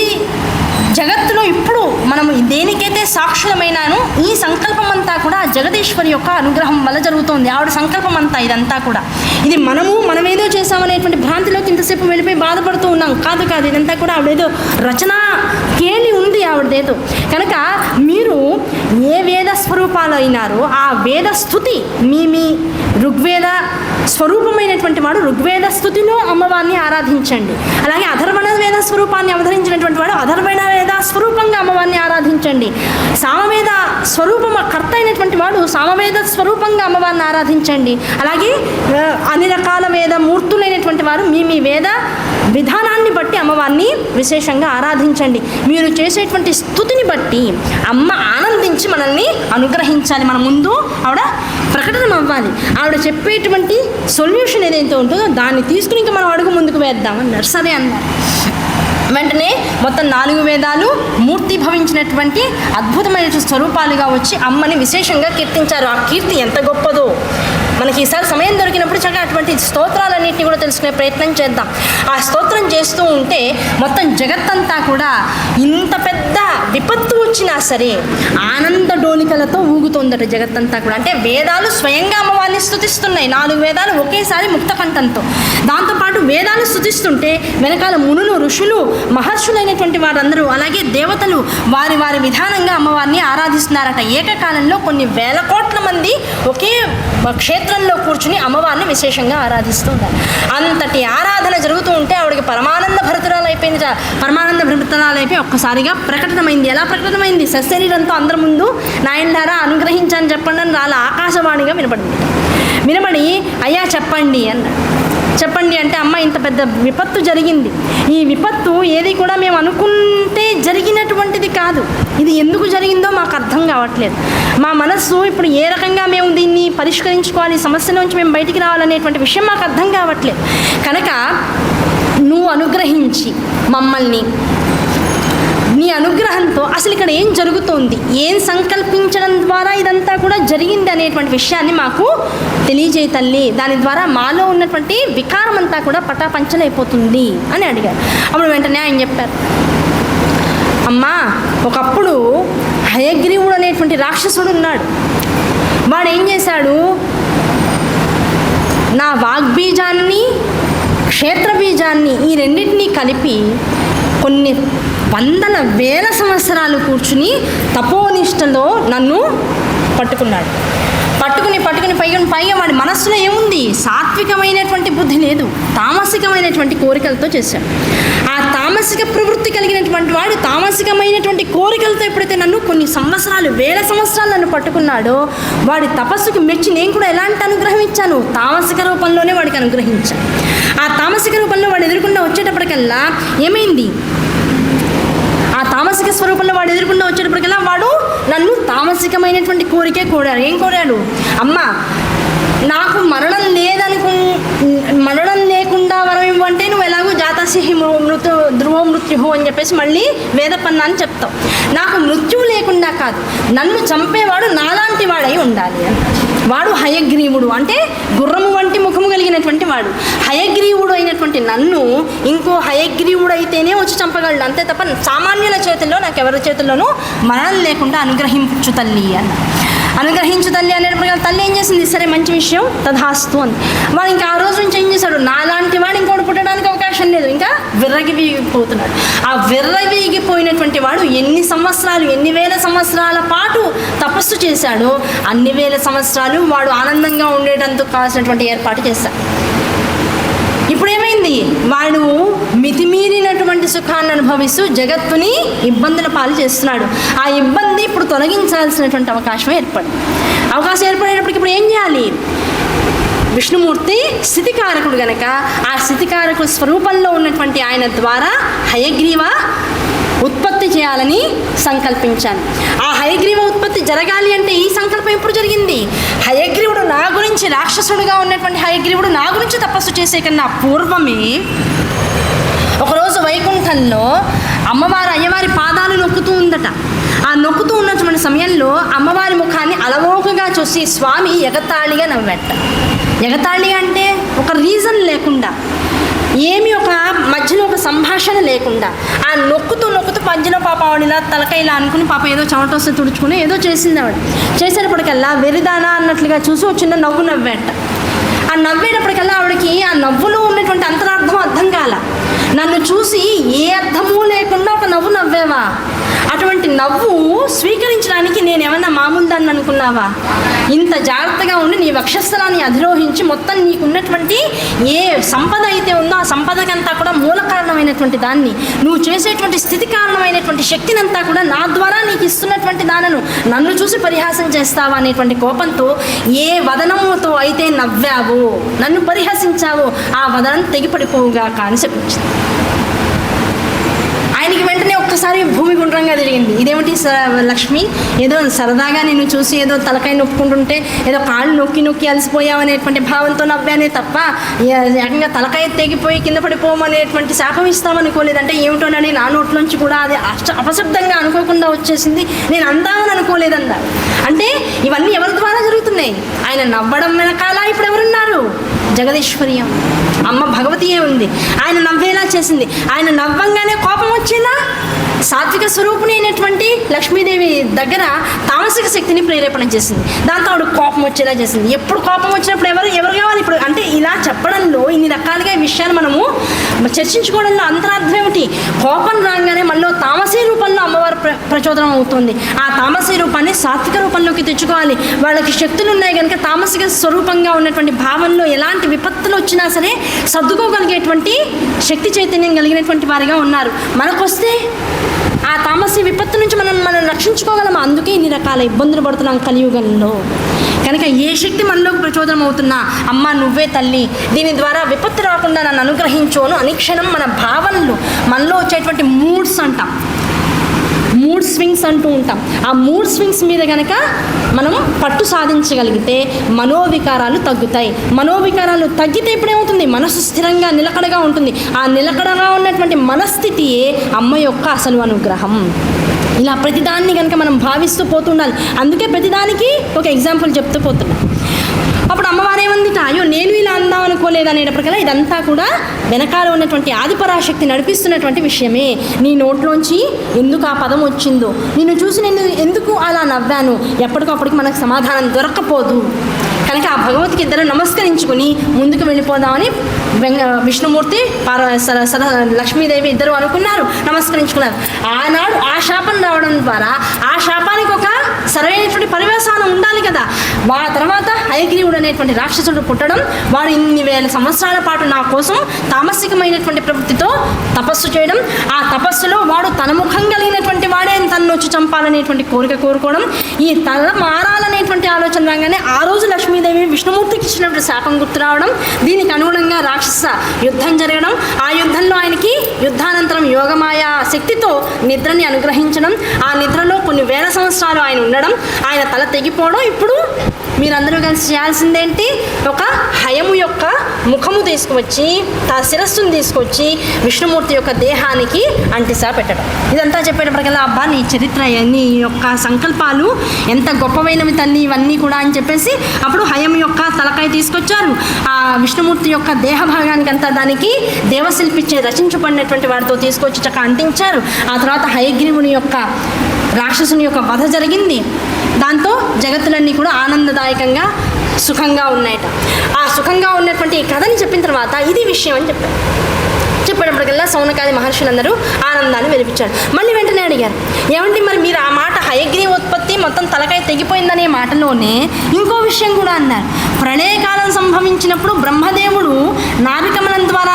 జగత్తులో ఇప్పుడు మనం దేనికైతే సాక్షులమైనానో ఈ సంకల్పం అంతా కూడా జగదీశ్వరి యొక్క అనుగ్రహం వల్ల జరుగుతుంది. ఆవిడ సంకల్పం అంతా ఇదంతా కూడా, ఇది మనమేదో చేసామనేటువంటి భ్రాంతిలోకి ఇంతసేపు వెళ్ళిపోయి బాధపడుతూ ఉన్నాం. కాదు, ఇదంతా కూడా ఆవిడేదో రచనా కేలి ఉంది ఆవిడదేదో. కనుక మీరు ఏ వేద స్వరూపాలు అయినారో ఆ వేద స్థుతి మీ ఋగ్వేద స్వరూపమైనటువంటి వాడు ఋగ్వేద స్థుతిలో అమ్మవారిని ఆరాధించండి. అలాగే అధర్వణ వేద స్వరూపాన్ని అవతరించినటువంటి వాడు అధర్వణ వేద స్వరూపంగా అమ్మవారిని ఆరాధించండి. సామవేద స్వరూపం కర్త అయినటువంటి వాడు సామవేద స్వరూపంగా అమ్మవారిని ఆరాధించండి. అలాగే అన్ని రకాల వేద మూర్తులైనటువంటి వారు మీ వేద విధానాన్ని బట్టి అమ్మవారిని విశేషంగా ఆరాధించండి. మీరు చేసేటువంటి స్తుతిని బట్టి అమ్మ ఆనందించి మనల్ని అనుగ్రహించాలి. మన ముందు ఆవిడ ప్రకటన అవ్వాలి. ఆవిడ చెప్పేటువంటి సొల్యూషన్ ఏదైతే ఉంటుందో దాన్ని తీసుకుని ఇంకా మనం అడుగు ముందుకు వేద్దామన్నారు. సరే అన్నారు. వెంటనే మొత్తం 4 వేదాలు మూర్తి భవించినటువంటి అద్భుతమైన స్వరూపాలుగా వచ్చి అమ్మని విశేషంగా కీర్తించారు. ఆ కీర్తి ఎంత గొప్పదో మనకి ఈసారి సమయం దొరికినప్పుడు చక్కగా అటువంటి స్తోత్రాలన్నింటినీ కూడా తెలుసుకునే ప్రయత్నం చేద్దాం. ఆ స్తోత్రం చేస్తూ ఉంటే మొత్తం జగత్తంతా కూడా ఇంత పెద్ద విపత్తు వచ్చినా సరే ఆనంద డోలికలతో ఊగుతోందట జగత్తంతా కూడా. అంటే వేదాలు స్వయంగా అమ్మవారిని స్తుతిస్తున్నాయి. 4 వేదాలు ఒకేసారి ముక్తకంఠంతో. దాంతోపాటు వేదాలు స్తుతిస్తుంటే వెనకాల మునులు, ఋషులు, మహర్షులైనటువంటి వారందరూ అలాగే దేవతలు వారి వారి విధానంగా అమ్మవారిని ఆరాధిస్తున్నారట. ఏకకాలంలో కొన్ని వేల కోట్ల మంది ఒకే క్షేత్రంలో కూర్చుని అమ్మవారిని విశేషంగా ఆరాధిస్తున్నారు. అంతటి ఆరాధన జరుగుతూ ఉంటే ఆవిడకి పరమానంద భరితురాలు అయిపోయి ఒక్కసారిగా ప్రకటనమైంది. ఎలా ప్రకటనమైంది? సశరీరంతో అందరి ముందు నాయనలారా అనుగ్రహించాలని చెప్పండి అని రాళ్ళ ఆకాశవాణిగా వినబడి అయ్యా చెప్పండి అన్నాడు. చెప్పండి అంటే అమ్మ ఇంత పెద్ద విపత్తు జరిగింది. ఈ విపత్తు ఏది కూడా మేము అనుకుంటే జరిగినటువంటిది కాదు. ఇది ఎందుకు జరిగిందో మాకు అర్థం కావట్లేదు. మా మనస్సు ఇప్పుడు ఏ రకంగా మేము దీన్ని పరిష్కరించుకోవాలి, సమస్య నుంచి మేము బయటికి రావాలనేటువంటి విషయం మాకు అర్థం కావట్లేదు. కనుక నువ్వు అనుగ్రహించి మమ్మల్ని నీ అనుగ్రహంతో అసలు ఇక్కడ ఏం జరుగుతోంది, ఏం సంకల్పించడం ద్వారా ఇదంతా కూడా జరిగింది అనేటువంటి విషయాన్ని మాకు తెలియజేయ తల్లి. దాని ద్వారా మాలో ఉన్నటువంటి వికారం అంతా కూడా పటాపంచలైపోతుంది అని అడిగారు. అప్పుడు వెంటనే ఆయన చెప్పారు, అమ్మా ఒకప్పుడు హయగ్రీవుడు అనేటువంటి రాక్షసుడు ఉన్నాడు. వాడు ఏం చేశాడు, నా వాగ్బీజాన్ని క్షేత్రబీజాన్ని ఈ రెండింటినీ కలిపి కొన్ని వందల వేల సంవత్సరాలు కూర్చుని తపోనిష్టలో నన్ను పట్టుకున్నాడు. పట్టుకుని పైగా వాడి మనస్సులో ఏముంది? సాత్వికమైనటువంటి బుద్ధి లేదు, తామసికమైనటువంటి కోరికలతో చేశాడు. ఆ తామసిక ప్రవృత్తి కలిగినటువంటి వాడు తామసికమైనటువంటి కోరికలతో ఎప్పుడైతే నన్ను కొన్ని సంవత్సరాలు, వేల సంవత్సరాలు నన్ను పట్టుకున్నాడో, వాడి తపస్సుకు మెచ్చి నేను కూడా ఎలాంటి అనుగ్రహం ఇచ్చాను? తామసిక రూపంలోనే వాడికి అనుగ్రహించాను. ఆ తామసిక రూపంలో వాడు ఎదుర్కొండా వచ్చేటప్పటికల్లా ఏమైంది? ఆ తామసిక స్వరూపంలో వాడు ఎదుర్కొండా వచ్చేటప్పటికల్లా వాడు నన్ను తామసికమైనటువంటి కోరికే కోరాడు. ఏం కోరాడు? అమ్మ, నాకు మరణం లేకుండా వరం ఇవ్వంటే నువ్వు ఎలాగో జాతస్య ధ్రువ మృత్యు అని చెప్పేసి మళ్ళీ వేదపన్నా అని చెప్తావు. నాకు మృత్యువు లేకుండా కాదు, నన్ను చంపేవాడు నాలాంటి వాడై ఉండాలి అని. వాడు హయగ్రీవుడు, అంటే గుర్రము వంటి ముఖము కలిగినటువంటి వాడు. హయగ్రీవుడు అయినటువంటి నన్ను ఇంకో హయగ్రీవుడు అయితేనే వచ్చి చంపగలడు, అంతే తప్ప సామాన్యుల చేతుల్లో, నాకు ఎవరి చేతుల్లోనూ మరణం లేకుండా అనుగ్రహించు తల్లి అన్న. అనుగ్రహించు తల్లి అనేటప్పుడు తల్లి ఏం చేసింది? సరే, మంచి విషయం, తథాస్తు అంది. వాడు ఇంకా ఆ రోజు నుంచి ఏం చేశాడు? నాలాంటి వాడు ఇంకోటి పుట్టడానికి అవకాశం లేదు, ఇంకా విర్రగిపోతున్నాడు. ఆ విర్రవీగిపోయినటువంటి వాడు ఎన్ని సంవత్సరాలు, ఎన్ని వేల సంవత్సరాల పాటు తపస్సు చేశాడో అన్ని వేల సంవత్సరాలు వాడు ఆనందంగా ఉండేటందుకు కావాల్సినటువంటి ఏర్పాటు చేశాడు. ఇప్పుడు ఏమైంది? వాడు మితిమీరినటువంటి సుఖాన్ని అనుభవిస్తూ జగత్తుని ఇబ్బందుల పాలు చేస్తున్నాడు. ఆ ఇబ్బంది ఇప్పుడు తొలగించాల్సినటువంటి అవకాశం ఏర్పడేటప్పటికి ఇప్పుడు ఏం చేయాలి? విష్ణుమూర్తి స్థితికారకుడు గనక ఆ స్థితికారకుడు స్వరూపంలో ఉన్నటువంటి ఆయన ద్వారా హయగ్రీవ ఉత్పత్తి చేయాలని సంకల్పించాను. ఆ హయగ్రీవ ఉత్పత్తి జరగాలి అంటే ఈ సంకల్పం ఎప్పుడు జరిగింది? హయగ్రీవుడు నా గురించి, రాక్షసుడిగా ఉన్నటువంటి హయగ్రీవుడు నా గురించి తపస్సు చేసే కన్నా పూర్వమే ఒకరోజు వైకుంఠంలో అయ్యవారి పాదాలు నొక్కుతూ ఉందట. ఆ నొక్కుతూ ఉన్నటువంటి సమయంలో అమ్మవారి ముఖాన్ని అలవోకగా చూసి స్వామి ఎగతాళిగా నవ్వట. ఎగతాళిగా అంటే ఒక రీజన్ లేకుండా, ఏమి ఒక మధ్యలో ఒక సంభాషణ లేకుండా ఆ నొక్కుతూ మధ్యలో పాప ఆవిడ తలకాయ ఇలా అనుకుని పాప ఏదో చెమట వస్తే తుడుచుకుని ఏదో చేసింది. ఆవిడ చేసేటప్పటికల్లా వెరిదానా అన్నట్లుగా చూసి ఒక చిన్న నవ్వు నవ్వేట. ఆ నవ్వేటప్పటికల్లా ఆవిడకి ఆ నవ్వులో ఉన్నటువంటి అంతరార్థం అర్థం కాల. నన్ను చూసి ఏ అర్థమూ లేకుండా ఒక నవ్వు నవ్వేవా? అటువంటి నవ్వు స్వీకరించడానికి నేనేమన్నా మామూలు దాన్ని అనుకున్నావా? ఇంత జాగ్రత్తగా ఉండి నీ వక్షస్థలాన్ని అధిరోహించి మొత్తం నీకున్నటువంటి ఏ సంపద అయితే ఉందో ఆ సంపదకంతా కూడా మూల కారణమైనటువంటి దాన్ని, నువ్వు చేసేటువంటి స్థితి కారణమైనటువంటి శక్తినంతా కూడా నా ద్వారా నీకు ఇస్తున్నటువంటి దానను నన్ను చూసి పరిహాసం చేస్తావా అనేటువంటి కోపంతో ఏ వదనముతో అయితే నవ్వావో, నన్ను పరిహసించావో ఆ వదనం తెగిపడిపోవుగా కానీ చెప్పించింది. ఆయనకి వెంటనే ఒక్కసారి భూమి గుండ్రంగా తిరిగింది. ఇదేమిటి లక్ష్మి, ఏదో సరదాగా నిన్ను చూసి ఏదో తలకాయ నొప్పుకుంటుంటే ఏదో కాళ్ళు నొక్కి అలసిపోయావనేటువంటి భావంతో నవ్వానే తప్ప ఏకంగా తలకాయ తెగిపోయి కింద పడిపోమనేటువంటి శాపం ఇస్తామనుకోలేదంటే ఏమిటోనని నా నోట్లోంచి కూడా అది అపశబ్దంగా అనుకోకుండా వచ్చేసింది. నేను అందామని అనుకోలేదన్నా. అంటే ఇవన్నీ ఎవరి ద్వారా జరుగుతున్నాయి? ఆయన నవ్వడం వెనకాల ఇప్పుడు ఎవరున్నారు? జగదీశ్వర్యం అమ్మ భగవతియే ఉంది. ఆయన నవ్వేలా చేసింది. ఆయన నవ్వంగానే కోపం వచ్చేలా సాత్విక స్వరూపిణి అయినటువంటి లక్ష్మీదేవి దగ్గర తామసిక శక్తిని ప్రేరేపణ చేసింది. దాంతో ఆవిడ కోపం వచ్చేలా చేసింది. ఎప్పుడు కోపం వచ్చినప్పుడు ఎవరు కావాలి? ఇప్పుడు అంటే ఇలా చెప్పడంలో ఇన్ని రకాలుగా ఈ విషయాలు మనము చర్చించుకోవడంలో అంతరార్థం ఏమిటి? కోపం రాగానే మనలో తామసీ రూపంలో అమ్మవారు ప్రచోదనం అవుతుంది. ఆ తామసీ రూపాన్ని సాత్విక రూపంలోకి తెచ్చుకోవాలి. వాళ్ళకి శక్తులు ఉన్నాయి కనుక తామసిక స్వరూపంగా ఉన్నటువంటి భావంలో ఎలాంటి విపత్తులు వచ్చినా సరే సర్దుకోగలిగేటువంటి శక్తి చైతన్యం కలిగినటువంటి వారిగా ఉన్నారు. మనకొస్తే ఆ తామసి విపత్తు నుంచి మనం రక్షించుకోగలమా? అందుకే ఇన్ని రకాల ఇబ్బందులు పడుతున్నాం కలియుగంలో. కనుక ఏ శక్తి మనలోకి ప్రచోదనం అవుతున్నా, అమ్మ నువ్వే తల్లి, దీని ద్వారా విపత్తు రాకుండా నన్ను అనుగ్రహించోను అనుక్షణం మన భావనలు, మనలో వచ్చేటువంటి మూడ్స్ అంటాం, మూడ్ స్వింగ్స్ అంటూ ఉంటాం. ఆ మూడ్ స్వింగ్స్ మీద కనుక మనం పట్టు సాధించగలిగితే మనోవికారాలు తగ్గుతాయి. మనోవికారాలు తగ్గితే ఇప్పుడేమవుతుంది? మనసు స్థిరంగా నిలకడగా ఉంటుంది. ఆ నిలకడగా ఉన్నటువంటి మనస్థితియే అమ్మ యొక్క అసలు అనుగ్రహం. ఇలా ప్రతిదాన్ని కనుక మనం భావిస్తూ పోతుండాలి. అందుకే ప్రతిదానికి ఒక ఎగ్జాంపుల్ చెప్తూ పోతున్నాం. అప్పుడు అమ్మవారు ఏమందిట, అయ్యో నేను ఇలా అందాం అనుకోలేదు అనేటప్పటికల్లా ఇదంతా కూడా వెనకాల ఉన్నటువంటి ఆదిపరాశక్తి నడిపిస్తున్నటువంటి విషయమే. నీ నోట్లోంచి ఎందుకు ఆ పదం వచ్చిందో, నిన్ను చూసి నేను ఎందుకు అలా నవ్వాను, ఎప్పటికప్పటికి మనకు సమాధానం దొరక్కపోదు. కనుక ఆ భగవతికి ఇద్దరు నమస్కరించుకుని ముందుకు వెళ్ళిపోదామని విష్ణుమూర్తి లక్ష్మీదేవి ఇద్దరు అనుకున్నారు, నమస్కరించుకున్నారు. ఆనాడు ఆ శాపం రావడం ద్వారా ఆ శాపానికి ఒక సరైనటువంటి పరివేశానం ఉండాలి కదా. ఆ తర్వాత హయగ్రీవుడు అనేటువంటి రాక్షసుడు పుట్టడం, వాడు ఇన్ని వేల సంవత్సరాల పాటు నా కోసం తామసికమైనటువంటి ప్రవృత్తితో తపస్సు చేయడం, ఆ తపస్సులో వాడు తన ముఖం కలిగినటువంటి వాడే తను వచ్చి చంపాలనేటువంటి కోరిక కోరుకోవడం, ఈ తల మారాలనేటువంటి ఆలోచన రాగానే ఆ రోజు లక్ష్మీదేవి విష్ణుమూర్తికి ఇచ్చినటువంటి శాపం గుర్తు రావడం, దీనికి అనుగుణంగా రాక్షస యుద్ధం జరగడం, ఆ యుద్ధంలో ఆయనకి యుద్ధానంతరం యోగమాయ శక్తితో నిద్రని అనుగ్రహించడం, ఆ నిద్రలో కొన్ని వేల సంవత్సరాలు ఆయన ఉండడం, ఆయన తల తెగిపోవడం. ఇప్పుడు మీరందరూ కలిసి చేయాల్సిందేంటి, ఒక హయము యొక్క ముఖము తీసుకువచ్చి ఆ శిరస్సును తీసుకొచ్చి విష్ణుమూర్తి యొక్క దేహానికి అంటిసా పెట్టడం. ఇదంతా చెప్పేటప్పటికల్లా అబ్బా నీ చరిత్ర, నీ యొక్క సంకల్పాలు ఎంత గొప్పవైనవి తల్లి ఇవన్నీ కూడా అని చెప్పేసి అప్పుడు హయం యొక్క తలకాయ తీసుకొచ్చారు. ఆ విష్ణుమూర్తి యొక్క దేహ భాగానికి అంతా దానికి దేవశిల్పి రచించబడినటువంటి వారితో తీసుకొచ్చి చక్క అంటించారు. ఆ తర్వాత హయగ్రీవుని యొక్క రాక్షసుని యొక్క వధ జరిగింది. దాంతో జగత్తులన్నీ కూడా ఆనందదాయకంగా సుఖంగా ఉన్నాయట. ఆ సుఖంగా ఉన్నటువంటి ఈ కథని చెప్పిన తర్వాత ఇది విషయం అని చెప్పారు. చెప్పేటప్పటికల్లా సౌనకాది మహర్షులందరూ ఆనందాన్ని వెలిపించారు. మళ్ళీ వెంటనే అడిగారు, ఏమండి మరి మీరు ఆ మాట హయగ్రీవోత్పత్తి మొత్తం తలకాయ తెగిపోయిందనే మాటలోనే ఇంకో విషయం కూడా అన్నారు. ప్రళయకాలం సంభవించినప్పుడు బ్రహ్మదేవుడు నాభికమలం ద్వారా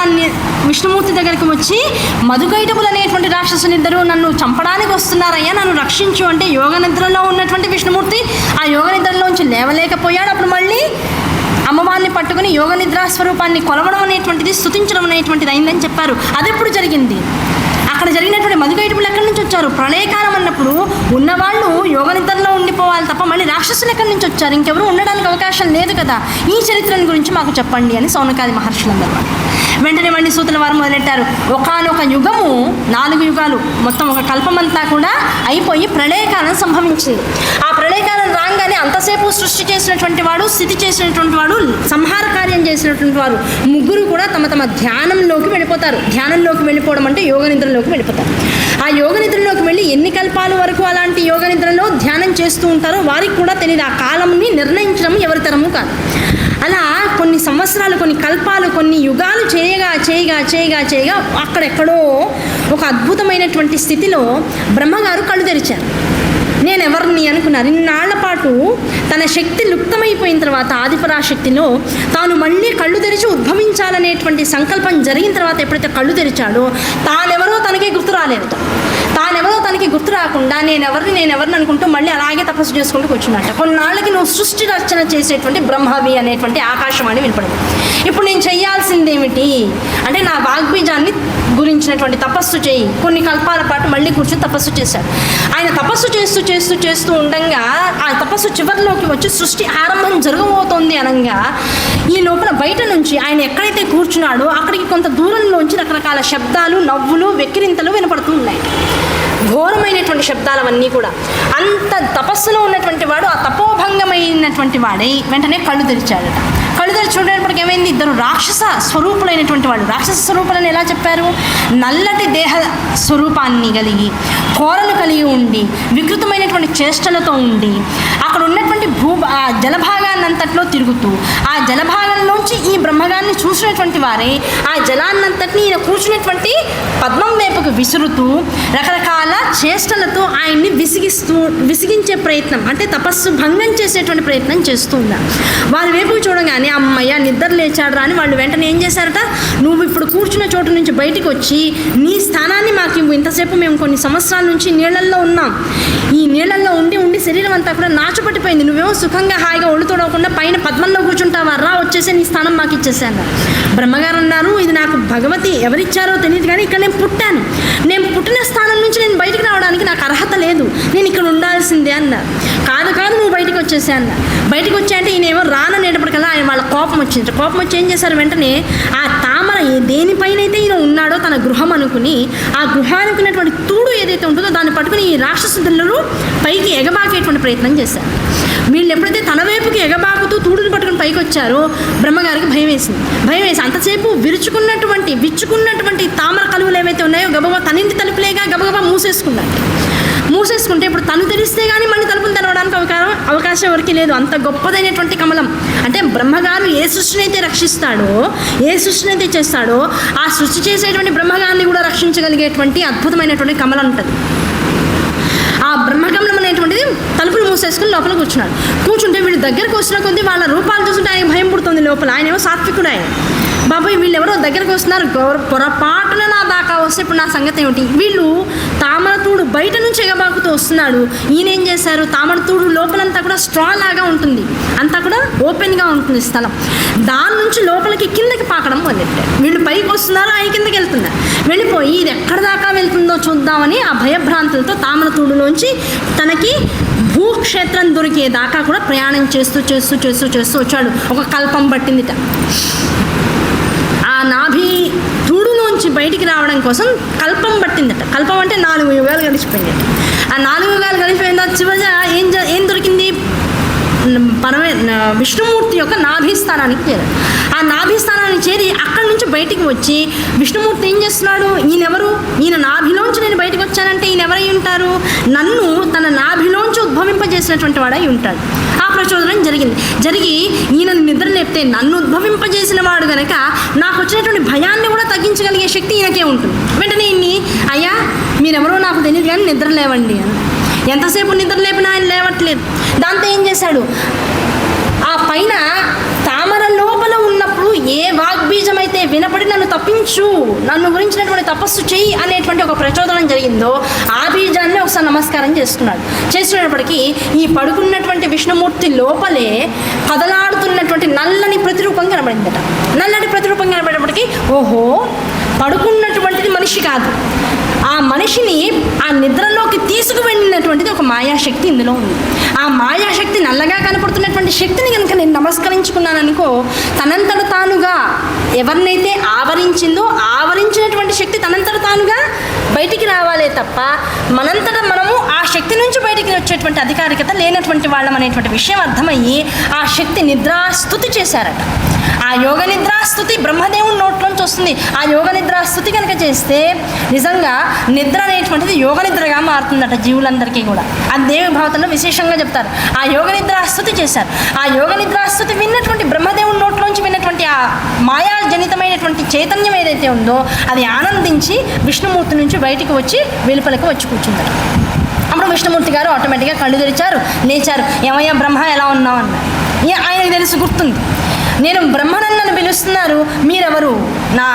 విష్ణుమూర్తి దగ్గరికి వచ్చి మధుకైటపులు అనేటువంటి రాక్షసునిద్దరూ నన్ను చంపడానికి వస్తున్నారయ్యా, నన్ను రక్షించు అంటే యోగ నిద్రలో ఉన్నటువంటి విష్ణుమూర్తి ఆ యోగ నిద్రలోంచి లేవలేకపోయాడు. అప్పుడు మళ్ళీ అమ్మవారిని పట్టుకుని యోగ నిద్రా స్వరూపాన్ని కొలవడం అనేటువంటిది, స్తుతించడం అనేటువంటిది అయిందని చెప్పారు. అది ఎప్పుడు జరిగింది? అక్కడ జరిగినటువంటి మధుకైటపులు ఎక్కడి నుంచి వచ్చారు? ప్రళయకాలం అన్నప్పుడు ఉన్నవాళ్ళు యోగ నిద్రలో ఉండిపోవాలి తప్ప మళ్ళీ రాక్షసులు ఎక్కడి నుంచి వచ్చారు? ఇంకెవరు ఉండడానికి అవకాశం లేదు కదా. ఈ చరిత్రను గురించి మాకు చెప్పండి అని సౌనకాది మహర్షులందరూ వెంటనే మళ్ళీ సూతుల వారు మొదలెట్టారు. ఒకానొక యుగము, 4 యుగాలు మొత్తం ఒక కల్పమంతా కూడా అయిపోయి ప్రళయకాలం సంభవించింది. ఆ ప్రళయకాలం రాగానే అంతసేపు సృష్టి చేసినటువంటి వాడు, స్థితి చేసినటువంటి వాడు, సంహార కార్యం చేసినటువంటి వారు ముగ్గురు కూడా తమ తమ ధ్యానంలోకి వెళ్ళిపోతారు. ధ్యానంలోకి వెళ్ళిపోవడం అంటే యోగ నిద్రలోకి వెళ్ళిపోతారు. ఆ యోగ నిద్రలోకి వెళ్ళి ఎన్ని కల్పాల వరకు అలాంటి యోగ నిద్రలో ధ్యానం చేస్తూ ఉంటారో వారికి కూడా తెలియదు. ఆ కాలంని నిర్ణయించడం ఎవరి తరము కాదు. అలా కొన్ని సంవత్సరాలు, కొన్ని కల్పాలు, కొన్ని యుగాలు చేయగా చేయగా చేయగా చేయగా అక్కడెక్కడో ఒక అద్భుతమైనటువంటి స్థితిలో బ్రహ్మగారు కళ్ళు తెరిచారు. నేను ఎవరిని అనుకున్నారు. ఇన్నాళ్ల పాటు తన శక్తి లుప్తమైపోయిన తర్వాత ఆదిపరాశక్తిలో తాను మళ్ళీ కళ్ళు తెరిచి ఉద్భవించాలనేటువంటి సంకల్పం జరిగిన తర్వాత ఎప్పుడైతే కళ్ళు తెరిచాడో తానెవరో తనకే గుర్తు రాలేదు. తానెవరో తనకి గుర్తు రాకుండా నేనెవరిని అనుకుంటూ మళ్ళీ అలాగే తపస్సు చేసుకుంటూ కూర్చున్నట్ట. కొన్నాళ్ళకి నువ్వు సృష్టి రచన చేసేటువంటి బ్రహ్మవి అనేటువంటి ఆకాశవాణి వినపడింది. ఇప్పుడు నేను చెయ్యాల్సిందేమిటి అంటే నా వాగ్బీజాన్ని గురించినటువంటి తపస్సు చేయి. కొన్ని కల్పాల పాటు మళ్ళీ కూర్చొని తపస్సు చేశాడు. ఆయన తపస్సు చేస్తూ చేస్తూ చేస్తూ ఉండగా ఆ తపస్సు చివరిలోకి వచ్చి సృష్టి ఆరంభం జరగబోతోంది అనగా ఈ లోపల బయట నుంచి ఆయన ఎక్కడైతే కూర్చున్నాడో అక్కడికి కొంత దూరంలోంచి రకరకాల శబ్దాలు, నవ్వులు, వెక్కిరింతలు వినపడుతూ ఉన్నాయి. ఘోరమైనటువంటి శబ్దాలవన్నీ కూడా. అంత తపస్సులో ఉన్నటువంటి వాడు ఆ తపోభంగమైనటువంటి వాడై వెంటనే కళ్ళు తెరిచాడట. కళ్ళు తెరిచి చూడేటప్పటికి ఏమైంది? ఇద్దరు రాక్షస స్వరూపులైనటువంటి వాళ్ళు. రాక్షస స్వరూపులని ఎలా చెప్పారు? నల్లటి దేహ స్వరూపాన్ని కలిగి, కోరలు కలిగి ఉండి, వికృతమైనటువంటి చేష్టలతో ఉండి, అక్కడ ఉన్నటువంటి ఆ జలభాగాన్నంతట్లో తిరుగుతూ, ఆ జలభాగంలోంచి ఈ బ్రహ్మగాన్ని చూసినటువంటి వారే ఆ జలాన్నంతటిని ఈయన కూర్చున్నటువంటి పద్మం వైపుకు విసురుతూ రకరకాల చేష్టలతో ఆయన్ని విసిగించే ప్రయత్నం, అంటే తపస్సు భంగం చేసేటువంటి ప్రయత్నం చేస్తూ ఉన్నారు. వారి వైపు చూడగానే అమ్మయ్య నిద్ర లేచాడరా అని వాళ్ళు వెంటనే ఏం చేశారట, నువ్వు ఇప్పుడు కూర్చున్న చోటు నుంచి బయటికి వచ్చి నీ స్థానాన్ని మాకు ఇవ్వు. ఇంతసేపు మేము కొన్ని సంవత్సరాల నుంచి నీళ్లల్లో ఉన్నాం. ఈ నీళ్లల్లో ఉండి ఉండి శరీరం అంతా కూడా నాచుపట్టిపోయింది. నువ్వేమో సుఖంగా హాయిగా ఒళ్ళు తోడకుండా పైన పద్మంలో కూర్చుంటావా, రా వచ్చేసి నీ స్థానం మాకు ఇచ్చేసాను. బ్రహ్మగారు అన్నారు, ఇది నాకు భగవతి ఎవరిచ్చారో తెలియదు కానీ ఇక్కడ నేను పుట్టాను. నేను పుట్టిన స్థానం నుంచి నేను బయటికి రావడానికి నాకు అర్హత లేదు, నేను ఇక్కడ ఉండాల్సిందే అన్నారు. కాదు కాదు నువ్వు బయటికి వచ్చేసా అన్నారు. బయటికి వచ్చాయంటే ఈయనేమో రాననేటప్పటికల్లా ఆయన వాళ్ళ కోపం వచ్చింది. కోపం వచ్చి ఏం చేశారు, వెంటనే ఆ తామర దేనిపైనైతే ఈయన ఉన్నాడో తన గృహం అనుకుని ఆ గృహానికి ఉన్నటువంటి తూడు ఏదైతే ఉంటుందో దాన్ని పట్టుకుని ఈ రాక్షసులు పైకి ఎగబాకేటువంటి ప్రయత్నం చేశారు. వీళ్ళు ఎప్పుడైతే తన వైపుకి ఎగబాకుతూ తూడుని పట్టుకుని పైకి వచ్చారో బ్రహ్మగారికి భయం వేసింది. భయం వేసి అంతసేపు విచ్చుకున్నటువంటి తామర కలువలు ఏవైతే ఉన్నాయో గబగబా తనింటి తలుపులేగా గబగబా మూసేసుకున్నారు. మూసేసుకుంటే ఇప్పుడు తను తెలిస్తే కానీ మళ్ళీ తలుపులు తెరవడానికి అవకాశం ఎవరికి లేదు. అంత గొప్పదైనటువంటి కమలం. అంటే బ్రహ్మగారు ఏ సృష్టిని అయితే రక్షిస్తాడో, ఏ సృష్టిని అయితే చేస్తాడో, ఆ సృష్టి చేసేటువంటి బ్రహ్మగారిని కూడా రక్షించగలిగేటువంటి అద్భుతమైనటువంటి కమలం ఉంటుంది. ఆ బ్రహ్మకమలం అనేటువంటిది తలుపులు మూసేసుకుని లోపల కూర్చున్నాడు. కూర్చుంటే వీళ్ళు దగ్గరకు వచ్చిన కొద్దీ వాళ్ళ రూపాలు చూస్తుంటే ఆయన భయం పుడుతుంది లోపల. ఆయన ఏమో సాత్వికుడు. ఆయన బాబాయ్ వీళ్ళు ఎవరో దగ్గరకు వస్తున్నారు, పొరపాటున నా దాకా వస్తే ఇప్పుడు నా సంగతి ఏమిటి? వీళ్ళు తామరతూడు బయట నుంచి ఎగబాకుతూ వస్తున్నాడు. ఈయన ఏం చేశారు, తామరతూడు లోపలంతా కూడా స్ట్రా లాగా ఉంటుంది, అంతా కూడా ఓపెన్గా ఉంటుంది స్థలం. దాని నుంచి లోపలికి కిందకి పాకడం మొదలెట్టారు. వీళ్ళు పైకి వస్తున్నారు, ఆయన కిందకి వెళ్తున్నారు. వెళ్ళిపోయి ఇది ఎక్కడి దాకా వెళ్తుందో చూద్దామని ఆ భయభ్రాంతులతో తామరతూడులోంచి తనకి భూక్షేత్రం దొరికేదాకా కూడా ప్రయాణం చేస్తూ చేస్తూ చేస్తూ చేస్తూ వచ్చాడు. ఒక కల్పం పట్టిందిట. ఆ నాభి తూడులోంచి బయటికి రావడం కోసం కల్పం పట్టిందట. కల్పం అంటే 4 యుగాలు గడిచిపోయింది. ఆ 4 యుగాలు గడిచిపోయిన చివరిగా ఏం దొరికింది? విష్ణుమూర్తి యొక్క నాభిస్థానానికి చేరాడు. ఆ నాభిస్థానానికి చేరి అక్కడి నుంచి బయటికి వచ్చి విష్ణుమూర్తి ఏం చేస్తున్నాడు? ఈయనెవరు? ఈయన నాభిలోంచి నేను బయటకు వచ్చానంటే ఈయన ఎవరై ఉంటారు? నన్ను తన నాభిలోంచి ఉద్భవింపజేసినటువంటి వాడై ఉంటాడు. ఆ ప్రచోదనం జరిగి ఈయనను నిద్ర లేపితే నన్ను ఉద్భవింపజేసిన వాడు గనక నాకు వచ్చినటువంటి భయాన్ని కూడా తగ్గించగలిగే శక్తి ఈయనకే ఉంటుంది. వెంటనే ఇన్ని అయ్యా మీరెవరో నాకు తెలియదు కానీ నిద్ర లేవండి అని. ఎంతసేపు నిద్ర లేపినా ఆయన లేవట్లేదు. దాంతో ఏం చేశాడు? ఆ పైన తామర లోపల ఉన్నప్పుడు ఏ వాగ్బీజం అయితే వినపడి నన్ను తప్పించు, నన్ను గురించినటువంటి తపస్సు చెయ్యి అనేటువంటి ఒక ప్రచోదనం జరిగిందో ఆ బీజాన్ని ఒకసారి నమస్కారం చేసుకున్నాడు. చేస్తున్నప్పటికీ ఈ పడుకున్నటువంటి విష్ణుమూర్తి లోపలే కదలాడుతున్నటువంటి నల్లని ప్రతిరూపం కనబడిందట. నల్లటి ప్రతిరూపం కనబడేటప్పటికీ ఓహో పడుకున్నటువంటిది మనిషి కాదు, ఆ మనిషిని ఆ నిద్రలోకి తీసుకువెళ్ళినటువంటిది ఒక మాయాశక్తి ఇందులో ఉంది. ఆ మాయాశక్తి నల్లగా కనపడుతున్నటువంటి శక్తిని కనుక నేను నమస్కరించుకున్నాననుకో, తనంతట తానుగా ఎవరినైతే ఆవరించిందో ఆవరించినటువంటి శక్తి తనంతట తానుగా బయటికి రావాలే తప్ప మనంతట మనము ఆ శక్తి నుంచి బయటికి వచ్చేటువంటి అధికారికత లేనటువంటి వాళ్ళం అనేటువంటి విషయం అర్థమయ్యి ఆ శక్తి నిద్రాస్తుతి చేశారట. ఆ యోగ నిద్రాస్తుతి బ్రహ్మదేవుని నోట్లోంచి వస్తుంది. ఆ యోగ నిద్రాస్తుతి కనుక చేస్తే నిజంగా నిద్ర అనేటువంటిది యోగ నిద్రగా మారుతుందట జీవులందరికీ కూడా. అది దేవి భావతంలో విశేషంగా చెప్తారు. ఆ యోగ నిద్రాస్తుతి చేశారు. ఆ యోగ నిద్రాస్తుతి విన్నటువంటి బ్రహ్మదేవుని నోట్లోంచి విన్నటువంటి ఆ మాయాజనితమైనటువంటి చైతన్యం ఏదైతే ఉందో అది ఆనందించి విష్ణుమూర్తి నుంచి బయటికి వచ్చి వెలుపలకు వచ్చి కూర్చుంటారు. అప్పుడు విష్ణుమూర్తి గారు ఆటోమేటిక్గా కళ్ళు తెరిచారు, లేచారు. ఏమయ్యా బ్రహ్మ ఎలా ఉన్నావు అన్నారు. ఆయనకు తెలుసు, గుర్తుంది. నేను బ్రహ్మనన్నను పిలుస్తున్నారు, మీరెవరు? నా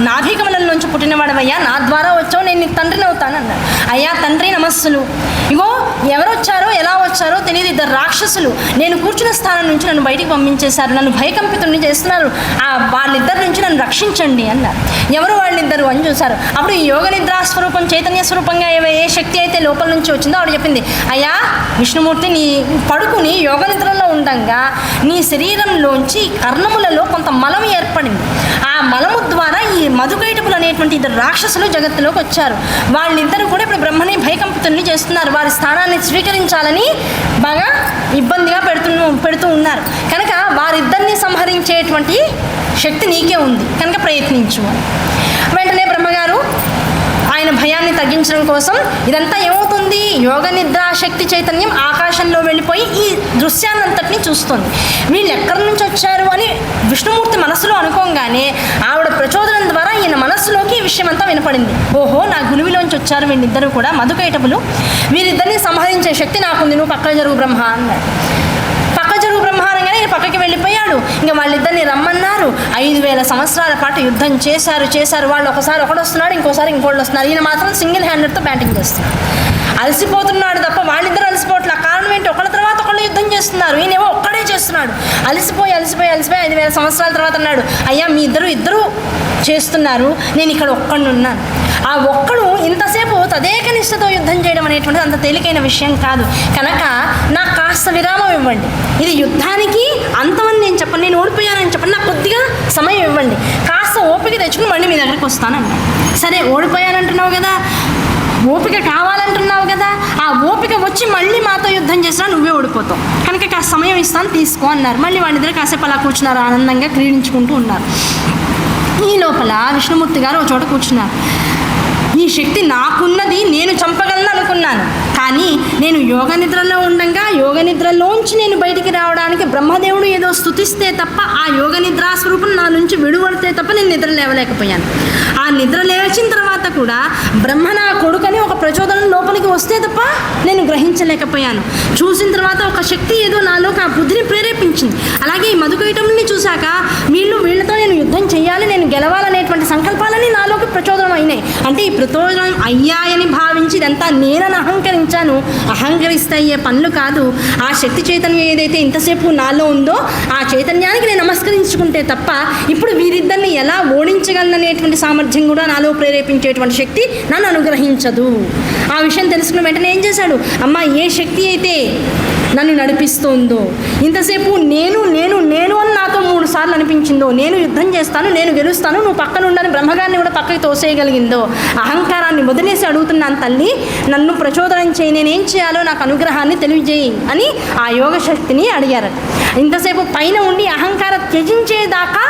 నాభికమలం నుంచి పుట్టినవాడవయ్యా, నా ద్వారా వచ్చావు, నేను నీకు తండ్రిని అవుతాను అన్నాడు. అయ్యా తండ్రి నమస్సులు. ఇగో ఎవరు వచ్చారో ఎలా వచ్చారో తెలియదు, 2 రాక్షసులు నేను కూర్చున్న స్థానం నుంచి నన్ను బయటికి పంపించేశారు, నన్ను భయకంపితుడిని చేస్తున్నారు, వాళ్ళిద్దరి నుంచి నన్ను రక్షించండి అన్నారు. ఎవరు వాళ్ళిద్దరు అని చూశారు. అప్పుడు ఈ యోగ నిద్రా స్వరూపం చైతన్య స్వరూపంగా ఏ శక్తి అయితే లోపల నుంచి వచ్చిందో ఆవిడ చెప్పింది, అయ్యా విష్ణుమూర్తి నీ పడుకుని యోగ నిద్రలో ఉండగా నీ శరీరంలోంచి కర్ణములలో కొంత మలం ఏర్పడింది. ఆ మలము ద్వారా ఈ మధుకైటపులు అనేటువంటి 2 రాక్షసులు జగత్తులోకి వచ్చారు. వాళ్ళిద్దరూ కూడా ఇప్పుడు బ్రహ్మని భయకంపితుల్ని చేస్తున్నారు. వారి స్థానాన్ని స్వీకరించాలని బాగా ఇబ్బందిగా పెడుతూ ఉన్నారు. కనుక వారిద్దరిని సంహరించేటువంటి శక్తి నీకే ఉంది కనుక ప్రయత్నించు. వెంటనే బ్రహ్మగారు ఆయన భయాన్ని తగ్గించడం కోసం ఇదంతా ఏమవుతుంది, యోగ నిద్రా శక్తి చైతన్యం ఆకాశంలో వెళ్ళిపోయి ఈ దృశ్యాన్నంతటినీ చూస్తుంది. వీళ్ళు ఎక్కడి నుంచి వచ్చారు అని విష్ణుమూర్తి మనసులో అనుకోగానే ఆవిడ ప్రచోదనం ద్వారా ఈయన మనస్సులోకి ఈ విషయం అంతా వినపడింది. ఓహో నా గునివిలోంచి వచ్చారు వీళ్ళిద్దరూ కూడా మధుకైటపులు, వీరిద్దరిని సంహరించే శక్తి నాకుంది, నువ్వు పక్క జరుగు బ్రహ్మ అన్నాడు. పక్క జరుగు బ్రహ్మ అనగానే ఈయన పక్కకి వెళ్ళిపోయాడు. ఇంకా వాళ్ళిద్దరిని రమ్మన్నారు. 5000 సంవత్సరాల పాటు యుద్ధం చేశారు. వాళ్ళు ఒకసారి ఒకడు వస్తున్నాడు, ఇంకోసారి ఇంకోళ్ళు వస్తున్నారు. ఈయన మాత్రం సింగిల్ హ్యాండెడ్తో బ్యాటింగ్ చేస్తున్నాడు. అలసిపోతున్నాడు తప్ప వాళ్ళిద్దరు అలసిపోవట్ల. కారణం ఏంటి, ఒకళ్ళ తర్వాత ఒకళ్ళు యుద్ధం చేస్తున్నారు, ఈయనేమో ఒక్కడే చేస్తున్నాడు. అలసిపోయి 5000 సంవత్సరాల తర్వాత అన్నాడు, అయ్యా మీ ఇద్దరు చేస్తున్నారు, నేను ఇక్కడ ఒక్కడిని ఉన్నాను. ఆ ఒక్కడు ఇంతసేపు తదేక నిష్ఠతో యుద్ధం చేయడం అనేటువంటిది అంత తేలికైన విషయం కాదు. కనుక నాకు కాస్త విరామం ఇవ్వండి. ఇది యుద్ధానికి అంతమని నేను చెప్పను, నేను ఓడిపోయానని చెప్పండి, నాకు కొద్దిగా సమయం ఇవ్వండి, కాస్త ఓపిక తెచ్చుకుని మళ్ళీ మీ దగ్గరికి వస్తానన్నా. సరే ఓడిపోయానంటున్నావు కదా, ఓపిక కావాలంటున్నావు కదా, ఆ ఓపిక వచ్చి మళ్ళీ మాతో యుద్ధం చేసినా నువ్వే ఓడిపోతావు, కనుక కాస్త సమయం ఇస్తాను తీసుకో అన్నారు. మళ్ళీ వాళ్ళిద్దరు కాసేపు అలా కూర్చున్నారు, ఆనందంగా క్రీడించుకుంటూ ఉన్నారు. ఈ లోపల విష్ణుమూర్తి గారు ఒక చోట కూర్చున్నారు. ఈ శక్తి నాకున్నది, నేను చంపగలను అనుకున్నాను. కానీ నేను యోగ నిద్రలో ఉండగా యోగ నిద్రలోంచి నేను బయటికి రావడానికి బ్రహ్మదేవుడు ఏదో స్తుతిస్తే తప్ప, ఆ యోగ నిద్రా స్వరూపం నా నుంచి విడువడితే తప్ప నేను నిద్ర లేవలేకపోయాను. ఆ నిద్ర లేచిన తర్వాత కూడా బ్రహ్మ నా కొడుకని ఒక ప్రచోదనం లోపలికి వస్తే తప్ప నేను గ్రహించలేకపోయాను. చూసిన తర్వాత ఒక శక్తి ఏదో నాలోకి ఆ బుద్ధిని ప్రేరేపించింది. అలాగే ఈ మధుకైటముల్ని చూశాక వీళ్ళతో నేను యుద్ధం చేయాలి, నేను గెలవాలనేటువంటి సంకల్పాలని నాలోకి ప్రచోదనం అయినాయి. అంటే ఈ ప్రచోదనం అయ్యాయని భావించి ఇదంతా నేనని అహంకరించాను. అహంకరిస్తే అయ్యే పనులు కాదు. ఆ శక్తి చైతన్యం ఏదైతే ఇంతసేపు నాలో ఉందో ఆ చైతన్యానికి నేను నమస్కరించుకుంటే తప్ప ఇప్పుడు వీరిద్దరిని ఎలా ఓడించగలననేటువంటి సామర్థ్యం కూడా నాలో ప్రేరేపించేటువంటి శక్తి నన్ను అనుగ్రహించదు. ఆ విషయం తెలుసుకున్న వెంటనే ఏం చేశాడు, అమ్మ ఏ శక్తి అయితే నన్ను నడిపిస్తుందో, ఇంతసేపు నేను నేను నేను అని నాతో 3 సార్లు అనిపించిందో, నేను యుద్ధం చేస్తాను, నేను గెలుస్తాను, నువ్వు పక్కన ఉండని బ్రహ్మగారిని కూడా పక్కకి తోసేయగలిగిందో, అహంకారాన్ని వదిలేసి అడుగుతున్నాను తల్లి, నన్ను ప్రచోదనం చేయి, నేనేం చేయాలో నాకు అనుగ్రహాన్ని తెలియజేయి అని ఆ యోగ శక్తిని అడిగారు. ఇంతసేపు పైన ఉండి అహంకారం త్యజించేదాకా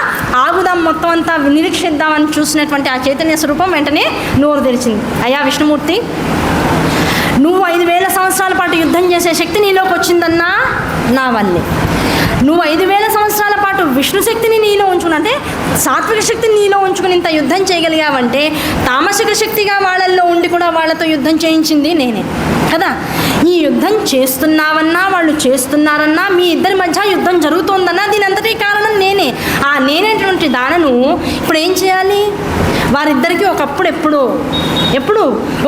ఆగుదాం, మొత్తం అంతా నిరీక్షిద్దామని చూసినటువంటి ఆ చైతన్య స్వరూపం వెంటనే నోరు తెరిచింది. అయ్యా విష్ణుమూర్తి, నువ్వు 5000 సంవత్సరాల పాటు యుద్ధం చేసే శక్తి నీలోకి వచ్చిందన్నా నా వల్లే. నువ్వు 5000 సంవత్సరాల పాటు విష్ణు శక్తిని నీలో ఉంచుకుని, అంటే సాత్విక శక్తిని నీలో ఉంచుకుని ఇంత యుద్ధం చేయగలిగావంటే తామసిక శక్తిగా వాళ్ళల్లో ఉండి కూడా వాళ్ళతో యుద్ధం చేయించింది నేనే కదా. ఈ యుద్ధం చేస్తున్నావన్నా వాళ్ళు చేస్తున్నారన్నా మీ ఇద్దరి మధ్య యుద్ధం జరుగుతోందన్నా దీని అంతటి కారణం నేనే. ఆ నేనేటువంటి దానను ఇప్పుడు ఏం చేయాలి? వారిద్దరికీ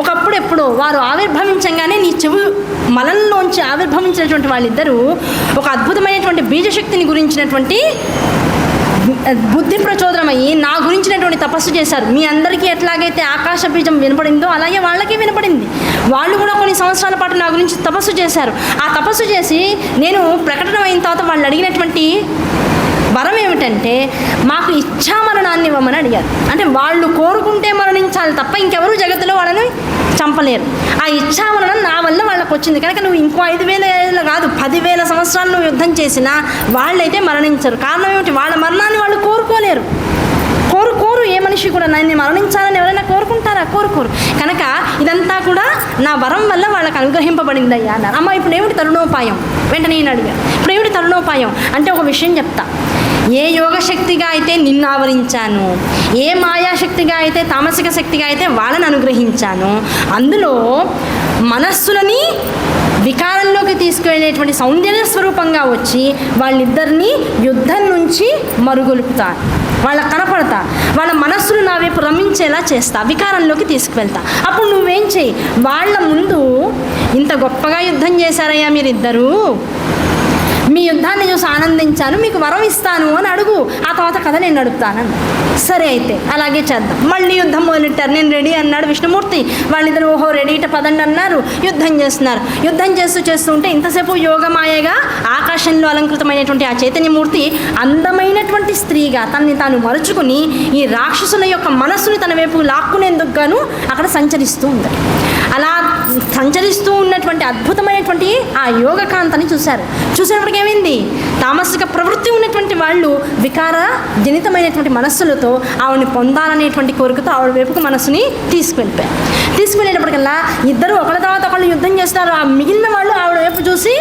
ఒకప్పుడెప్పుడో వారు ఆవిర్భవించగానే నీ చెవు మలంలోంచి ఆవిర్భవించినటువంటి వాళ్ళిద్దరూ ఒక అద్భుతమైనటువంటి బీజశక్తిని గురించినటువంటి బుద్ధి ప్రచోదనమయ్యి నా గురించినటువంటి తపస్సు చేశారు. మీ అందరికీ ఎట్లాగైతే ఆకాశ బీజం వినపడిందో అలాగే వాళ్ళకి వినపడింది. వాళ్ళు కూడా కొన్ని సంవత్సరాల పాటు నా గురించి తపస్సు చేశారు. ఆ తపస్సు చేసి నేను ప్రకటన అయిన తర్వాత వాళ్ళు అడిగినటువంటి వరం ఏమిటంటే మాకు ఇచ్ఛామరణాన్ని ఇవ్వమని అడిగారు. అంటే వాళ్ళు కోరుకుంటే మరణించాలి తప్ప ఇంకెవరూ జగత్తులో వాళ్ళని చంపలేరు. ఆ ఇచ్ఛామరణం నా వల్ల వాళ్ళకి వచ్చింది కనుక నువ్వు ఇంకో 5000 కాదు 10,000 సంవత్సరాలు నువ్వు యుద్ధం చేసినా వాళ్ళైతే మరణించరు. కారణం ఏమిటి? వాళ్ళ మరణాన్ని వాళ్ళు కోరుకోలేరు. కోరు ఏ మనిషి కూడా నన్ను మరణించాలని ఎవరైనా కోరుకుంటారా? కోరుకోరు. కనుక ఇదంతా కూడా నా వరం వల్ల వాళ్ళకి అనుగ్రహింపబడింది అయ్యా అన్నారు. అమ్మ ఇప్పుడు ఏమిటి తరుణోపాయం? వెంటనే నేను అడిగాను, ఇప్పుడు ఏమిటి తరుణోపాయం అంటే ఒక విషయం చెప్తా. ఏ యోగశక్తిగా అయితే నిన్ను ఆవరించాను, ఏ మాయాశక్తిగా అయితే తామసిక శక్తిగా అయితే వాళ్ళని అనుగ్రహించాను, అందులో మనస్సులని వికారంలోకి తీసుకువెళ్ళేటువంటి సౌందర్య స్వరూపంగా వచ్చి వాళ్ళిద్దరినీ యుద్ధం నుంచి మరుగొలుపుతా, వాళ్ళకి కనపడతా, వాళ్ళ మనస్సును నా వైపు రమించేలా చేస్తా, వికారంలోకి తీసుకువెళ్తా. అప్పుడు నువ్వేం చెయ్యి, వాళ్ళ ముందు ఇంత గొప్పగా యుద్ధం చేశారయ్యా మీరిద్దరూ, మీ యుద్ధాన్ని చూసి ఆనందించాను, మీకు వరం ఇస్తాను అని అడుగు, ఆ తర్వాత కథ నేను అడుగుతానని. సరే అయితే అలాగే చేద్దాం. మళ్ళీ యుద్ధం మొదలెట్టారు. నేను రెడీ అన్నాడు విష్ణుమూర్తి. వాళ్ళిద్దరు ఓహో రెడీ ఇట పదండి అన్నారు. యుద్ధం చేస్తున్నారు. యుద్ధం చేస్తూ ఉంటే ఇంతసేపు యోగమాయగా ఆకాశంలో అలంకృతమైనటువంటి ఆ చైతన్యమూర్తి అందమైనటువంటి స్త్రీగా తనని తాను మరుచుకుని ఈ రాక్షసుల యొక్క మనస్సుని తన వైపు లాక్కునేందుకు గాను అక్కడ సంచరిస్తూ ఉంది. అలా సంచరిస్తూ ఉన్నటువంటి అద్భుతమైనటువంటి ఆ యోగకాంతని చూసేటప్పటికి ఏమైంది, తామసిక ప్రవృత్తి ఉన్నటువంటి వాళ్ళు వికార జనితమైనటువంటి మనస్సులతో ఆవిడని పొందాలనేటువంటి కోరికతో ఆవిడ వైపుకు మనస్సుని తీసుకువెళ్ళేటప్పటికల్లా ఇద్దరు ఒకళ్ళ తర్వాత ఒకళ్ళు యుద్ధం చేస్తారు. ఆ మిగిలిన వాళ్ళు ఆవిడ వైపు చూసి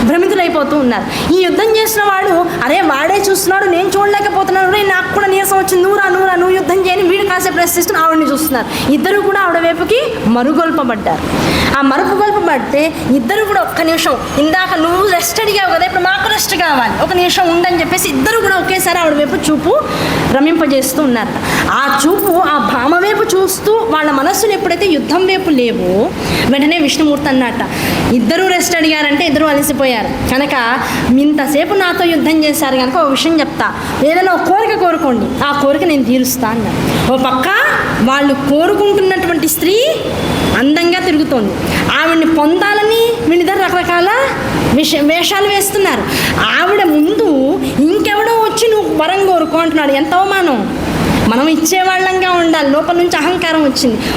భ్రమితులైపోతూ ఉన్నారు. ఈ యుద్ధం చేసిన వాడు అరే వాడే చూస్తున్నాడు, నేను చూడలేకపోతున్నాను, నాకు కూడా నీరసం వచ్చింది, నువ్వు యుద్ధం చేయని వీడు కాసేపు ప్రశ్నిస్తున్న ఆవిడని చూస్తున్నారు. ఇద్దరు కూడా ఆవిడ వైపుకి మరుగొల్పబడ్డారు. ఆ మరుగొల్పబడితే ఇద్దరు కూడా ఒక్క నిమిషం, ఇందాక నువ్వు రెస్ట్ అడిగావు కదా, ఇప్పుడు మాకు రెస్ట్ కావాలి, ఒక నిమిషం ఉండని చెప్పేసి ఇద్దరు కూడా ఒకేసారి ఆవిడ వైపు చూపు రమింపజేస్తూ ఉన్నారు. ఆ చూపు ఆ భామ వైపు చూస్తూ వాళ్ళ మనస్సులు ఎప్పుడైతే యుద్ధం వైపు లేవు, వెంటనే విష్ణుమూర్తి అన్నట్ట ఇద్దరూ రెస్ట్ అడిగారంటే ఇద్దరు అలసిపోయారు కనుక ఇంతసేపు నాతో యుద్ధం చేశారు కనుక ఒక విషయం చెప్తా, ఏదైనా ఒక కోరిక కోరుకోండి, ఆ కోరిక నేను తీరుస్తా అన్నారు. ఓ పక్క వాళ్ళు కోరుకుంటున్నటువంటి స్త్రీ అందంగా తిరుగుతోంది, ఆవిడ్ని పొందాలని వీళ్ళిద్దరు రకరకాల వేషాలు వేస్తున్నారు. ఆవిడ ముందు ఇంకెవడో వచ్చి నువ్వు వరం కోరుకో అంటున్నాడు. ఎంత అవమానం! మనం ఇచ్చేవాళ్ళంగా ఉండాలి. లోపల నుంచి అహంకారం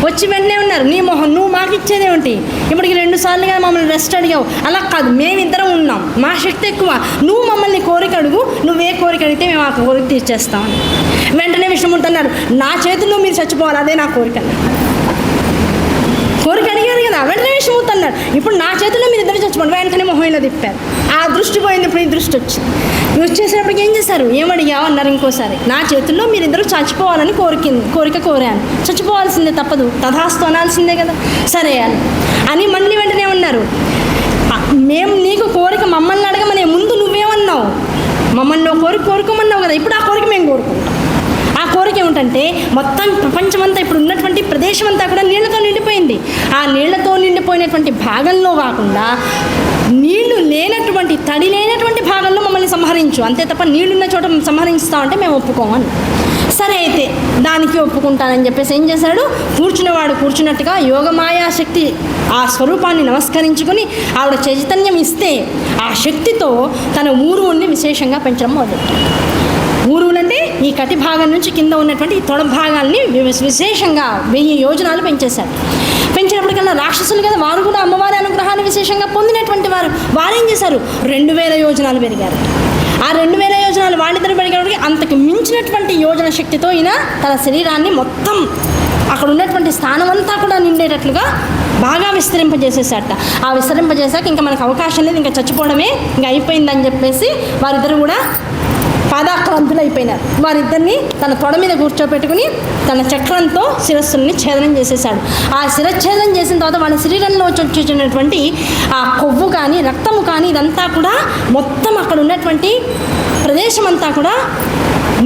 వచ్చి వెంటనే ఉన్నారు, నీ మొహం నువ్వు మాకు ఇచ్చేదేమిటి, ఇప్పటికి 2 సార్లుగా మమ్మల్ని రెస్ట్ అడిగావు, అలా కాదు మేమిద్దరం ఉన్నాం, మా శక్తి ఎక్కువ, నువ్వు మమ్మల్ని కోరిక అడుగు, నువ్వే కోరిక అడిగితే మేము ఆ కోరిక తీర్చేస్తాం. వెంటనే విష్ణుమూర్తి అన్నారు, నా చేతుల్లో మీరు చచ్చిపోవాలి, అదే నా కోరిక. కోరిక అడిగారు కదా, వెంటనే విష్ణుమూర్తి అన్నాడు, ఇప్పుడు నా చేతిలో మీరు ఇద్దరు చచ్చిపోండి. వెంటనే మొహంలో తిప్పారు. ఆ దృష్టి పోయింది, ఇప్పుడు ఈ దృష్టి వచ్చింది. వచ్చేసినప్పటికి ఏం చేశారు, ఏమడిగావు అన్నారు ఇంకోసారి. నా చేతుల్లో మీరిద్దరూ చచ్చిపోవాలని కోరిక కోరాను, చచ్చిపోవాల్సిందే తప్పదు, తథాస్తు అనాల్సిందే కదా, సరే అని మళ్ళీ వెంటనే ఉన్నారు. మేము నీకు కోరిక మమ్మల్ని అడగమనే ముందు నువ్వేమన్నావు, మమ్మల్ని కోరుకోమన్నావు కదా, ఇప్పుడు ఆ కోరిక మేము కోరుకుంటాం. ఆ కోరిక ఏమిటంటే మొత్తం ప్రపంచమంతా ఇప్పుడు ఉన్నటువంటి ప్రదేశం అంతా కూడా నీళ్లతో నిండిపోయింది. ఆ నీళ్లతో నిండిపోయినటువంటి భాగంలో కాకుండా నీళ్లు లేనటువంటి, తడి లేనటువంటి భాగంలో మమ్మల్ని సంహరించు, అంతే తప్ప నీళ్లున్న చోట సంహరిస్తామంటే మేము ఒప్పుకోమని. సరే అయితే దానికి ఒప్పుకుంటానని చెప్పేసి ఏం చేశాడు, కూర్చున్నవాడు కూర్చున్నట్టుగా యోగమాయాశక్తి ఆ స్వరూపాన్ని నమస్కరించుకుని ఆవిడ చైతన్యం ఇస్తే ఆ శక్తితో తన ఊరువుల్ని విశేషంగా పెంచడం మొదలెట్టాడు. ఊరువులంటే ఈ కటి భాగం నుంచి కింద ఉన్నటువంటి ఈ తొడ భాగాల్ని విశేషంగా 1000 యోజనాలు పెంచేశారు. పెంచినప్పటికల్లా రాక్షసులు కదా, వారు కూడా అమ్మవారి అనుగ్రహాన్ని విశేషంగా పొందినటువంటి వారేం చేశారు, 2000 యోజనాలు పెరిగారు. ఆ 2000 యోజనాలు వాళ్ళిద్దరు పెరిగినప్పటికీ అంతకు మించినటువంటి యోజన శక్తితో ఈయన తన శరీరాన్ని మొత్తం అక్కడ ఉన్నటువంటి స్థానం అంతా కూడా నిండేటట్లుగా బాగా విస్తరింపజేసేసాట. ఆ విస్తరింపజేశాక ఇంకా మనకు అవకాశం లేదు, ఇంకా చచ్చిపోవడమే ఇంకా అయిపోయిందని చెప్పేసి వారిద్దరు కూడా పాదాక్రాంతులు అయిపోయినారు. వారిద్దరిని తన తొడ మీద కూర్చోపెట్టుకుని తన చక్రంతో శిరస్సుల్ని ఛేదనం చేసేసాడు. ఆ శిరఛేదనం చేసిన తర్వాత వాళ్ళ శరీరంలో వచ్చేటటువంటి ఆ కొవ్వు కానీ రక్తము కానీ ఇదంతా కూడా మొత్తం అక్కడ ఉన్నటువంటి ప్రదేశం అంతా కూడా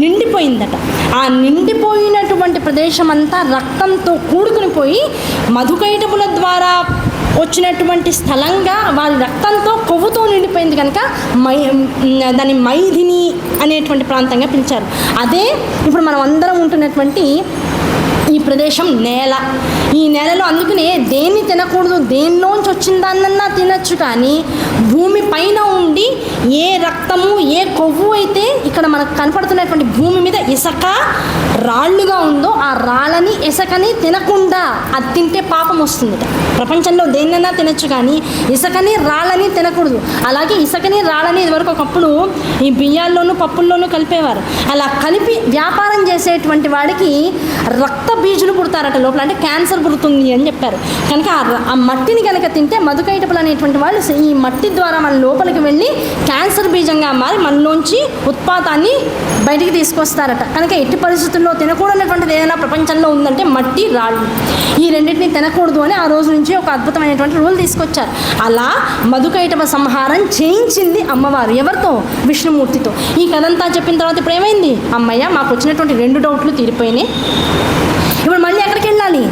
నిండిపోయిందట. ఆ నిండిపోయినటువంటి ప్రదేశం అంతా రక్తంతో కూడుకుని పోయి మధుకైటపుల ద్వారా వచ్చినటువంటి స్థలంగా వారి రక్తంతో కొవ్వుతో నిండిపోయింది కనుక దాన్ని మైథిని అనేటువంటి ప్రాంతంగా పిలిచారు. అదే ఇప్పుడు మనం అందరం ఉంటున్నటువంటి ఈ ప్రదేశం నేల. ఈ నేలలో అందుకనే దేన్ని తినకూడదు, దేనిలోంచి వచ్చిన దాన్నన్నా తినచ్చు, కానీ భూమి పైన ఉండి ఏ రక్తము ఏ కొవ్వు అయితే ఇక్కడ మనకు కనపడుతున్నటువంటి భూమి మీద ఇసుక రాళ్ళుగా ఉందో ఆ రాళ్ళని ఇసుకని తినకుండా అది తింటే పాపం వస్తుంది. ప్రపంచంలో దేన్నైనా తినచ్చు కానీ ఇసుకని రాళ్ళని తినకూడదు. అలాగే ఇసుకని రాళ్ళని ఇదివరకు ఒకప్పుడు ఈ బియ్యాల్లోనూ పప్పుల్లోనూ కలిపేవారు. అలా కలిపి వ్యాపారం చేసేటువంటి వాడికి రక్త బీజులు పుడతారట లోపల, అంటే క్యాన్సర్ పుడుతుంది అని చెప్పారు. కనుక ఆ మట్టిని కనుక తింటే మధుకైటపులు అనేటువంటి వాళ్ళు ఈ మట్టి ద్వారా మన లోపలికి వెళ్ళి క్యాన్సర్ బీజంగా మారి మనలోంచి ఉత్పాతాన్ని బయటికి తీసుకొస్తారట. కనుక ఎట్టి పరిస్థితుల్లో తినకూడనటువంటిది ఏదైనా ప్రపంచంలో ఉందంటే మట్టి, రాళ్ళు. ఈ రెండింటిని తినకూడదు అని ఆ రోజు నుంచి ఒక అద్భుతమైనటువంటి రూల్ తీసుకొచ్చారు. అలా మధుకైటవ సంహారం చేయించింది అమ్మవారు. ఎవరితో? విష్ణుమూర్తితో. ఈ కథంతా చెప్పిన తర్వాత ఇప్పుడు ఏమైంది, అమ్మయ్య మాకు వచ్చినటువంటి 2 డౌట్లు తీరిపోయినాయి, ఇప్పుడు మళ్ళీ ఎక్కడికి వెళ్ళాలి,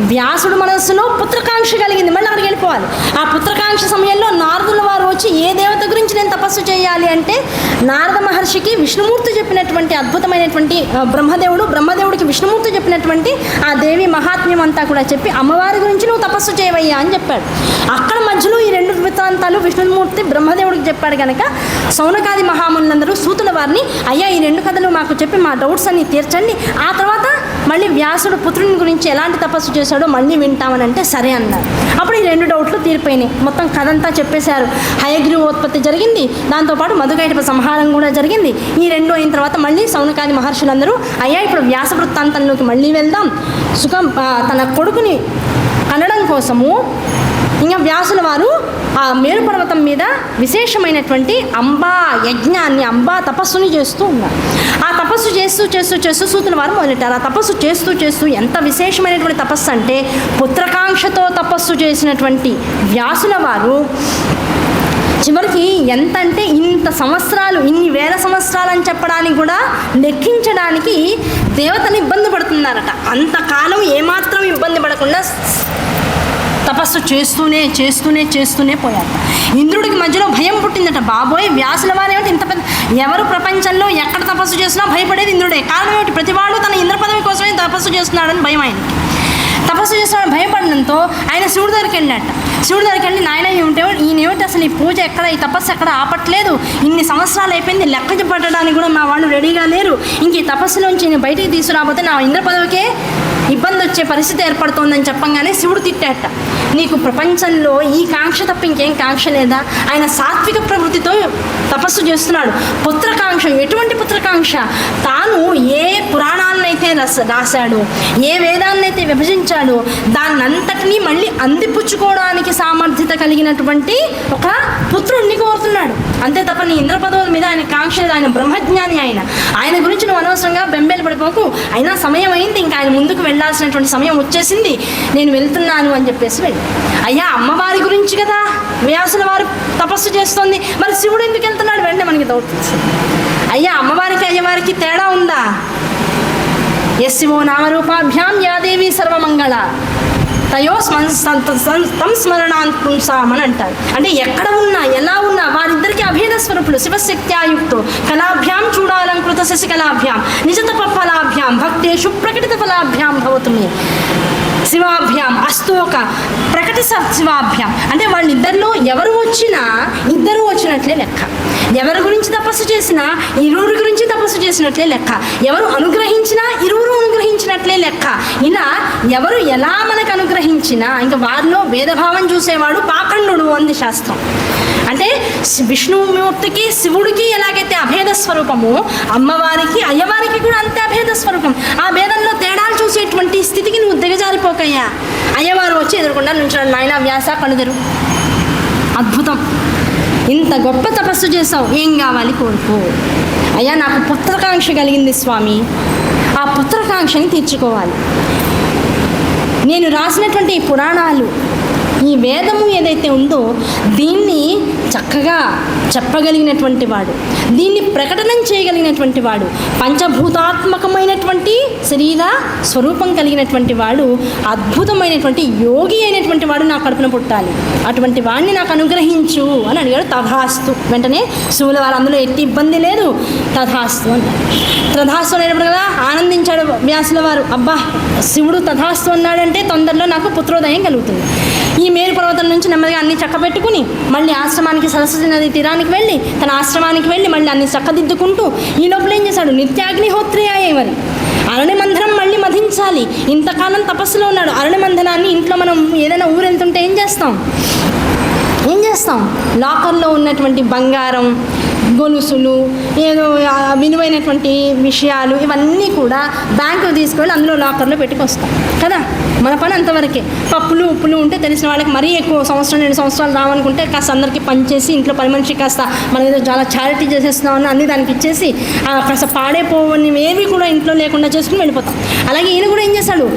వ్యాసుడు మనస్సులో పుత్రకాంక్ష కలిగింది, మళ్ళీ అక్కడికి వెళ్ళిపోవాలి. ఆ పుత్రకాంక్ష సమయంలో నారదుల వారు వచ్చి ఏ దేవత గురించి నేను తపస్సు చేయాలి అంటే నారద మహర్షికి విష్ణుమూర్తి చెప్పినటువంటి అద్భుతమైనటువంటి బ్రహ్మదేవుడికి విష్ణుమూర్తి చెప్పినటువంటి ఆ దేవి మహాత్మ్యం అంతా కూడా చెప్పి అమ్మవారి గురించి నువ్వు తపస్సు చేయవయ్యా అని చెప్పాడు. అక్కడ మధ్యలో ఈ 2 వృత్తాంతాలు విష్ణుమూర్తి బ్రహ్మదేవుడికి చెప్పాడు కనుక సౌనకాది మహామునులందరూ సూతుల వారిని అయ్యా ఈ 2 కథలు మాకు చెప్పి మా డౌట్స్ అన్ని తీర్చండి, ఆ తర్వాత మళ్ళీ వ్యాసుడు పుత్రుని గురించి ఎలాంటి తపస్సు చేశాడో మళ్ళీ వింటామని అంటే సరే అన్నారు. అప్పుడు ఈ 2 డౌట్లు తీరిపోయినాయి. మొత్తం కథ అంతా చెప్పేశారు. హయగ్రీవోత్పత్తి జరిగింది, దాంతోపాటు మధుకైటప సంహారం కూడా జరిగింది. ఈ 2 అయిన తర్వాత మళ్ళీ సౌనకాది మహర్షులందరూ అయ్యా ఇప్పుడు వ్యాస వృత్తాంతంలోకి మళ్ళీ వెళ్దాం, తన కొడుకుని కనడం కోసము ఇంకా వ్యాసుల వారు ఆ మేరు పర్వతం మీద విశేషమైనటువంటి అంబా యజ్ఞాన్ని, అంబా తపస్సుని చేస్తూ ఉన్నారు. ఆ తపస్సు చేస్తూ సూతుల వారు మొదలెట్టారు. ఆ తపస్సు చేస్తూ ఎంత విశేషమైనటువంటి తపస్సు అంటే పుత్రకాంక్షతో తపస్సు చేసినటువంటి వ్యాసుల వారు చివరికి ఎంత అంటే ఇంత సంవత్సరాలు, ఇన్ని వేల సంవత్సరాలు అని చెప్పడానికి కూడా లెక్కించడానికి దేవతను ఇబ్బంది పడుతున్నారట. అంతకాలం ఏమాత్రం ఇబ్బంది పడకుండా తపస్సు చేస్తూనే పోయారు. ఇంద్రుడికి మధ్యలో భయం పుట్టిందట. బాబోయ్ వ్యాసుల వారు ఏమిటి ఇంత పెద్ద, ఎవరు ప్రపంచంలో ఎక్కడ తపస్సు చేసినా భయపడేది ఇంద్రుడే. కారణం ఏమిటి, ప్రతివాడు తన ఇంద్ర పదవి కోసమే తపస్సు చేస్తున్నాడని భయం ఆయనకి. తపస్సు చేస్తున్నాడని భయపడినంతో ఆయన శివుడి దగ్గరికి వెళ్ళాట. శివుడి దగ్గరికి వెళ్ళి నాయన ఈయనేమిటి అసలు ఈ పూజ ఎక్కడ, ఈ తపస్సు ఎక్కడ ఆపట్లేదు, ఇన్ని సంవత్సరాలు అయిపోయింది, లెక్క పట్టడానికి కూడా మా వాళ్ళు రెడీగా లేరు, ఇంక ఈ తపస్సులోంచి నేను బయటికి తీసుకురాబోతే నా ఇంద్ర పదవికే ఇబ్బంది వచ్చే పరిస్థితి ఏర్పడుతోందని చెప్పంగానే శివుడు తిట్టాట, నీకు ప్రపంచంలో ఈ కాంక్ష తప్ప ఇంకేం కాంక్ష లేదా? ఆయన సాత్విక ప్రవృత్తితో తపస్సు చేస్తున్నాడు. పుత్రకాంక్ష, ఎటువంటి పుత్రకాంక్ష? తాను ఏ పురాణాలనైతే రాశాడు, ఏ వేదాలనైతే విభజించాడో దాన్నంతటినీ మళ్ళీ అందిపుచ్చుకోవడానికి సామర్థ్యత కలిగినటువంటి ఒక పుత్రుణ్ణి కోరుతున్నాడు. అంతే తప్ప నీ ఇంద్ర పదవుల మీద ఆయన కాంక్ష లేదు. ఆయన బ్రహ్మజ్ఞాని. ఆయన గురించి నువ్వు అనవసరంగా బెంబేలు పడిపోకు, అయినా సమయం అయింది, ఇంకా ఆయన ముందుకు వెళ్ళాల్సినటువంటి సమయం వచ్చేసింది, నేను వెళ్తున్నాను అని చెప్పేసి వెళ్ళి. అయ్యా, అమ్మవారి గురించి కదా వ్యాసుల వారు తపస్సు చేస్తోంది, మరి శివుడు ఎందుకు వెళ్తున్నాడు? వెంటనే మనకి దౌర్తుంది. అయ్యా, అమ్మవారికి అయ్యవారికి తేడా ఉందా? యస్సివో నామరూపాభ్యాం యాదేవి సర్వమంగళ తయో తం స్మరణాన్ పుంసామని అంటారు. అంటే ఎక్కడ ఉన్నా ఎలా ఉన్నా వారిద్దరికి అభేద స్వరూపులు. శివశక్త్యాయుక్తో కళాభ్యాం చూడాలంకృత శశికళాభ్యాం నిజతప ఫలాభ్యాం భక్తేషు ప్రకటిత ఫలాభ్యాం భవతు మే శివాభ్యాం అస్తోక ప్రకట శివాభ్యాం. అంటే వాళ్ళిద్దరిలో ఎవరు వచ్చినా ఇద్దరు వచ్చినట్లే లెక్క. ఎవరి గురించి తపస్సు చేసినా ఇరువురి గురించి తపస్సు చేసినట్లే లెక్క. ఎవరు అనుగ్రహించినా ఇరువురు అనుగ్రహించినట్లే లెక్క. ఇలా ఎవరు ఎలా మనకు అనుగ్రహించినా ఇంకా వారిలో భేదభావం చూసేవాడు పాఖండుడు అంది శాస్త్రం. అంటే విష్ణుమూర్తికి శివుడికి ఎలాగైతే అభేద స్వరూపమో అమ్మవారికి అయ్యవారికి కూడా అంతే అభేద స్వరూపం. ఆ భేదంలో తేడాలు చూసేటువంటి స్థితికి నువ్వు దిగజారిపోకయ్యా. అయ్యవారు వచ్చి ఎదురుకుండా నుంచాడు, నాయన వ్యాస కనుదెరు, అద్భుతం, ఇంత గొప్ప తపస్సు చేసావు, ఏం కావాలి కోరుకో. అయ్యా, నాకు పుత్రకాంక్ష కలిగింది స్వామి, ఆ పుత్రకాంక్షని తీర్చుకోవాలి. నేను రాసినటువంటి ఈ పురాణాలు, ఈ వేదము ఏదైతే ఉందో దీన్ని చక్కగా చెప్పగలిగినటువంటి వాడు, దీన్ని ప్రకటన చేయగలిగినటువంటి వాడు, పంచభూతాత్మకమైనటువంటి శరీర స్వరూపం కలిగినటువంటి వాడు, అద్భుతమైనటువంటి యోగి అయినటువంటి వాడు నా కడుపున పుట్టాలి, అటువంటి వాడిని నాకు అనుగ్రహించు అని అడిగాడు. తథాస్తు. వెంటనే శివుల వారు అందులో ఎట్టి ఇబ్బంది లేదు, తథాస్తు అన్నారు. తథాస్తు అనేటప్పుడు కదా ఆనందించాడు వ్యాసుల వారు. అబ్బా, శివుడు తథాస్తు అన్నాడంటే తొందరలో నాకు పుత్రోదయం కలుగుతుంది. ఈ మేరు పర్వతం నుంచి నెమ్మదిగా అన్ని చక్కబెట్టుకుని మళ్ళీ ఆశ్రమానికి సరస్వతి నది తీరానికి వెళ్ళి తన ఆశ్రమానికి వెళ్ళి మళ్ళీ అన్ని చక్కదిద్దుకుంటూ ఈ లోపల ఏం చేశాడు? నిత్యాగ్నిహోత్రి అయ్యే మరి అరణ్యమంధనం మళ్ళీ మధించాలి. ఇంతకాలం తపస్సులో ఉన్నాడు. అరణ్యమంధనాన్ని ఇంట్లో మనం ఏదైనా ఊరు వెళ్తుంటే ఏం చేస్తాం? లాకర్లో ఉన్నటువంటి బంగారం, గొలుసులు, ఏదో విలువైనటువంటి విషయాలు ఇవన్నీ కూడా బ్యాంకుకు తీసుకెళ్ళి అందులో లాకర్లో పెట్టుకొస్తాం కదా. మన పని అంతవరకే. పప్పులు ఉప్పులు ఉంటే తెలిసిన వాళ్ళకి మరీ ఎక్కువ సంవత్సరం 2 సంవత్సరాలు రావనుకుంటే కాస్త అందరికీ పనిచేసి ఇంట్లో పని మనిషి కాస్త మనం ఏదో చాలా చారిటీ చేసేస్తున్నామని అన్ని దానికి ఇచ్చేసి కాస్త పాడైపోవని ఏవి కూడా ఇంట్లో లేకుండా చేసుకుని వెళ్ళిపోతాం. అలాగే ఈయన కూడా ఏం చేశాడు?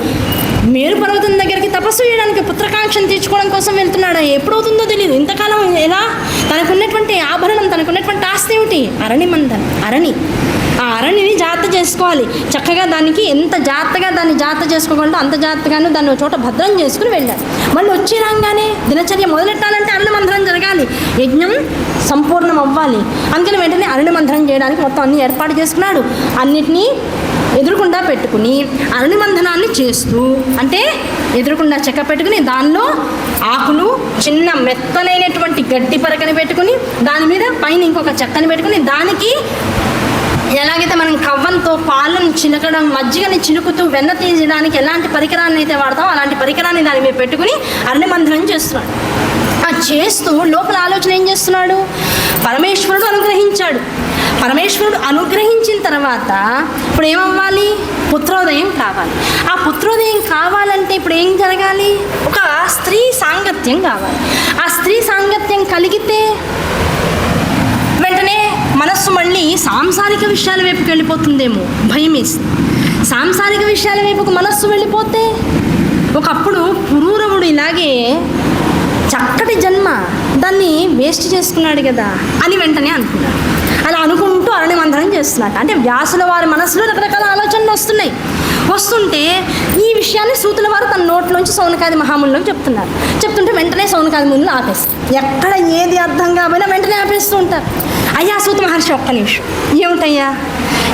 మేరు పర్వతం దగ్గరికి తపస్సు చేయడానికి పుత్రకాంక్షను తీర్చుకోవడం కోసం వెళ్తున్నాడు. ఎప్పుడవుతుందో తెలియదు. ఇంతకాలం ఎలా తనకున్నటువంటి ఆభరణం, తనకున్నటువంటి ఆస్తి ఏమిటి? అరణిమందనం, అరణి. ఆ అరణిని జాగ్రత్త చేసుకోవాలి. చక్కగా దానికి ఎంత జాగ్రత్తగా దాన్ని జాగ్రత్త చేసుకోగలడో అంత జాగ్రత్తగాను దాన్ని ఒక చోట భద్రం చేసుకుని వెళ్ళాలి. మళ్ళీ వచ్చి రాగానే దినచర్య మొదలెట్టాలంటే అరణ్యమంధనం జరగాలి, యజ్ఞం సంపూర్ణం అవ్వాలి. అందుకని వెంటనే అరణ్యమంధనం చేయడానికి మొత్తం అన్ని ఏర్పాటు చేసుకున్నాడు. అన్నిటినీ ఎదురుకుండా పెట్టుకుని అరణిమంధనాన్ని చేస్తూ, అంటే ఎదురుకుండా చెక్క పెట్టుకుని దానిలో ఆకులు, చిన్న మెత్తనైనటువంటి గడ్డి పరకని పెట్టుకుని దాని మీద పైన ఇంకొక చెక్కని పెట్టుకుని దానికి ఎలాగైతే మనం కవ్వంతో పాలను చిలకడం, మజ్జిగని చిలుకుతూ వెన్న తీయడానికి ఎలాంటి పరికరాన్ని అయితే వాడతామో అలాంటి పరికరాన్ని దాని మీద పెట్టుకుని అరణిమంధనం చేస్తున్నాడు. ఆ చేస్తూ లోపల ఆలోచన ఏం చేస్తున్నాడు? పరమేశ్వరుడు అనుగ్రహించాడు. పరమేశ్వరుడు అనుగ్రహించిన తర్వాత ఇప్పుడు ఏమవ్వాలి? పుత్రోదయం కావాలి. ఆ పుత్రోదయం కావాలంటే ఇప్పుడు ఏం జరగాలి? ఒక స్త్రీ సాంగత్యం కావాలి. ఆ స్త్రీ సాంగత్యం కలిగితే వెంటనే మనస్సు మళ్ళీ సాంసారిక విషయాల వైపుకి వెళ్ళిపోతుందేమో భయం వేస్తుంది. సాంసారిక విషయాల వైపుకు మనస్సు వెళ్ళిపోతే ఒకప్పుడు పురూరవుడు ఇలాగే చక్కటి జన్మ దాన్ని వేస్ట్ చేసుకున్నాడు కదా అని వెంటనే అనుకున్నాడు. అలా అనుకుంటూ అరణ్యమంధనం చేస్తున్నాడు. అంటే వ్యాసుల వారి మనసులో రకరకాల ఆలోచనలు వస్తుంటే ఈ విషయాన్ని సూతుల వారు తన నోట్లోంచి సౌనకాది మహామునిలోకి చెప్తుంటే వెంటనే సౌనకాది మునులు ఆపేస్తారు. ఎక్కడ ఏది అర్థం కాకపోయినా వెంటనే ఆపేస్తూ ఉంటారు. అయ్యా సూత మహర్షి, ఒక్క నిమిషం, ఏమిటయ్యా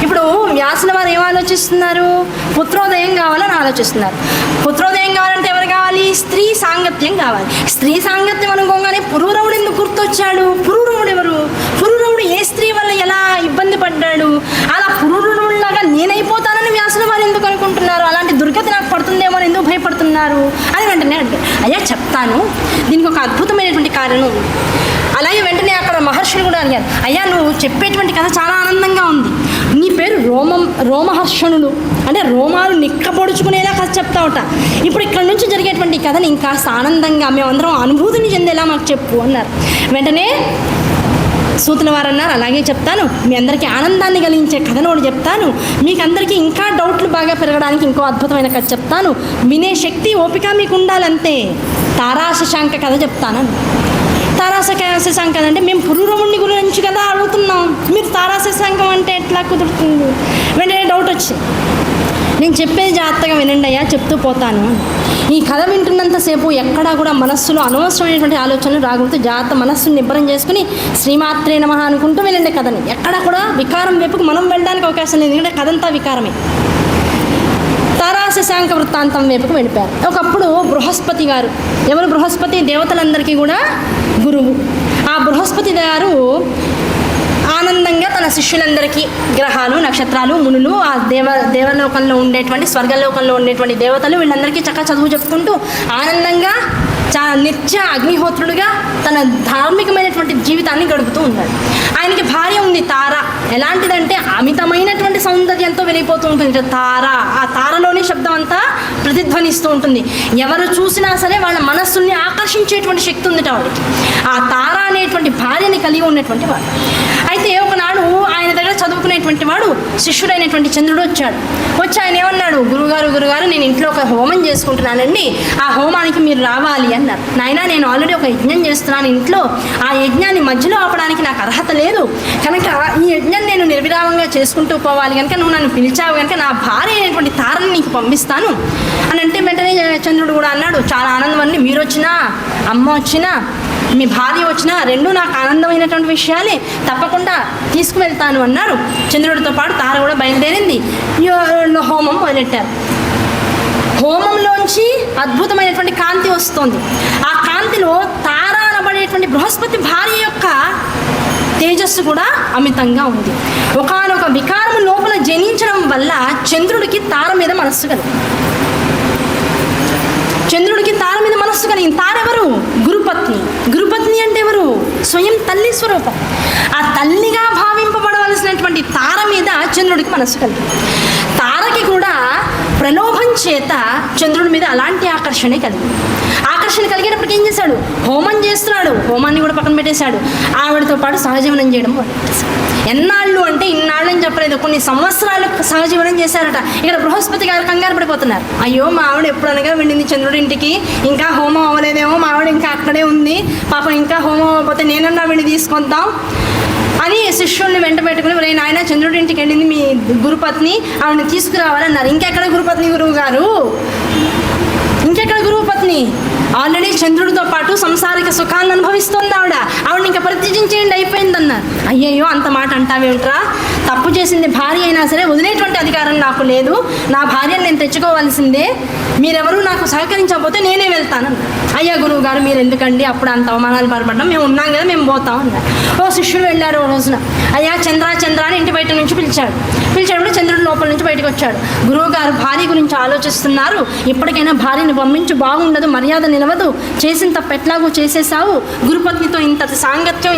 ఇప్పుడు వ్యాసుల వారు ఏం ఆలోచిస్తున్నారు? పుత్రోదయం కావాలని ఆలోచిస్తున్నారు. పుత్రోదయం కావాలంటే ఎవరు కావాలి? స్త్రీ సాంగత్యం కావాలి. స్త్రీ సాంగత్యం అనుకోగానే పురూరవుడు ఎందుకు గుర్తొచ్చాడు? పురూరవుడు ఎవరు? పురూరవుడు ఏ స్త్రీ వల్ల ఎలా ఇబ్బంది పడ్డాడు? అలా పురూరవుడిలాగా నేనైపోతానని వ్యాసుల వారు ఎందుకు అనుకుంటున్నారు? అలాంటి దుర్గతి నాకు పడుతుంది చెప్తున్నారు అని వెంటనే అడిగారు. అయ్యా చెప్తాను, దీనికి ఒక అద్భుతమైనటువంటి కారణం ఉంది. అలాగే వెంటనే అక్కడ మహర్షులు కూడా అడిగారు, అయ్యా నువ్వు చెప్పేటువంటి కథ చాలా ఆనందంగా ఉంది, నీ పేరు రోమహర్షణుడు, అంటే రోమాలు నిక్కపొడుచుకునేలా కథ చెప్తావుట. ఇప్పుడు ఇక్కడ నుంచి జరిగేటువంటి కథని ఇంకా ఆనందంగా మేమందరం అనుభూతిని చెందేలా మాకు చెప్పు అన్నారు. వెంటనే సూతుల వారు అన్నారు, అలాగే చెప్తాను, మీ అందరికీ ఆనందాన్ని కలిగించే కథను ఒకటి చెప్తాను, మీకు అందరికీ ఇంకా డౌట్లు బాగా పెరగడానికి ఇంకో అద్భుతమైన కథ చెప్తాను, వినే శక్తి ఓపిక మీకు ఉండాలంతే. తారాశశాంక కథ చెప్తానని. తారాశశాంక అంటే మేము పురూరముని గురించి కదా అడుగుతున్నాం, మీరు తారాశశాంకం అంటే ఎట్లా కుదురుతుంది? వెంటనే డౌట్ వచ్చింది. నేను చెప్పేది జాగ్రత్తగా వినండి అయ్యా, చెప్తూ పోతాను. ఈ కథ వింటున్నంతసేపు ఎక్కడా కూడా మనస్సులో అనవసరమైనటువంటి ఆలోచనలు రాకూడదు. జాగ్రత్త మనస్సును నిబ్బరం చేసుకుని శ్రీమాత్రే నమః అనుకుంటూ వినండి కథని. ఎక్కడా కూడా వికారం వైపుకు మనం వెళ్ళడానికి అవకాశం లేదు, ఎందుకంటే కథంతా వికారమే. తారాశశాంక వృత్తాంతం వైపుకు వెళ్ళిపోయారు. ఒకప్పుడు బృహస్పతి గారు, ఎవరు బృహస్పతి? దేవతలందరికీ కూడా గురువు. ఆ బృహస్పతి గారు ఆనందంగా తన శిష్యులందరికీ గ్రహాలు, నక్షత్రాలు, మునులు, ఆ దేవలోకంలో ఉండేటువంటి, స్వర్గలోకంలో ఉండేటువంటి దేవతలు, వీళ్ళందరికీ చక్కగా చదువు చెప్పుకుంటూ ఆనందంగా నిత్య అగ్నిహోత్రుడుగా తన ధార్మికమైనటువంటి జీవితాన్ని గడుపుతూ ఉన్నాడు. ఆయనకి భార్య ఉంది తార. ఎలాంటిదంటే అమితమైనటువంటి సౌందర్యంతో వెళ్ళిపోతూ ఉంటుంది తార. ఆ తారలోని శబ్దం అంతా ప్రతిధ్వనిస్తూ ఉంటుంది. ఎవరు చూసినా సరే వాళ్ళ మనస్సుల్ని ఆకర్షించేటువంటి శక్తి ఉంది ఆవిడకి. ఆ తార అనేటువంటి భార్యని కలిగి ఉన్నటువంటి వాడు. అయితే ఒకనాడు ఆయన దగ్గర చదువుకునేటువంటి వాడు శిష్యుడైనటువంటి చంద్రుడు వచ్చాడు. వచ్చి ఆయన ఏమన్నాడు, గురుగారు నేను ఇంట్లో ఒక హోమం చేసుకుంటున్నానండి, ఆ హోమానికి మీరు రావాలి అన్నారు. నాయనా నేను ఆల్రెడీ ఒక యజ్ఞం చేస్తున్నాను ఇంట్లో, ఆ యజ్ఞాన్ని మధ్యలో ఆపడానికి నాకు అర్హత లేదు కనుక ఈ యజ్ఞం నేను నిర్విరామంగా చేసుకుంటూ పోవాలి కనుక నువ్వు నన్ను పిలిచావు కనుక నా భార్య అయినటువంటి తారని నీకు పంపిస్తాను అని అంటే వెంటనే చంద్రుడు కూడా అన్నాడు, చాలా ఆనందం అండి, మీరు వచ్చినా అమ్మ వచ్చినా మీ భార్య వచ్చినా రెండూ నాకు ఆనందమైనటువంటి విషయాలే, తప్పకుండా తీసుకువెళ్తాను అన్నారు. చంద్రుడితో పాటు తార కూడా బయలుదేరింది. హోమం మొదలెట్టారు. హోమంలోంచి అద్భుతమైనటువంటి కాంతి వస్తుంది. ఆ కాంతిలో తార అనబడేటువంటి బృహస్పతి భార్య యొక్క తేజస్సు కూడా అమితంగా ఉంది. ఒకానొక వికారం లోపల జనించడం వల్ల చంద్రుడికి తార మీద మనస్సు కలిగింది. చంద్రుడికి తార మీద మనస్సు కలిగింది. తారెవరు? గురుపత్ని. గురుపత్ని అంటే ఎవరు? స్వయం తల్లి స్వరూపం. ఆ తల్లిగా భావింపబడవలసినటువంటి తార మీద చంద్రుడికి మనస్సు కలిగింది. తారకి కూడా ప్రలోభం చేత చంద్రుడి మీద అలాంటి ఆకర్షణ కలిగింది. ఆకర్షణ కలిగేటప్పటికి ఏం చేశాడు? హోమం చేస్తున్నాడు. హోమాన్ని కూడా పక్కన పెట్టేశాడు. ఆవిడతో పాటు సహజీవనం చేయడం మొదలుపెట్టేశాడు. ఎన్నాళ్ళు అంటే ఇన్నాళ్ళు అని చెప్పలేదు, కొన్ని సంవత్సరాలు సహజీవనం చేశారట. ఇక్కడ బృహస్పతి గారు కంగారు పడిపోతున్నారు. అయ్యో మా ఆవిడ ఎప్పుడనగా వెళ్ళింది చంద్రుడి ఇంటికి, ఇంకా హోమం అవ్వలేదేమో, మా ఆవిడ ఇంకా అక్కడే ఉంది, పాపం ఇంకా హోమం అవ్వకపోతే నేనన్నా వెళ్ళి తీసుకొద్దాం అని శిష్యుల్ని వెంట పెట్టుకుని, రే నాయన చంద్రుడి ఇంటికి వెళ్ళింది మీ గురుపత్ని, ఆవిడని తీసుకురావాలన్నారు. ఇంకెక్కడ గురుపత్ని గురువు గారు, ఇంకెక్కడ గురుపత్ని? ఆల్రెడీ చంద్రుడితో పాటు సంసారిక సుఖాలను అనుభవిస్తుంది ఆవిడని ఇంకా పరిత్యజించేయండి అయిపోయిందన్నారు. అయ్యయ్యో అంత మాట అంటావేమిట్రా, తప్పు చేసింది భార్య అయినా సరే వదిలేటువంటి అధికారం నాకు లేదు, నా భార్యను నేను తెచ్చుకోవాల్సిందే, మీరెవరూ నాకు సహకరించకపోతే నేనే వెళ్తాను. అయ్యా గురువు గారు మీరు ఎందుకండి అప్పుడు అంత అవమానాలు బాధపడ్డాం, మేము ఉన్నాం కదా మేము పోతాం అన్నారు. ఓ శిష్యుడు వెళ్ళారు ఓ రోజున. అయ్యా చంద్ర అని ఇంటి బయట నుంచి పిలిచాడు. చంద్రుడు లోపల నుంచి బయటకు వచ్చాడు. గురువు గారు భార్య గురించి ఆలోచిస్తున్నారు, ఇప్పటికైనా భార్యను పంపించు, బాగుండదు, మర్యాద నిలవదు, చేసిన తప్పు ఎట్లాగో చేసేసావు, గురుపత్నితో ఇంత సాంగత్యం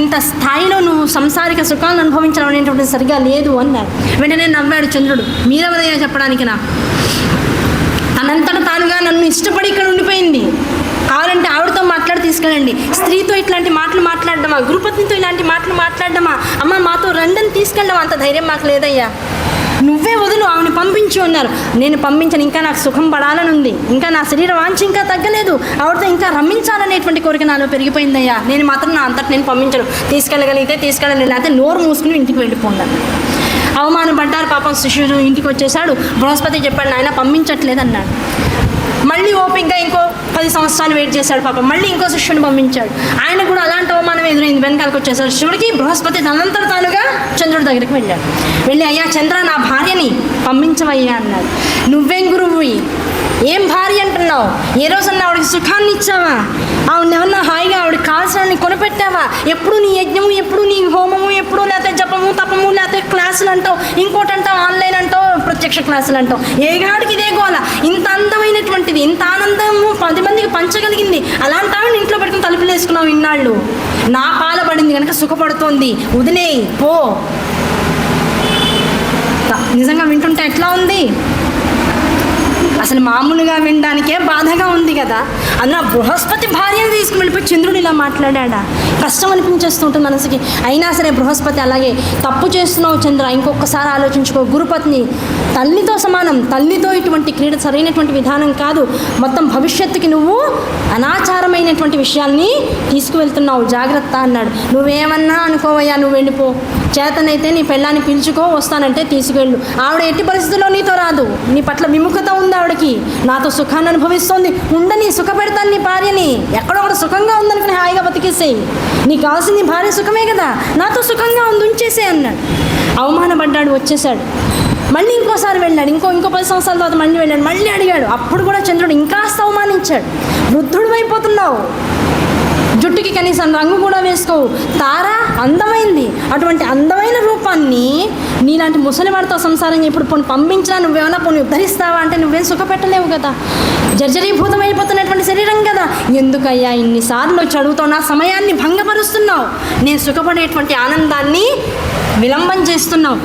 ఇంత స్థాయిలో నువ్వు సంసారిక సుఖాలను అనుభవించడం అనేటువంటిది సరిగా లేదు అన్నారు. వెంటనే నవ్వాడు చంద్రుడు, మీరెవరయ్యా చెప్పడానికి, నాకు తనంతట తానుగా నన్ను ఇష్టపడి ఇక్కడ ఉండిపోయింది, కావాలంటే ఆవిడతో మాట్లాడి తీసుకెళ్ళండి, స్త్రీతో ఇట్లాంటి మాటలు మాట్లాడడమా, గురుపత్నితో ఇలాంటి మాటలు మాట్లాడడమా, అమ్మ మాతో రండని తీసుకెళ్ళడం అంత ధైర్యం మాకు లేదయ్యా, నువ్వే వదులు ఆవిడని పంపించు అన్నారు. నేను పంపించను, ఇంకా నాకు సుఖం పడాలని ఉంది, ఇంకా నా శరీర వాంఛ ఇంకా తగ్గలేదు, ఆవిడతో ఇంకా రమ్మించాలనేటువంటి కోరిక నాలో పెరిగిపోయిందయ్యా, నేను మాత్రం నా అంతటి నేను పంపించను, తీసుకెళ్ళగలిగితే తీసుకెళ్ళలేదు, లేకపోతే నోరు మూసుకుని ఇంటికి వెళ్ళిపోన్నాను. అవమానం పడ్డారు పాపం. శిష్యుడు ఇంటికి వచ్చేసాడు. బృహస్పతి చెప్పాడు, నాయన పంపించట్లేదు అన్నాడు. మళ్ళీ ఓపికగా ఇంకో 10 సంవత్సరాలు వెయిట్ చేశాడు పాపం. మళ్ళీ ఇంకో శిష్యుని పంపించాడు. ఆయన కూడా అలాంటి అవమానం ఎదురైంది. వెనకాలకు వచ్చేసాడు. శివుడికి బృహస్పతి తనంతట తానుగా చంద్రుడి దగ్గరికి వెళ్ళాడు. వెళ్ళి, అయ్యా చంద్ర నా భార్యని పంపించవయ్యా అన్నాడు. నువ్వేం గురువువి, ఏం భార్య అంటున్నావు? ఏ రోజన్నా ఆవిడకి సుఖాన్ని ఇచ్చావా? ఆవిడ ఏమన్నా హాయిగా ఆవిడకి కావాల్సిన కొనిపెట్టావా? ఎప్పుడు నీ యజ్ఞము, ఎప్పుడు నీ హోమము, ఎప్పుడు లేకపోతే జపము తపము, లేకపోతే క్లాసులు అంటావు, ఇంకోటి అంటావు, ఆన్లైన్ అంటావు, ప్రత్యక్ష క్లాసులు అంటావు. ఏ గాడికి ఇదే గోల. ఇంత అందమైనటువంటిది, ఇంత ఆనందము 10 మందికి పంచగలిగింది, అలాంటి ఆవిడ ఇంట్లో పెట్టుకుని తలుపులు వేసుకున్నావు ఇన్నాళ్ళు. నా పాల పడింది కనుక సుఖపడుతోంది, వదిలేయి పో. నిజంగా వింటుంటే ఎట్లా ఉంది? అసలు మామూలుగా వినడానికే బాధగా ఉంది కదా. అందులో బృహస్పతి భార్యను తీసుకుని వెళ్ళిపోయి చంద్రుడు ఇలా మాట్లాడా. కష్టం అనిపించేస్తుంటుంది మనసుకి. అయినా సరే బృహస్పతి అలాగే, తప్పు చేస్తున్నావు చంద్ర, ఇంకొకసారి ఆలోచించుకో. గురుపత్ని తల్లితో సమానం. తల్లితో ఇటువంటి క్రీడ సరైనటువంటి విధానం కాదు. మొత్తం భవిష్యత్తుకి నువ్వు అనాచారమైనటువంటి విషయాల్ని తీసుకువెళ్తున్నావు, జాగ్రత్త అన్నాడు. నువ్వేమన్నా అనుకోవయ్యా, నువ్వు వెళ్ళిపో. చేతనైతే నీ పెళ్ళాన్ని పిలుచుకో, వస్తానంటే తీసుకువెళ్ళు. ఆవిడ ఎట్టి పరిస్థితుల్లో నీతో రాదు. నీ పట్ల విముఖత ఉంది ఆవిడకి. నాతో సుఖాన్ని అనుభవిస్తోంది, ఉండని, సుఖపెడతాను నీ భార్యని. ఎక్కడో ఒకటి సుఖంగా ఉందనుకుని హాయిగా బతికేసేయి. నీకు కావాల్సింది భార్య సుఖమే కదా, నాతో సుఖంగా ఉంది, ఉంచేసే అన్నాడు. అవమానపడ్డాడు, వచ్చేసాడు. మళ్ళీ ఇంకోసారి వెళ్ళాడు. ఇంకో 10 సంవత్సరాల తర్వాత మళ్ళీ వెళ్ళాడు. మళ్ళీ అడిగాడు. అప్పుడు కూడా చంద్రుడు ఇంకాస్త అవమానించాడు. వృద్ధుడు అయిపోతున్నావు, జుట్టుకి కనీసం రంగు కూడా వేసుకోవు, తార అందమైంది, అటువంటి అందమైన రూపాన్ని నీలాంటి ముసలివాడితో సంసారంగా ఇప్పుడు పోనీ పంపించినా నువ్వేమన్నా పోనీ ఉద్ధరిస్తావా అంటే నువ్వేం సుఖపెట్టలేవు కదా. జర్జరీభూతం అయిపోతున్నటువంటి శరీరం కదా. ఎందుకయ్యా ఇన్నిసార్లు వచ్చి అడుగుతావు? నా సమయాన్ని భంగపరుస్తున్నావు, నేను సుఖపడేటువంటి ఆనందాన్ని విలంబం చేస్తున్నావు.